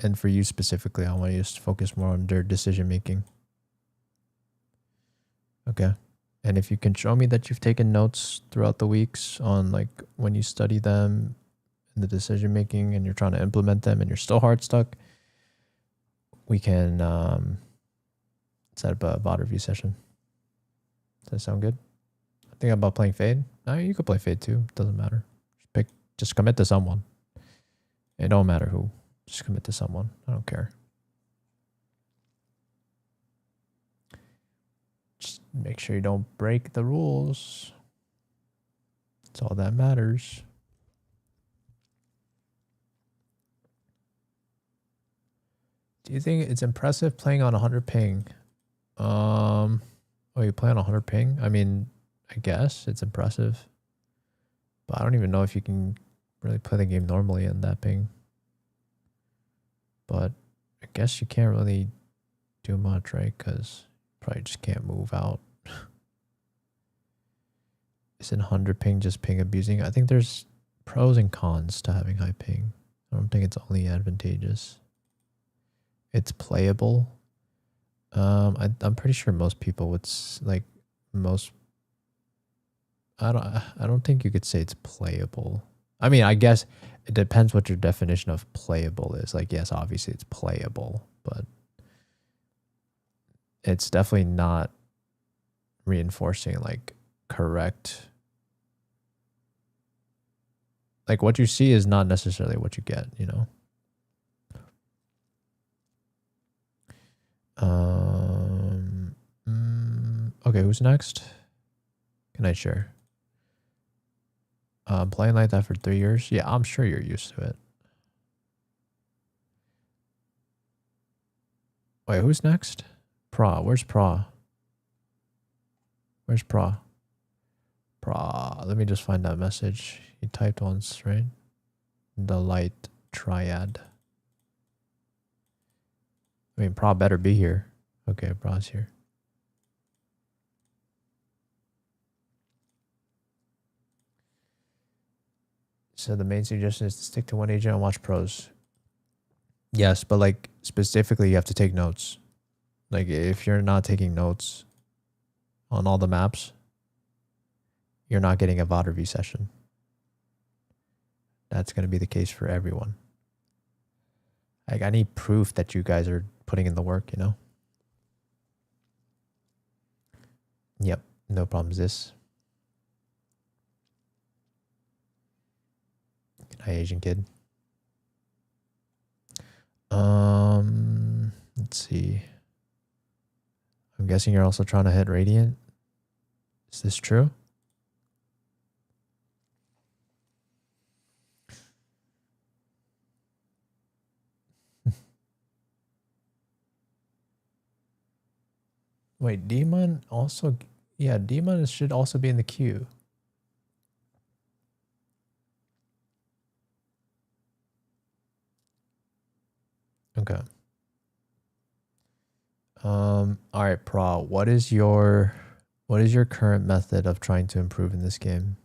And for you specifically, I want you to focus more on their decision making. Okay. And if you can show me that you've taken notes throughout the weeks on like when you study them and the decision making and you're trying to implement them and you're still hard stuck, we can set up a VOD review session. Does that sound good? I think about playing Fade. No, you could play Fade too. Doesn't matter. Just commit to someone. It don't matter who. Just commit to someone. I don't care. Just make sure you don't break the rules. That's all that matters. Do you think it's impressive playing on 100 ping? Oh, you play on 100 ping? I mean, I guess it's impressive. But I don't even know if you can really play the game normally in that ping. But I guess you can't really do much, right? Because you probably just can't move out. Isn't 100 ping just ping abusing? I think there's pros and cons to having high ping. I don't think it's only advantageous. It's playable. I'm pretty sure most people would like most. I don't think you could say it's playable. I mean, I guess it depends what your definition of playable is. Like, yes, obviously it's playable, but it's definitely not reinforcing like correct. Like what you see is not necessarily what you get, you know? Okay, who's next? Can I share? Playing like that for 3 years? Yeah, I'm sure you're used to it. Wait, who's next? Pra. Where's Pra? Where's Pra? Pra. Let me just find that message. He typed once, right? The light triad. I mean, Pra better be here. Okay, Pra's here. So the main suggestion is to stick to one agent and watch pros. Yes, but like specifically you have to take notes. Like if you're not taking notes on all the maps, you're not getting a VOD review session. That's going to be the case for everyone. Like I need proof that you guys are putting in the work, you know? Yep, no problems this. Hi, Asian kid. Let's see. I'm guessing you're also trying to hit Radiant. Is this true? Wait, Demon also... Yeah, Demon should also be in the queue. Okay. All right, Pra, what is your current method of trying to improve in this game?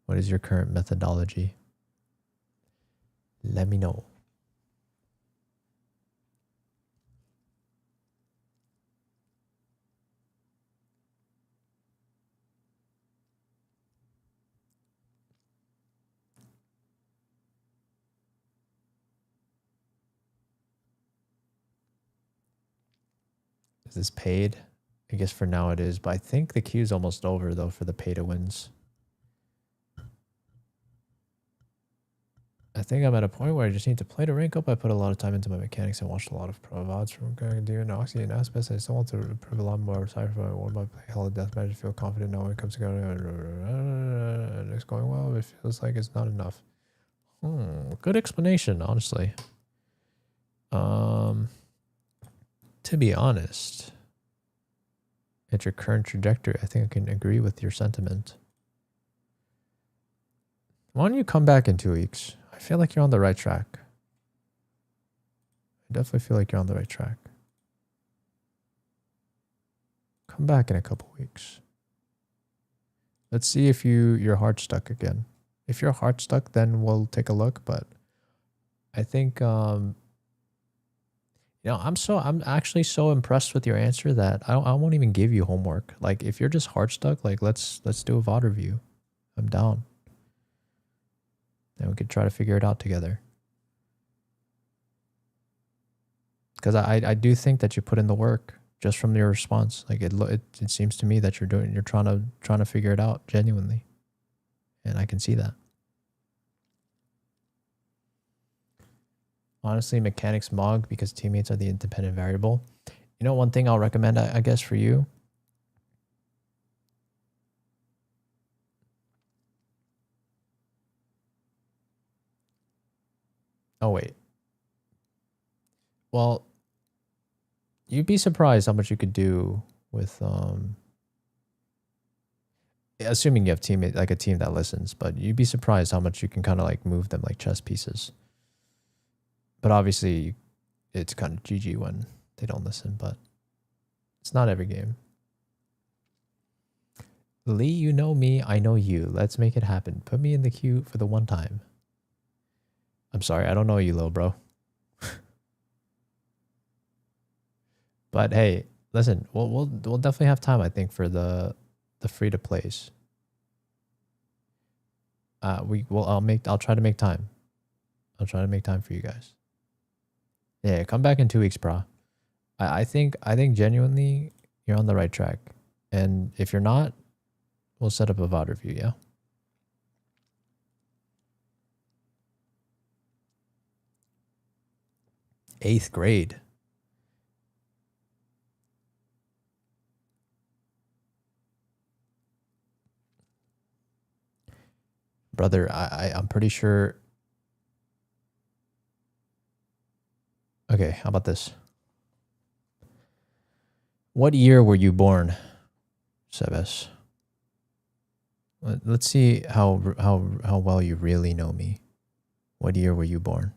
What is your current methodology? Let me know. Is this paid? I guess for now it is, but I think the queue's almost over though for the pay to wins. I think I'm at a point where I just need to play to rank up. I put a lot of time into my mechanics and watched a lot of pro VODs from Deer and Oxy and Aspect. I still want to improve a lot more aside from one by play hella deathmatch. Feel confident knowing it comes together and it's going well. It feels like it's not enough. Good explanation, honestly. To be honest, at your current trajectory, I think I can agree with your sentiment. Why don't you come back in 2 weeks? I feel like you're on the right track. I definitely feel like you're on the right track. Come back in a couple weeks. Let's see if you're hard stuck again. If you're hard stuck, then we'll take a look. But I think you know, I'm actually so impressed with your answer that I won't even give you homework. Like if you're just hard stuck, like let's do a VOD review. I'm down. And we could try to figure it out together. Because I do think that you put in the work just from your response. Like it seems to me that you're trying to figure it out genuinely. And I can see that. Honestly, mechanics mog because teammates are the independent variable. You know, one thing I'll recommend, I guess, for you. Oh, wait. Well, you'd be surprised how much you could do with, assuming you have teammate, like a team that listens, but you'd be surprised how much you can kind of like move them like chess pieces. But obviously, it's kind of GG when they don't listen, but it's not every game. Lee, you know me, I know you. Let's make it happen. Put me in the queue for the one time. I'm sorry, I don't know you, little bro. But hey, listen, we'll definitely have time, I think, for the free to plays. I'll try to make time. I'll try to make time for you guys. Yeah, come back in 2 weeks, bro. I think genuinely you're on the right track. And if you're not, we'll set up a VOD review, yeah? Eighth grade. Brother, I'm pretty sure. Okay, how about this? What year were you born, Sebes? Let's see how well you really know me. What year were you born?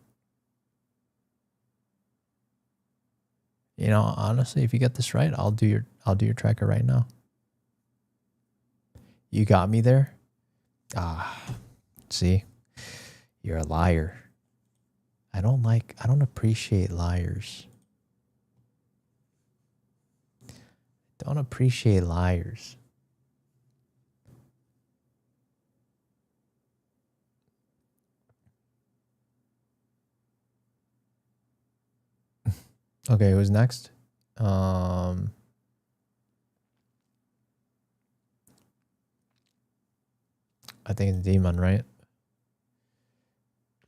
You know, honestly, if you get this right, I'll do your tracker right now. You got me there? Ah, see? You're a liar. I don't appreciate liars. Don't appreciate liars. Okay, who's next? I think it's Demon, right?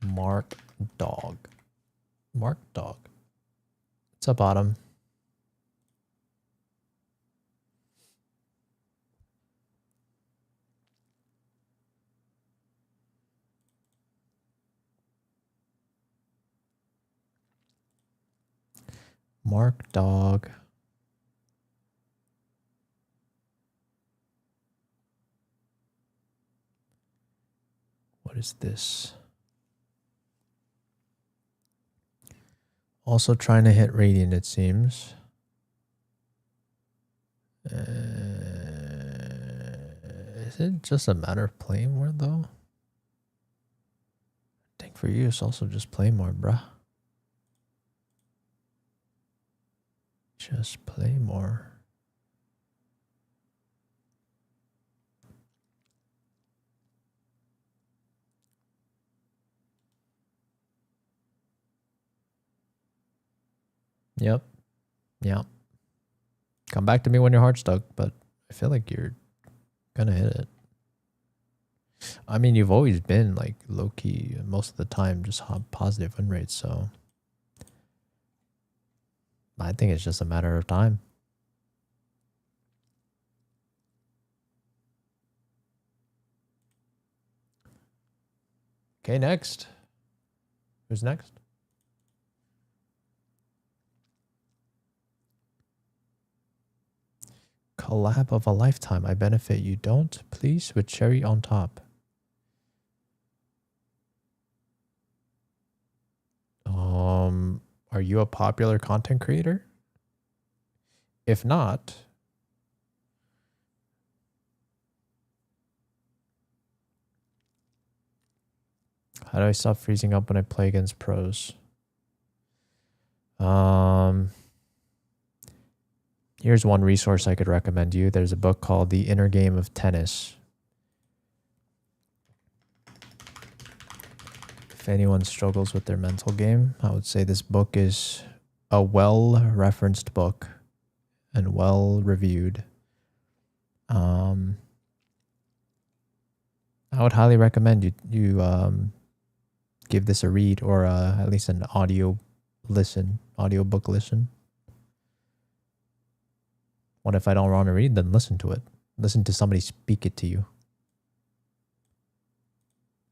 Mark Dog. Mark Dog. What's up, Autumn? Mark Dog. What is this? Also trying to hit Radiant, it seems. Is it just a matter of playing more, though? I think for you, it's also just play more, bruh. Just play more. Yep. Yeah. Come back to me when your heart's stuck, but I feel like you're gonna hit it. I mean, you've always been like low-key most of the time, just positive win rates, so I think it's just a matter of time. Okay, next. Who's next? Collab of a lifetime. I benefit you. Don't, please, with cherry on top. Are you a popular content creator? If not, how do I stop freezing up when I play against pros? Here's one resource I could recommend you. There's a book called The Inner Game of Tennis. If anyone struggles with their mental game, I would say this book is a well-referenced book and well-reviewed. I would highly recommend you give this a read, or at least an audiobook listen. What if I don't want to read? Then listen to it. Listen to somebody speak it to you.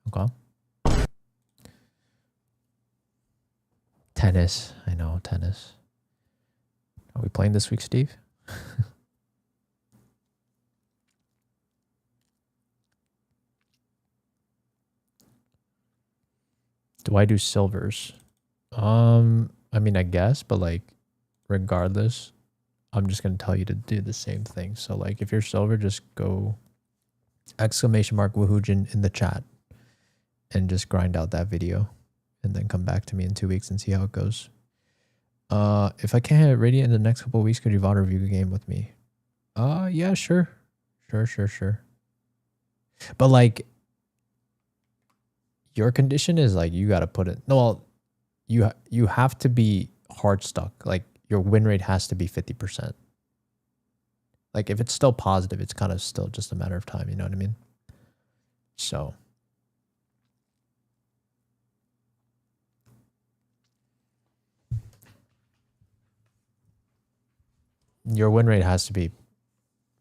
Okay. Tennis. I know, tennis. Are we playing this week, Steve? Do I do silvers? I mean, I guess, but like, regardless, I'm just going to tell you to do the same thing. So like, if you're silver, just go !Woohoojin in the chat and just grind out that video and then come back to me in 2 weeks and see how it goes. If I can't hit Radiant in the next couple of weeks, could you VOD review a game with me? Yeah, sure. Sure. But like, your condition is like, you got to put it, no, well, you have to be hard stuck. Like, your win rate has to be 50%. Like, if it's still positive, it's kind of still just a matter of time, you know what I mean? So your win rate has to be,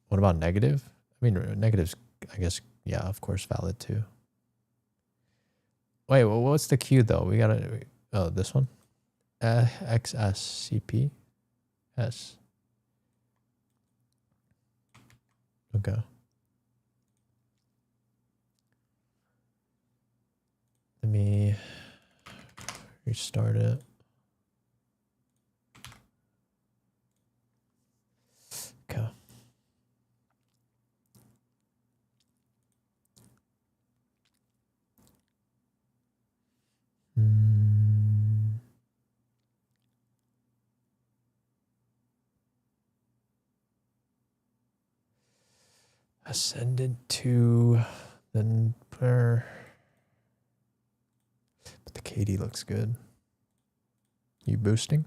what about negative? I mean, negative's, I guess, yeah, of course, valid too. Wait, well, what's the queue though? We gotta. Oh, this one. XSCP. S. Okay. Let me restart it. Okay. Ascendant 2, then but the KD looks good. You boosting?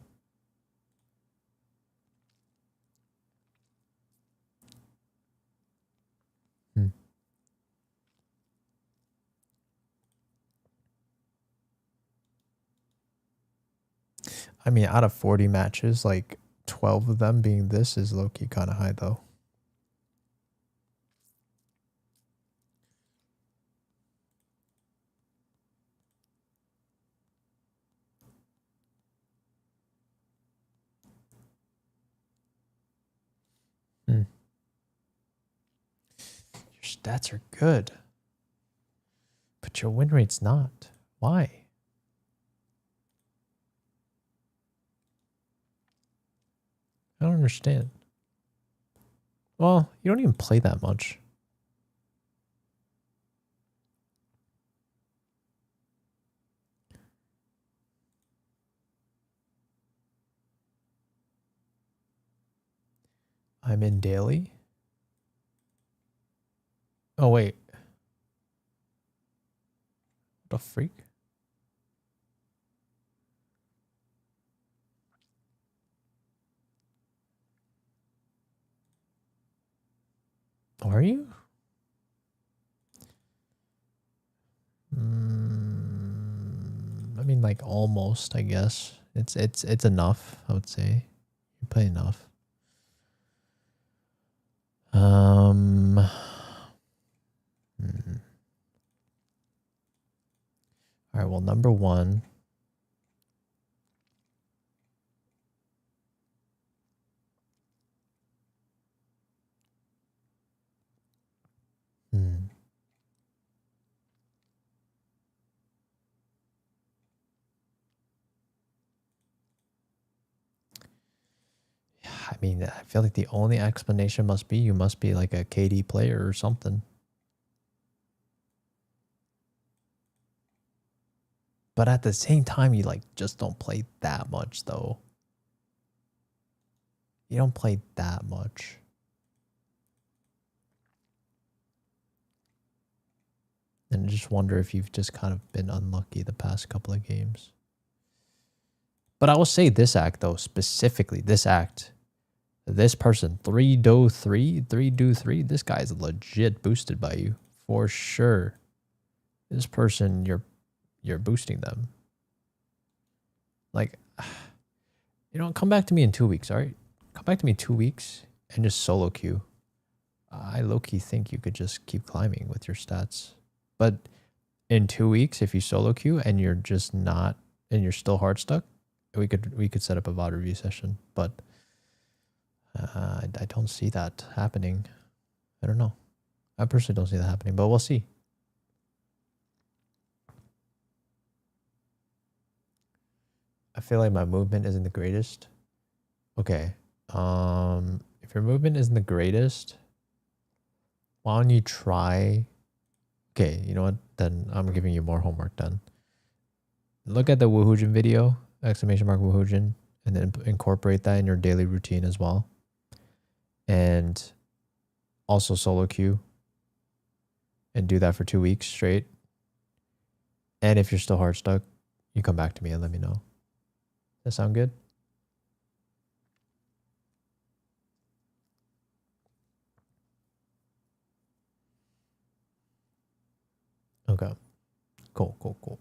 I mean, out of 40 matches, like 12 of them being this is low-key kind of high though. Your stats are good, but your win rate's not. Why? I don't understand. Well, you don't even play that much. I'm in daily. Oh, wait. What the freak? Are you? I mean, like almost, I guess. It's enough, I would say. You play enough. All right, well, number one. I mean, I feel like the only explanation must be you must be like a KD player or something. But at the same time, you like just don't play that much though. You don't play that much. And I just wonder if you've just kind of been unlucky the past couple of games. But I will say this act though, specifically this act. This person, 3do3, this guy's legit boosted by you for sure. This person, you're boosting them. Like, you know, come back to me in 2 weeks, all right? Come back to me in 2 weeks and just solo queue. I low-key think you could just keep climbing with your stats. But in 2 weeks, if you solo queue and you're just not, and you're still hard stuck, we could set up a VOD review session. But I don't see that happening. I don't know. I personally don't see that happening, but we'll see. I feel like my movement isn't the greatest. Okay. If your movement isn't the greatest, why don't you try? Okay, you know what? Then I'm giving you more homework then. Look at the Woohoojin video, !Woohoojin, and then incorporate that in your daily routine as well. And also solo queue and do that for 2 weeks straight. And if you're still hard stuck, you come back to me and let me know. Does that sound good? Okay. Cool.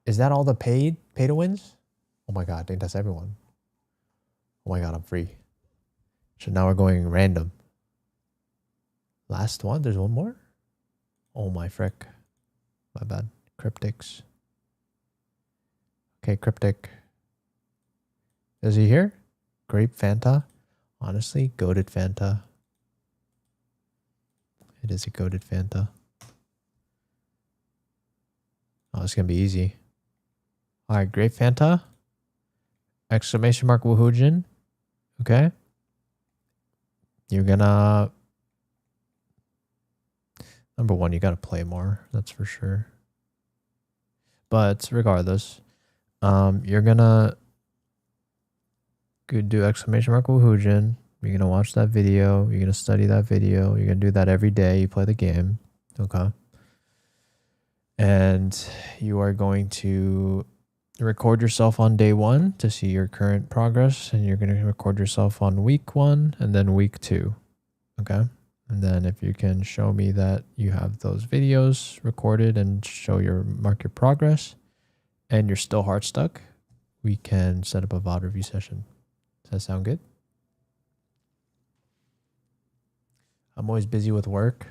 Is that all the pay to wins? Oh my god, I think that's everyone. Oh my god, I'm free. So now we're going random. Last one? There's one more? Oh my frick. My bad. Cryptics. Okay, Cryptic. Is he here? Grape Fanta? Honestly, goated Fanta. It is a goated Fanta. Oh, it's gonna be easy. Alright, Grape Fanta. Exclamation mark Woohoojin. Okay. You're gonna... Number one, you gotta play more. That's for sure. But regardless, you're gonna do exclamation mark Woohoojin. You're gonna watch that video. You're gonna study that video. You're gonna do that every day you play the game. Okay. And you are going to record yourself on day 1 to see your current progress. And you're gonna record yourself on week 1 and then week 2. Okay. And then if you can show me that you have those videos recorded and mark your progress and you're still hard stuck, we can set up a VOD review session. Does that sound good? I'm always busy with work.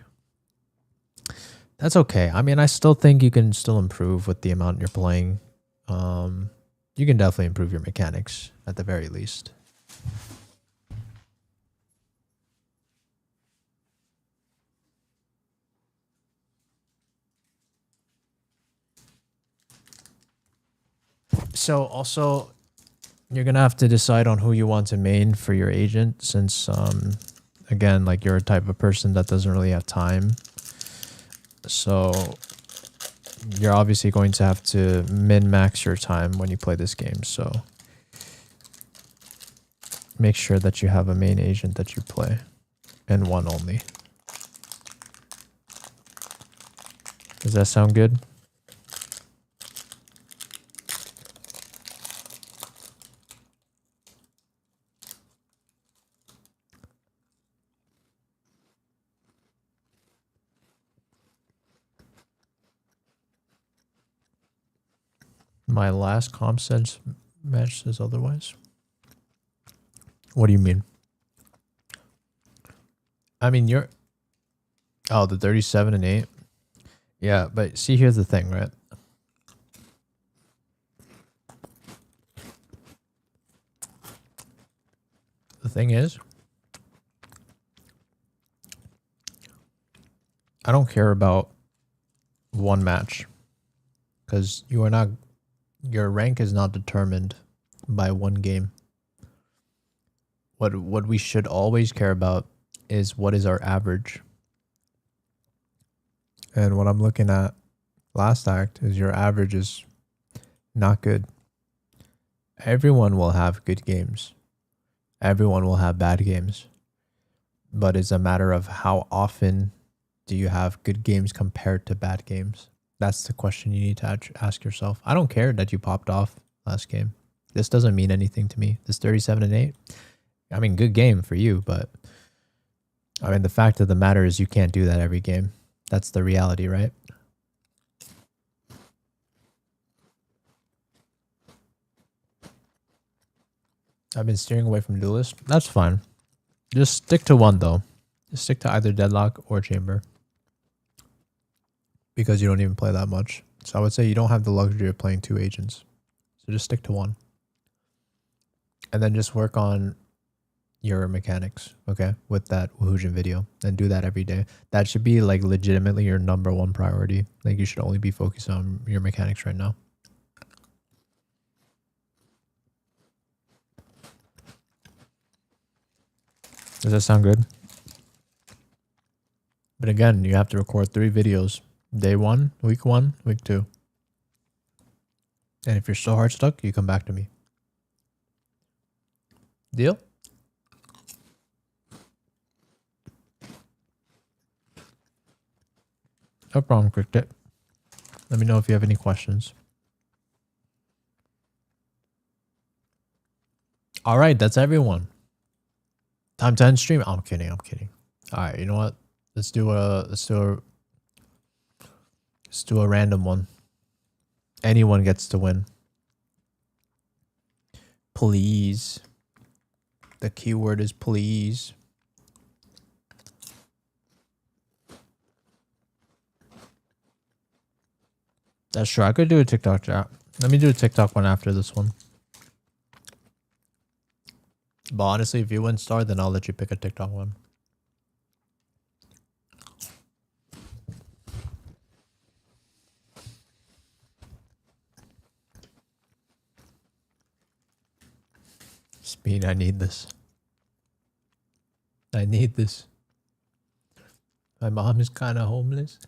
That's okay. I mean, I still think you can still improve with the amount you're playing. You can definitely improve your mechanics at the very least. So also, you're going to have to decide on who you want to main for your agent since, again, like you're a type of person that doesn't really have time. So you're obviously going to have to min-max your time when you play this game. So make sure that you have a main agent that you play and one only. Does that sound good? My last comp sense match says otherwise. What do you mean? I mean, you're... Oh, the 37 and 8? Yeah, but see, here's the thing, right? The thing is, I don't care about one match because you are not... Your rank is not determined by one game. What we should always care about is what is our average. And what I'm looking at last act is your average is not good. Everyone will have good games. Everyone will have bad games. But it's a matter of how often do you have good games compared to bad games. That's the question you need to ask yourself. I don't care that you popped off last game. This doesn't mean anything to me. This 37 and 8. I mean, good game for you, but I mean, the fact of the matter is you can't do that every game. That's the reality, right? I've been steering away from Duelist. That's fine. Just stick to one, though. Just stick to either Deadlock or Chamber. Because you don't even play that much. So I would say you don't have the luxury of playing 2 agents. So just stick to one. And then just work on your mechanics, okay? With that Woohoojin video. And do that every day. That should be like legitimately your #1 priority. Like you should only be focused on your mechanics right now. Does that sound good? But again, you have to record 3 videos. Day 1, week 1, week 2. And if you're still hard stuck, you come back to me. Deal? No problem, Cricket. Let me know if you have any questions. All right, that's everyone. Time to end stream. Oh, I'm kidding. I'm kidding. All right, you know what? Let's do a random one. Anyone gets to win. Please. The keyword is please. That's true. I could do a TikTok chat. Let me do a TikTok one after this one. But honestly, if you win star, then I'll let you pick a TikTok one. Speed, I need this. I need this. My mom is kind of homeless.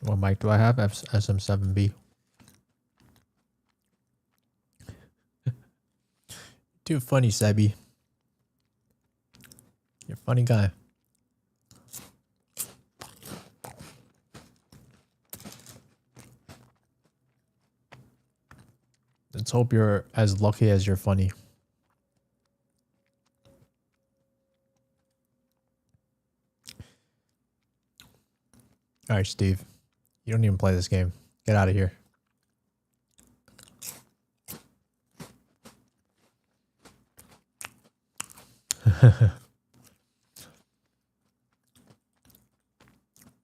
What mic do I have? SM7B. Too funny, Sebi. You're a funny guy. Let's hope you're as lucky as you're funny. All right, Steve. You don't even play this game. Get out of here.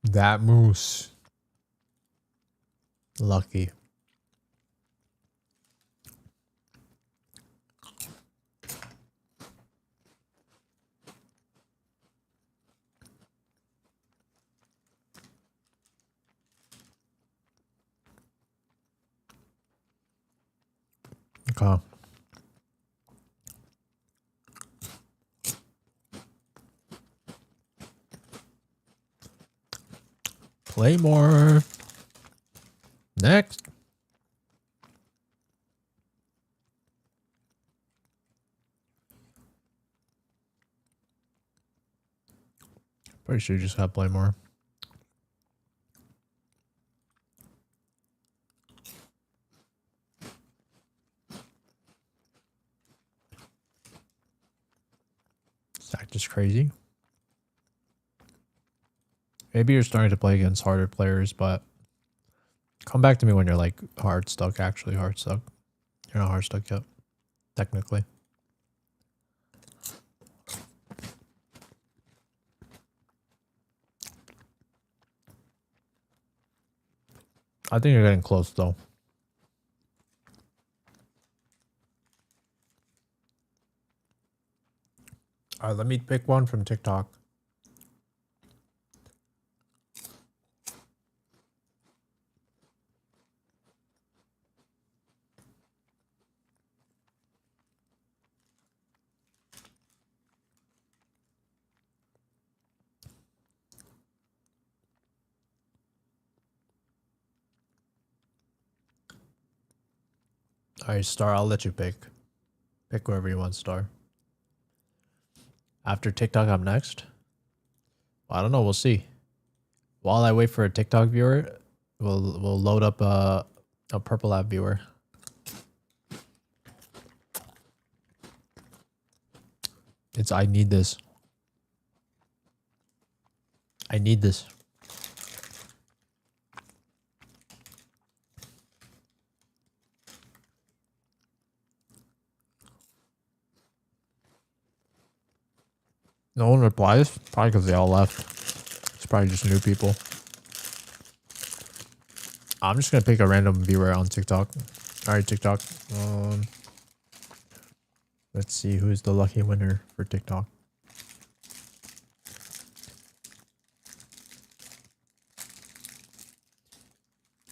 That moose. Lucky. Okay. Play more. Next. Pretty sure you just got play more. Stacked is crazy. Maybe you're starting to play against harder players, but come back to me when you're like hard stuck, actually hard stuck. You're not hard stuck yet, technically. I think you're getting close though. All right, let me pick one from TikTok. All right, Star, I'll let you pick. Pick whoever you want, Star. After TikTok, I'm next. Well, I don't know. We'll see. While I wait for a TikTok viewer, we'll load up a Purple app viewer. It's I need this. I need this. No one replies? Probably because they all left. It's probably just new people. I'm just going to pick a random viewer on TikTok. Alright, TikTok. Let's see who's the lucky winner for TikTok.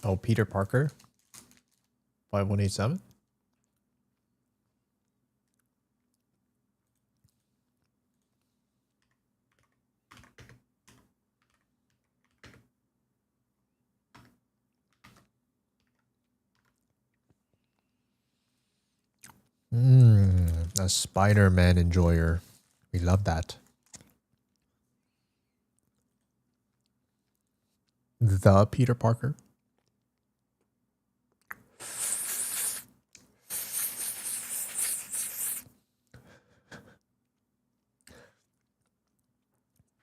Oh, Peter Parker. 5187. A Spider-Man enjoyer. We love that. The Peter Parker.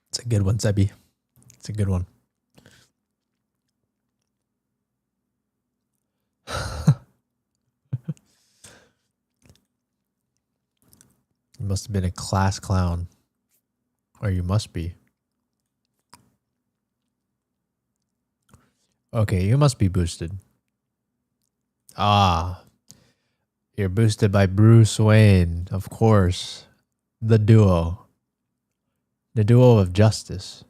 It's a good one, Sebi. It's a good one. You must have been a class clown. Or you must be. Okay, you must be boosted. Ah. You're boosted by Bruce Wayne, of course. The duo. The duo of justice.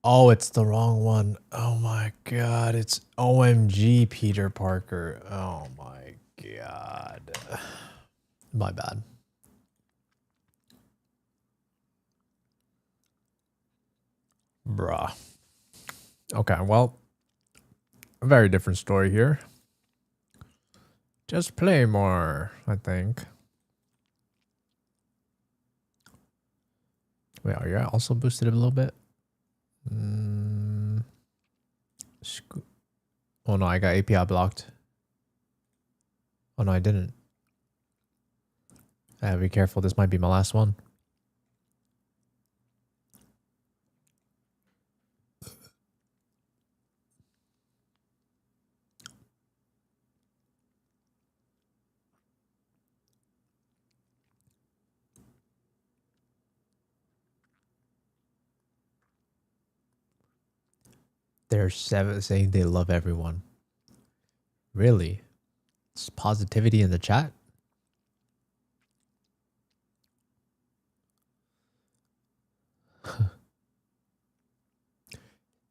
Oh, it's the wrong one. Oh my god, it's OMG Peter Parker. Oh my god. My bad. Bruh. Okay, well, a very different story here. Just play more, I think. Wait, are you also boosted a little bit? Oh no, I got API blocked. Oh no, I didn't. I have to be careful. This might be my last one. They're saying they love everyone. Really? It's positivity in the chat?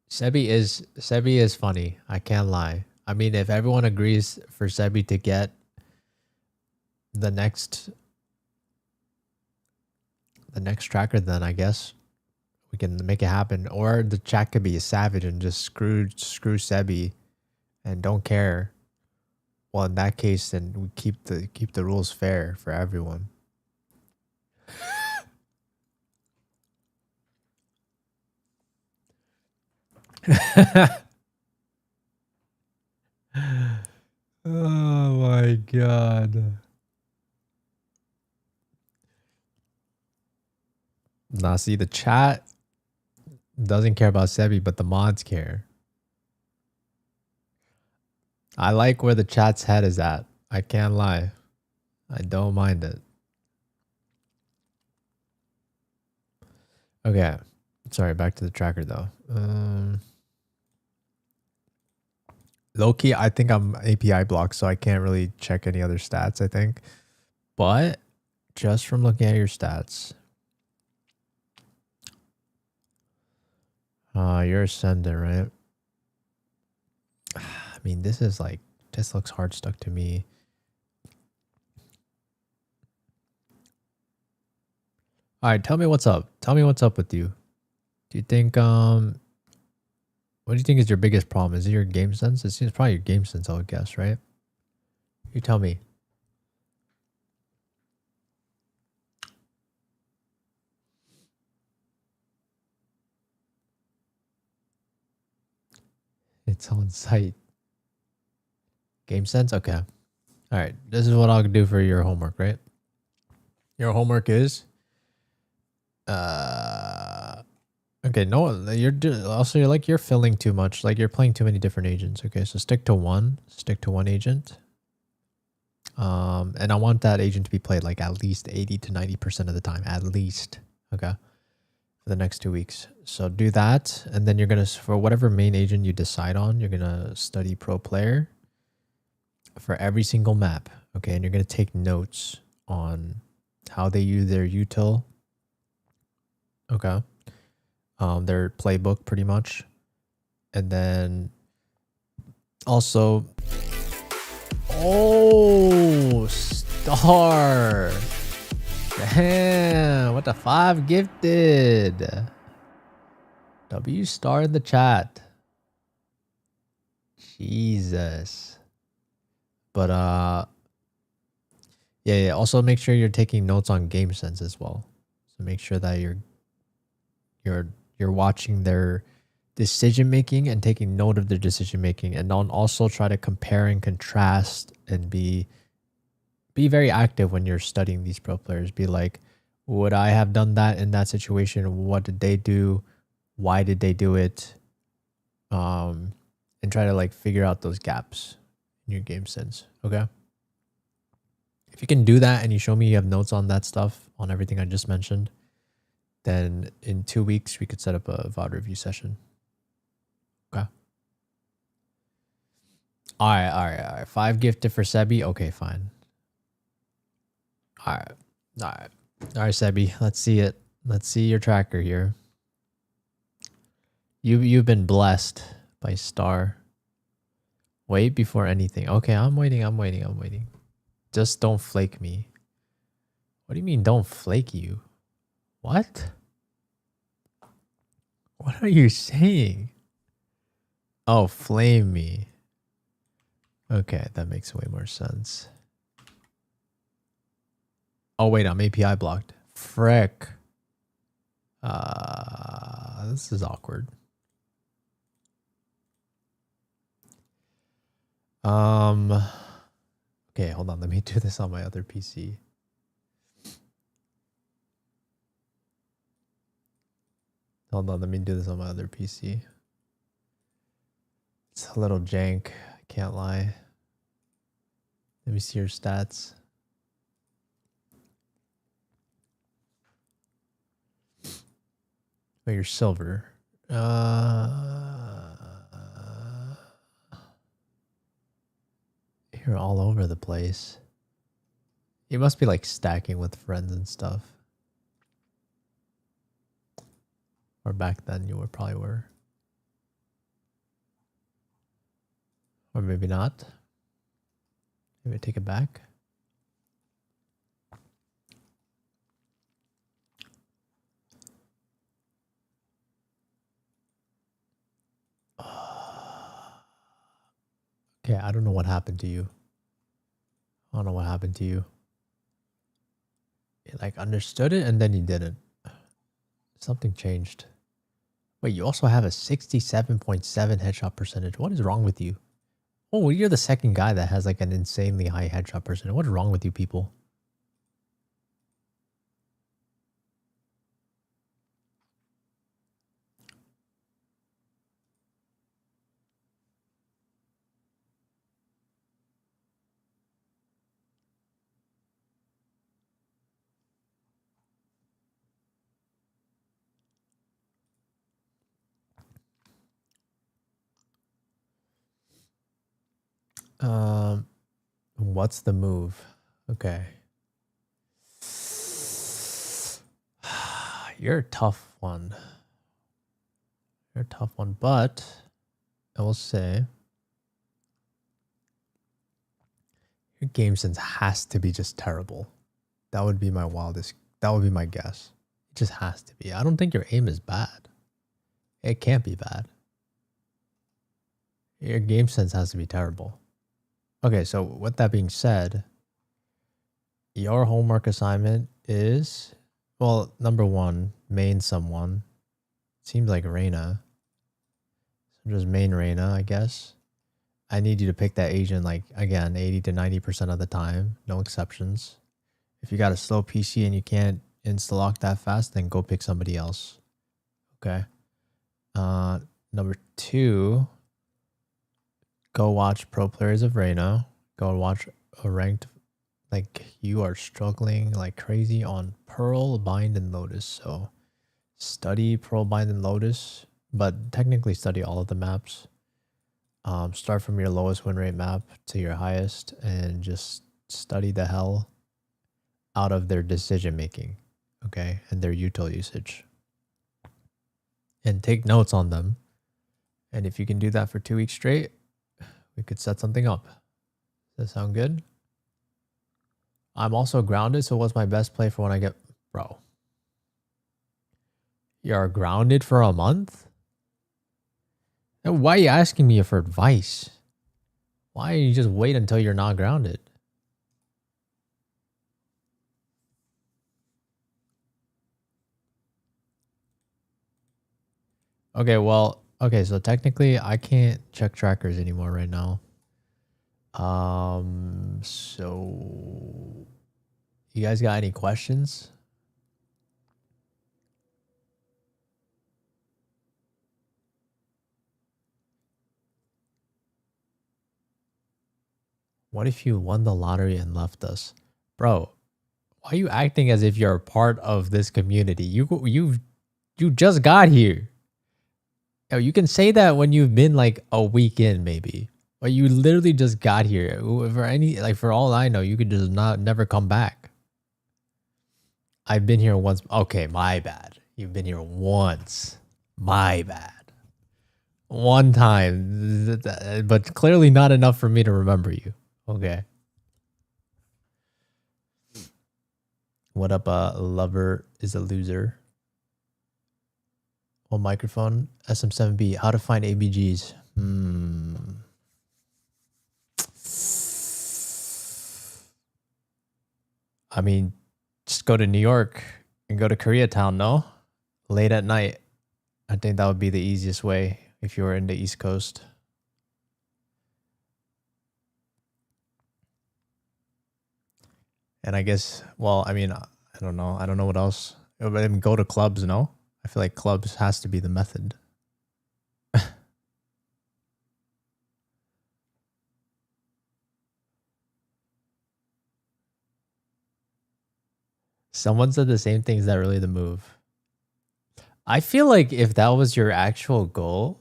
Sebi is funny. I can't lie. I mean, if everyone agrees for Sebi to get the next tracker, then I guess we can make it happen. Or the chat could be a savage and just screw Sebi and don't care. Well, in that case, then we keep the rules fair for everyone. Oh my god. Nah, see, the chat doesn't care about Sebi, but the mods care. I like where the chat's head is at. I can't lie. I don't mind it. Okay. Sorry, back to the tracker though. Low-key, I think I'm API blocked, so I can't really check any other stats, I think. But just from looking at your stats, you're Ascendant, right? I mean, this looks hard stuck to me. All right, tell me what's up. Tell me what's up with you. Do you think, what do you think is your biggest problem? Is it your game sense? It seems probably your game sense, I would guess, right? You tell me. It's on site. Game sense? Okay. All right. This is what I'll do for your homework, right? Your homework is okay, no, you're filling too much. Like you're playing too many different agents. Okay, so stick to one agent. And I want that agent to be played like at least 80 to 90% of the time, at least. Okay, for the next 2 weeks. So do that, and then you're gonna, for whatever main agent you decide on, you're gonna study pro player for every single map. Okay, and you're gonna take notes on how they use their util. Okay. Their playbook pretty much. And then also, oh, star. Damn, what the 5 gifted. W star in the chat. Jesus. But yeah, also make sure you're taking notes on game sense as well. So make sure that you're watching their decision making and taking note of their decision making, and then also try to compare and contrast and be very active when you're studying these pro players. Be like, would I have done that in that situation? What did they do? Why did they do it? And try to like figure out those gaps in your game sense. Okay. If you can do that and you show me you have notes on that stuff on everything I just mentioned, then in 2 weeks we could set up a VOD review session. Okay. All right. 5 gifted for Sebi. Okay, fine. All right, Sebi. Let's see it. Let's see your tracker here. You've been blessed by Star. Wait before anything. Okay, I'm waiting. Just don't flake me. What do you mean don't flake you? What? What are you saying? Oh, flame me. Okay, that makes way more sense. Oh wait, I'm API blocked. Frick. This is awkward. Okay, hold on. Let me do this on my other PC. Hold on, let me do this on my other PC. It's a little jank, I can't lie. Let me see your stats. Oh, you're silver. You're all over the place. You must be like stacking with friends and stuff. Or back then you probably were. Or maybe not. Maybe take it back. Okay, I don't know what happened to you. I don't know what happened to you. You like understood it and then you didn't. Something changed. Wait, you also have a 67.7 headshot percentage. What is wrong with you? Oh, you're the second guy that has like an insanely high headshot percentage. What's wrong with you people? What's the move? Okay. You're a tough one. You're a tough one, but I will say your game sense has to be just terrible. That would be my guess. It just has to be. I don't think your aim is bad. It can't be bad. Your game sense has to be terrible. Okay, so with that being said, your homework assignment is, well, number 1, main someone. Seems like Reyna. So just main Reyna, I guess. I need you to pick that agent, like, again, 80 to 90% of the time. No exceptions. If you got a slow PC and you can't insta-lock that fast, then go pick somebody else. Okay. Number 2, go watch Pro Players of Reyna. Go watch a ranked, like you are struggling like crazy on Pearl, Bind, and Lotus. So study Pearl, Bind, and Lotus, but technically study all of the maps. Start from your lowest win rate map to your highest and just study the hell out of their decision making, okay, and their util usage. And take notes on them. And if you can do that for 2 weeks straight, we could set something up. Does that sound good? I'm also grounded, so what's my best play for when I get... Bro. You're grounded for a month? And why are you asking me for advice? Why don't you just wait until you're not grounded? Okay, well... Okay, so technically I can't check trackers anymore right now. So you guys got any questions? What if you won the lottery and left us? Bro, Why are you acting as if you're a part of this community? You just got here. Oh, you can say that when you've been like a week in, maybe. But you literally just got here. For all I know, you could just never come back. I've been here once. Okay, my bad. You've been here once. My bad. One time, but clearly not enough for me to remember you. Okay. What up, lover is a loser. One microphone, SM7B. How to find ABGs? I mean, just go to New York and go to Koreatown, no? Late at night. I think that would be the easiest way if you were in the East Coast. And I guess, well, I mean, I don't know. I don't know what else. I mean, go to clubs, no? I feel like clubs has to be the method. Someone said the same thing. Is that really the move? I feel like if that was your actual goal,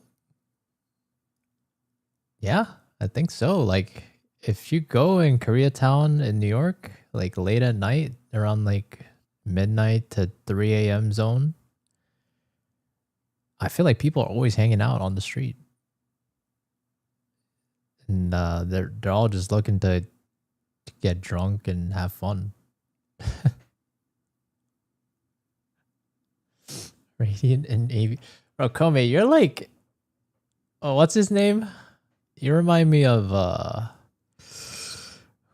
yeah, I think so. Like, if you go in Koreatown in New York, like late at night, around like midnight to 3 a.m. zone, I feel like people are always hanging out on the street. And they're all just looking to get drunk and have fun. Radiant and AV. Bro, Kome, you're like, oh, what's his name? You remind me of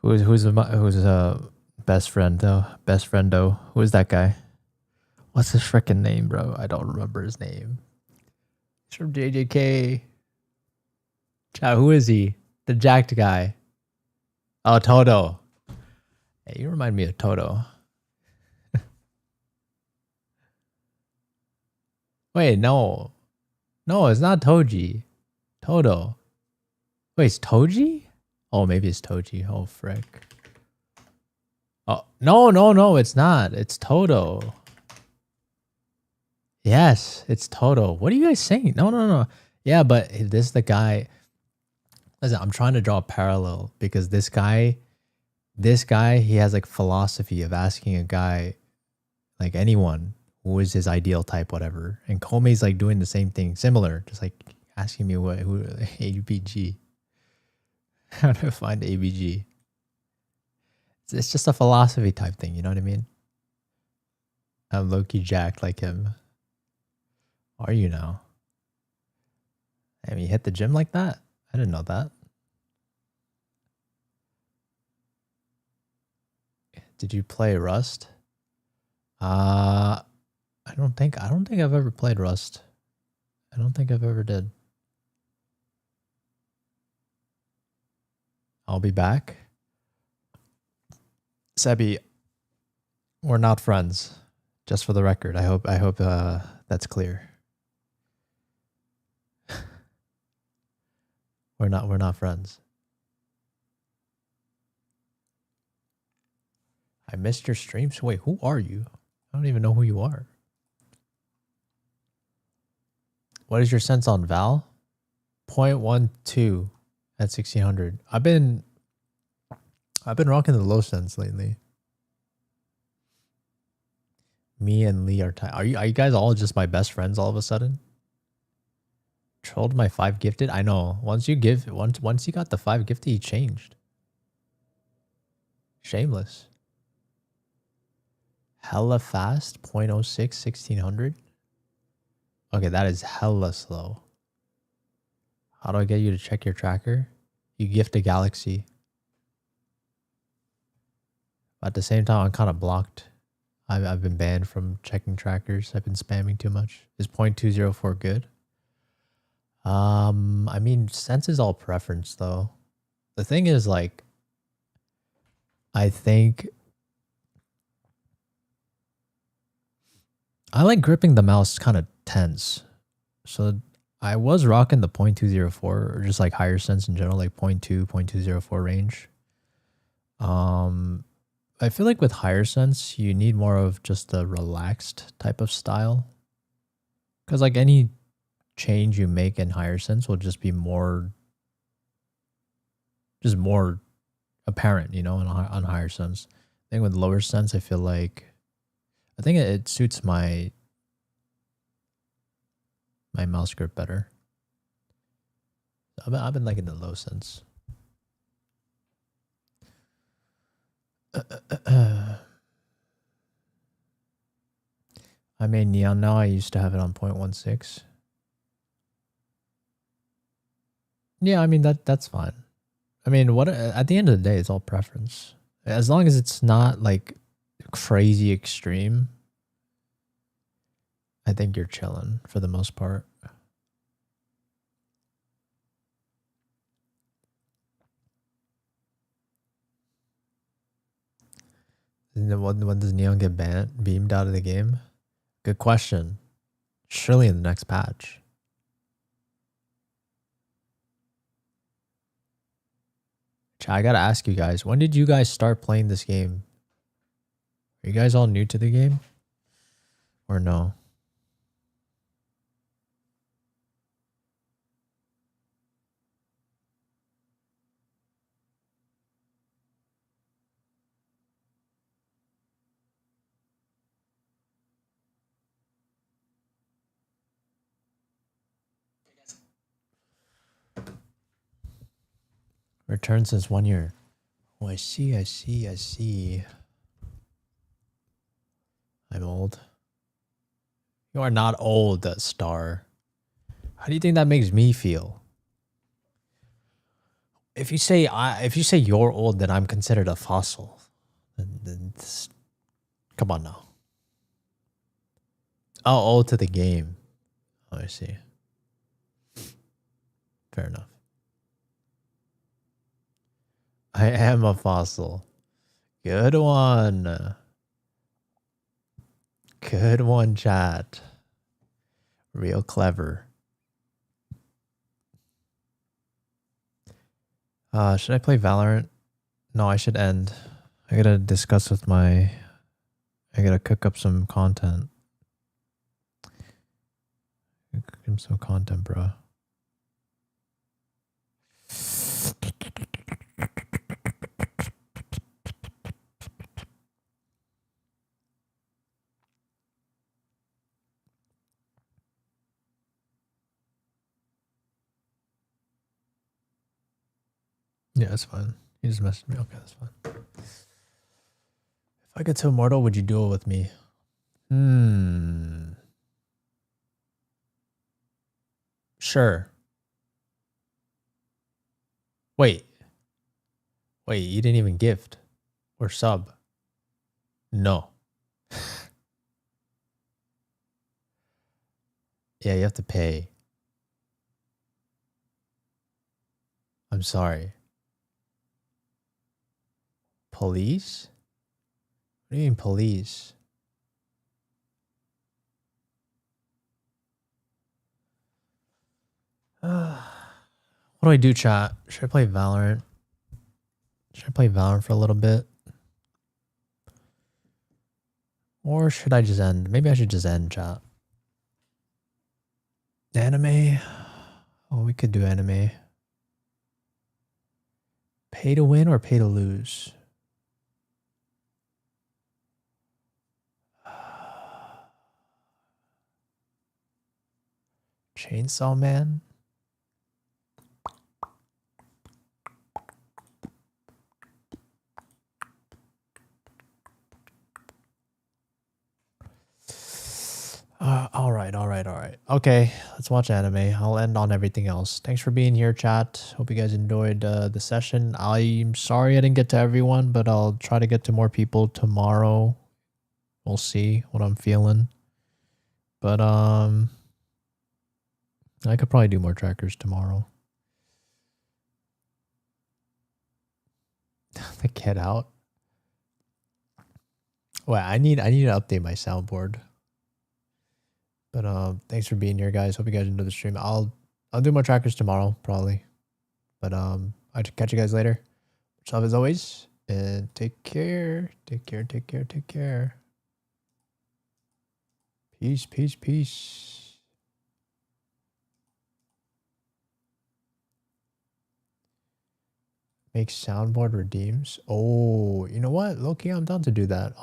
who's best friend though? Best friendo. Who is that guy? What's his freaking name, bro? I don't remember his name. He's from JJK. Chat, who is he? The jacked guy. Oh, Toto. Hey, you remind me of Toto. Wait, no. No, it's not Toji. Toto. Wait, it's Toji? Oh, maybe it's Toji. Oh, frick. Oh, no, it's not. It's Toto. Yes, it's Toto. What are you guys saying? No. Yeah, but this is the guy. Listen, I'm trying to draw a parallel because this guy, he has like philosophy of asking a guy, like anyone, who is his ideal type, whatever. And Kome's like doing the same thing, similar, just like asking me who ABG. How to find ABG. It's just a philosophy type thing, you know what I mean? I'm low-key jacked like him. Are you now? I mean, you hit the gym like that? I didn't know that. Did you play Rust? I don't think I've ever played Rust. I don't think I've ever did. I'll be back. Sebi, we're not friends. Just for the record. I hope that's clear. We're not friends. I missed your streams. Wait, who are you? I don't even know who you are. What is your sense on Val? 0.12 at 1600. I've been rocking the low sense lately. Me and Lee are tight. Are you guys all just my best friends all of a sudden? Trolled my 5 gifted? I know. Once you got the 5 gifted, he changed. Shameless. Hella fast, 0.06, 1600. Okay, that is hella slow. How do I get you to check your tracker? You gift a galaxy. But at the same time, I'm kind of blocked. I've been banned from checking trackers. I've been spamming too much. Is 0.204 good? I mean, sense is all preference though. The thing is, like, I think I like gripping the mouse kind of tense. So I was rocking the 0.204 or just like higher sense in general, like 0.2, 0.204 range. I feel like with Higher Sense, you need more of just a relaxed type of style. Because like any change you make in Higher Sense will just be more apparent, you know, on Higher Sense. I think with Lower Sense, I think it suits my mouse grip better. I've been liking the Low Sense. I made Neon now. I used to have it on 0.16. Yeah, I mean that's fine. I mean, what at the end of the day, it's all preference. As long as it's not like crazy extreme, I think you're chilling for the most part. When does Neon get beamed out of the game? Good question. Surely in the next patch. I gotta ask you guys, when did you guys start playing this game? Are you guys all new to the game? Or no? Returned since 1 year. Oh, I see. I'm old. You are not old, Star. How do you think that makes me feel? If you say you're old, then I'm considered a fossil. Come on now. Oh, old to the game. Oh, I see. Fair enough. I am a fossil. Good one. Good one, chat. Real clever. Should I play Valorant? No, I should end. I gotta discuss with I gotta cook up some content. Cook him some content, bro. Yeah, that's fine. You just messaged me. Okay, that's fine. If I get to Immortal, would you duel with me? Sure. Wait, you didn't even gift or sub? No. Yeah, you have to pay. I'm sorry. Police? What do you mean police? What do I do, chat? Should I play Valorant? Should I play Valorant for a little bit? Or should I just end? Maybe I should just end, chat. Anime? Oh, we could do anime. Pay to win or pay to lose? Chainsaw Man? All right. Okay, let's watch anime. I'll end on everything else. Thanks for being here, chat. Hope you guys enjoyed the session. I'm sorry I didn't get to everyone, but I'll try to get to more people tomorrow. We'll see what I'm feeling. But I could probably do more trackers tomorrow. The Get Out. Wait, I need to update my soundboard. But thanks for being here, guys. Hope you guys enjoyed the stream. I'll do more trackers tomorrow, probably. But I'll catch you guys later. Much love as always. And take care. Take care. Take care. Take care. Peace. Peace. Peace. Make soundboard redeems. Oh, you know what? Low-key, I'm down to do that.